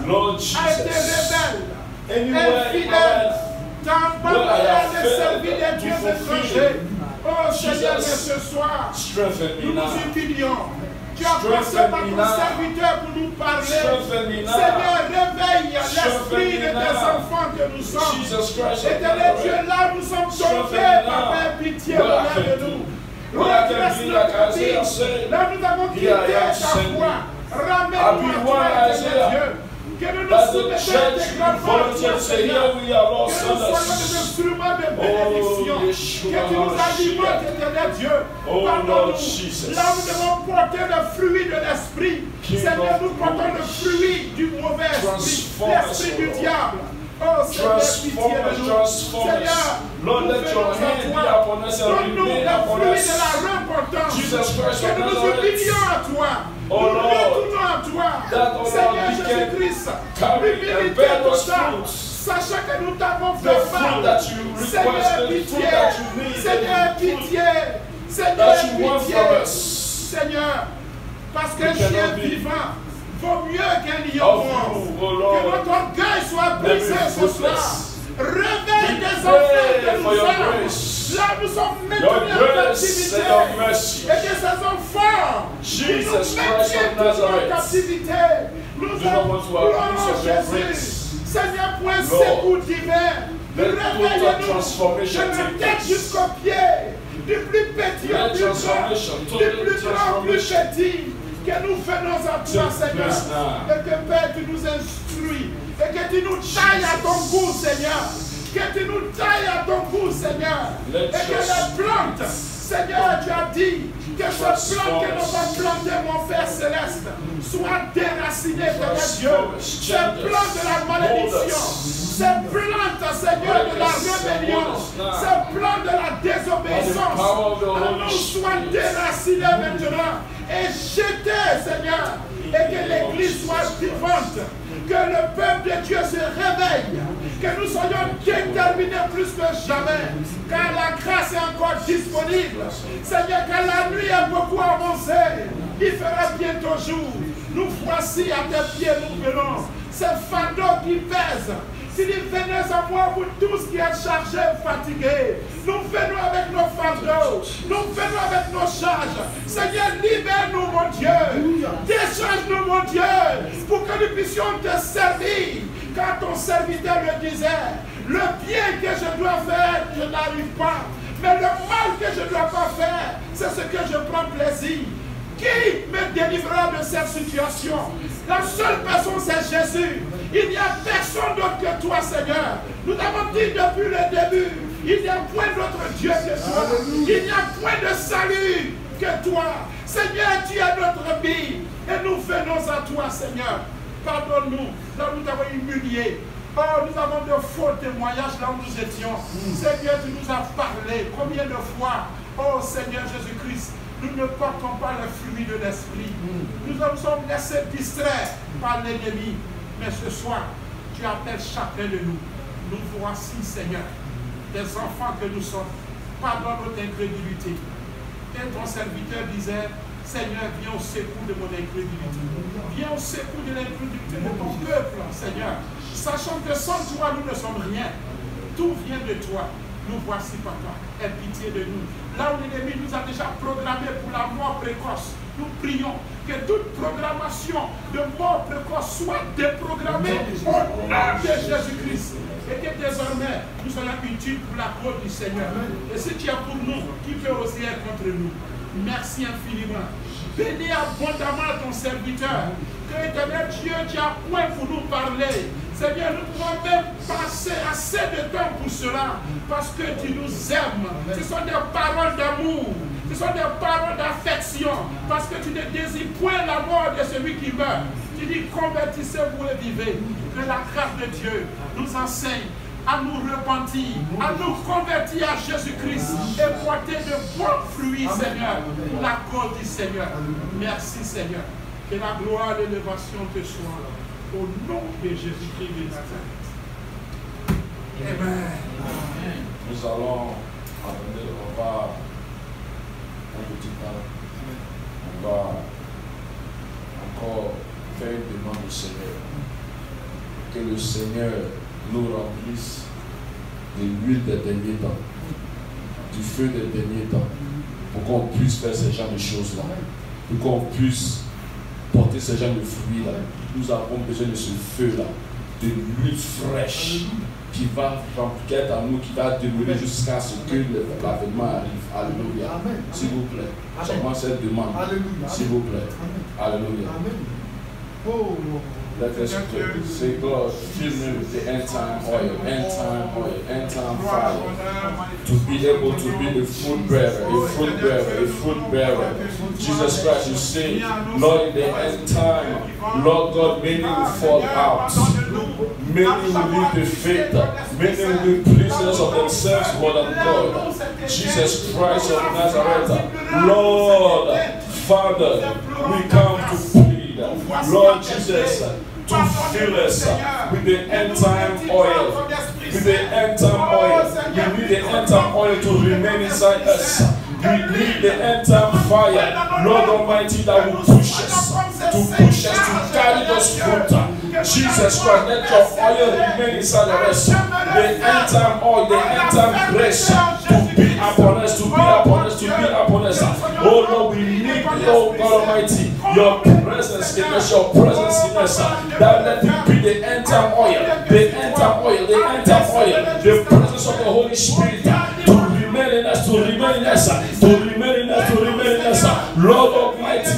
S2: été rebelle, infidèle, t'as abandonné de servir des dieux étrangers. Oh Seigneur, mais ce soir,
S5: strengthen me
S2: nous
S5: now.
S2: nous humilions. Tu as passé par ton serviteur pour nous parler.
S5: Strengthen me now.
S2: Seigneur, réveille l'esprit de
S5: me
S2: tes
S5: now.
S2: enfants que nous sommes.
S5: Jesus Christ of
S2: Éternel Dieu,
S5: Nazareth.
S2: là où nous sommes tombés,
S5: Strengthen me
S2: Papa,
S5: now.
S2: aie pitié
S5: What I
S2: au
S5: can
S2: de
S5: do.
S2: nous.
S5: What I can
S2: Redresse
S5: be
S2: notre
S5: like Isaiah
S2: vie.
S5: said.
S2: Là où nous avons quitté
S5: Here I am,
S2: ta
S5: send me.
S2: foi. Ramène-nous à
S5: I'll be
S2: toi,
S5: one
S2: Éternel
S5: Isaiah.
S2: Dieu. Que nous nous
S5: That the
S2: soumettons
S5: church
S2: tes grands
S5: volunteers say, here we are, Lord,
S2: que
S5: send
S2: nous soyons des
S5: us.
S2: instruments de
S5: Oh,
S2: bénédiction.
S5: Yeshua
S2: Que tu nous alimentes,
S5: HaMashiach.
S2: éternel Dieu.
S5: Oh,
S2: Pardonne-nous.
S5: Lord Jesus.
S2: Là où nous devons porter le fruit de l'esprit.
S5: King
S2: Seigneur,
S5: of
S2: nous portons le
S5: glory.
S2: fruit du mauvais esprit.
S5: Transform
S2: L'esprit
S5: us,
S2: du
S5: Lord.
S2: diable. Oh Seigneur, pitié
S5: Transform
S2: de
S5: us,
S2: nous.
S5: transform
S2: Seigneur,
S5: us. Lord,
S2: nous
S5: let
S2: venons
S5: your
S2: à
S5: hand be
S2: toi.
S5: upon us and
S2: Donne-nous
S5: remain
S2: le
S5: upon
S2: fruit
S5: us.
S2: de la repentance.
S5: Jesus Christ
S2: Que
S5: of
S2: nous nous
S5: Nazareth.
S2: humilions à toi.
S5: Oh,
S2: Nous
S5: Lord.
S2: retournons à toi.
S5: That, oh,
S2: Seigneur
S5: Lord, we can
S2: Jésus-Christ.
S5: carry and
S2: L'humilité
S5: bear those
S2: totale.
S5: fruits.
S2: Sachant que nous t'avons
S5: The
S2: fait
S5: fruit
S2: mal.
S5: that you request,
S2: Seigneur,
S5: the fruit
S2: pitié.
S5: that you need,
S2: Seigneur,
S5: the fruit
S2: pitié. Seigneur,
S5: that you want
S2: pitié.
S5: from us.
S2: Seigneur, parce
S5: We
S2: qu'un chien
S5: cannot be
S2: vivant vaut mieux qu'un lion
S5: of
S2: mort.
S5: you, oh
S2: Que
S5: Lord.
S2: notre orgueil soit
S5: Let me
S2: brisé
S5: be
S2: ce soir.
S5: fruitless.
S2: Réveille
S5: We
S2: des
S5: pray
S2: enfants que
S5: for
S2: nous
S5: your
S2: sommes.
S5: grace.
S2: Là, nous sommes
S5: Your
S2: maintenus en
S5: grace
S2: captivité.
S5: and your mercy.
S2: Et que ces enfants qui
S5: Jesus
S2: nous
S5: Christ
S2: maintiennent
S5: of
S2: toujours en
S5: Nazareth.
S2: captivité. Nous
S5: Do not want to abuse
S2: implorons
S5: of your
S2: Jésus.
S5: grace.
S2: Seigneur, pour un
S5: Lord,
S2: secours divin.
S5: let
S2: Réveille-nous
S5: total transformation
S2: de la
S5: take
S2: tête
S5: place.
S2: jusqu'au pied. Du plus petit au
S5: Let
S2: plus grand.
S5: transformation,
S2: Du
S5: total
S2: plus grand au plus
S5: transformation.
S2: petit. Que nous venons à toi,
S5: Take
S2: Seigneur.
S5: place now.
S2: Et que Père, tu nous instruis. Et que tu nous tailles à ton goût, Seigneur. Que tu nous tailles à ton goût, Seigneur.
S5: Let
S2: Et que
S5: your
S2: les plantes, Seigneur, tu as dit que ces plantes que nous avons plantées, mon Père Céleste, soient déracinées, Seigneur Dieu. Ces plantes de la malédiction, ces plantes, Seigneur, de la rébellion, ces plantes de la désobéissance, nous soient déracinées maintenant et jetées, Seigneur, et que l'Église soit vivante. Que le peuple de Dieu se réveille, que nous soyons déterminés plus que jamais, car la grâce est encore disponible. Seigneur, car la nuit est beaucoup avancée, il fera bientôt jour. Nous voici à tes pieds, nous venons. Ces fardeaux qui pèsent. S'il dit, venez à moi, vous tous qui êtes chargés et fatigués. Nous venons avec nos fardeaux. Nous venons avec nos charges. Seigneur, libère-nous, mon Dieu. Décharge-nous, mon Dieu, pour que nous puissions te servir. Car ton serviteur le disait, le bien que je dois faire, je n'arrive pas. Mais le mal que je ne dois pas faire, c'est ce que je prends plaisir. Qui me délivrera de cette situation? La seule personne, c'est Jésus. Il n'y a personne d'autre que toi, Seigneur. Nous avons dit depuis le début, il n'y a point d'autre Dieu que toi. Il n'y a point de salut que toi. Seigneur, tu es notre vie. Et nous venons à toi, Seigneur. Pardonne-nous, là où nous t'avons humiliés. Oh, nous avons de faux témoignages là où nous étions. Seigneur, tu nous as parlé. Combien de fois, oh Seigneur Jésus-Christ, nous ne portons pas le fruit de l'esprit. Nous nous sommes laissés distraire par l'ennemi. Mais ce soir, tu appelles chacun de nous. Nous voici, Seigneur, des enfants que nous sommes. Pardonne notre incrédulité. Et ton serviteur disait, Seigneur, viens au secours de mon incrédulité. Viens au secours de l'incrédulité de ton peuple, Seigneur. Sachant que sans toi, nous ne sommes rien. Tout vient de toi. Nous voici, Papa. Aie pitié de nous. Là où l'ennemi nous a déjà programmés pour la mort précoce, nous prions que toute programmation de mort précoce soit déprogrammée au nom de Jésus-Christ. Et que désormais, nous soyons utiles pour la cause du Seigneur. Et si tu es pour nous, qui peut oser être contre nous? Merci infiniment. Bénis abondamment ton serviteur. Que éternel Dieu, tu as point pour nous parler. Seigneur, nous pouvons même passer assez de temps pour cela. Parce que tu nous aimes. Ce sont des paroles d'amour. Ce sont des paroles d'affection. Parce que tu ne désires point la mort de celui qui meurt. Tu dis, convertissez-vous et vivez. Que la grâce de Dieu nous enseigne à nous repentir, à nous convertir à Jésus-Christ et porter de bons fruits, Seigneur, pour la cause du Seigneur. Merci, Seigneur. Que la gloire et l'élévation te soient au nom de Jésus-Christ de Nazareth. Amen.
S5: Nous allons attendre, on va un petit temps, on va encore faire une demande au Seigneur. Que le Seigneur nous remplisse de l'huile des derniers temps. du feu des derniers temps, pour qu'on puisse faire ce genre de choses-là, pour qu'on puisse porter ce genre de fruits-là. Nous avons besoin de ce feu-là, de l'huile fraîche qui va être à nous, qui va demeurer jusqu'à ce que l'avènement arrive. Alléluia. S'il vous plaît. Seulement cette demande. S'il vous plaît. Alléluia. Let us pray. Say, God, fill me with the end time oil, end time oil, end time fire, to be able to be a fruit bearer, a fruit bearer, a fruit bearer. Jesus Christ, you say, Lord, in the end time, Lord God, many will fall out. Many will leave the faith. Many will be prisoners of themselves more than God. Jesus Christ of Nazareth, Lord, Father, we come to plead. Lord Jesus, to fill us with the end time oil. With the end time oil. We need the end time oil to remain inside us. We need the end time fire, Lord Almighty, that will push us, to carry those fruit. Jesus Christ, let your oil remain inside of us. The end time oil, the end time grace to be upon us, to be upon us, to be upon us. Oh Lord, we need, oh God Almighty, your presence in us, your presence in us. That let it be the end time oil, the end time oil, the end time oil, the presence of the Holy Spirit to remain in us, to remain in us, to remain in us, to remain in us. Lord Almighty,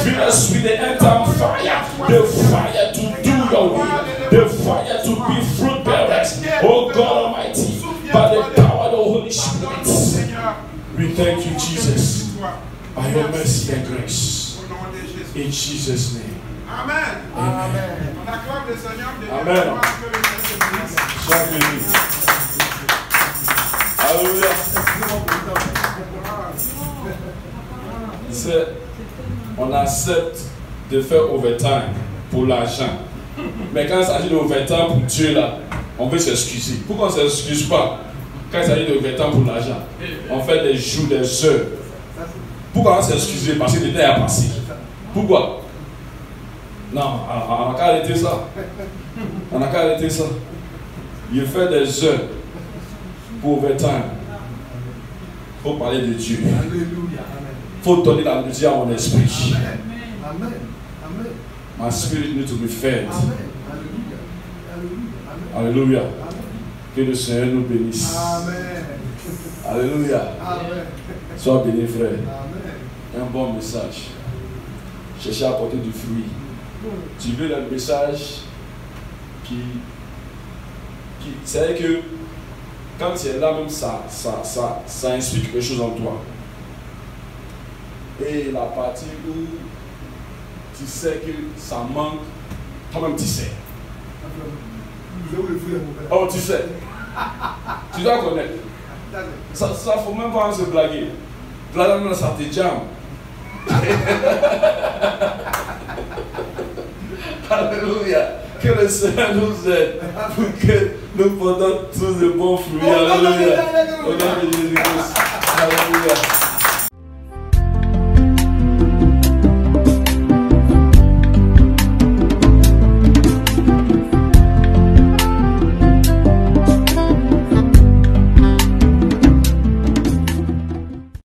S5: fill us with the end time fire, the fire to do your will, the fire to be fruit bearers. Oh God Almighty, by the power of the Holy Spirit, we thank you, Jesus, by your mercy and grace. In Jesus' name.
S2: Amen.
S5: Amen.
S2: On acclame le Seigneur de
S5: Amen. Sois béni. Alléluia. On accepte de faire overtime pour l'argent. Mais quand il s'agit d'overtime pour Dieu, là, on veut s'excuser. Pourquoi on ne s'excuse pas quand il s'agit d'overtime pour l'argent? On fait des jours, des heures. Pourquoi on s'excuser? Parce que le temps est passé. Pourquoi? Non, on n'a qu'à arrêter ça. On n'a qu'à arrêter ça. Il fait des heures pour overtime. Il faut parler de Dieu. Il faut donner la musique à mon esprit.
S1: Amen. Amen.
S5: My spirit needs to be fed.
S1: Alléluia.
S5: Alléluia. Que le Seigneur nous bénisse.
S1: Amen.
S5: Alléluia.
S1: Amen.
S5: Sois béni, frère.
S1: Amen.
S5: Un bon message. Cherchez à apporter du fruit. Tu veux le message qui c'est que quand tu es là même ça inspire quelque chose en toi. Et la partie où tu sais que ça manque, toi-même tu sais. Oh, tu sais. Tu dois connaître. Ça faut même pas se blaguer. Là, ça te jamme. Alléluia. Que le Seigneur nous aide pour que nous portons tous de bons fruits. Alléluia. Au nom de Jésus-Christ. Alléluia.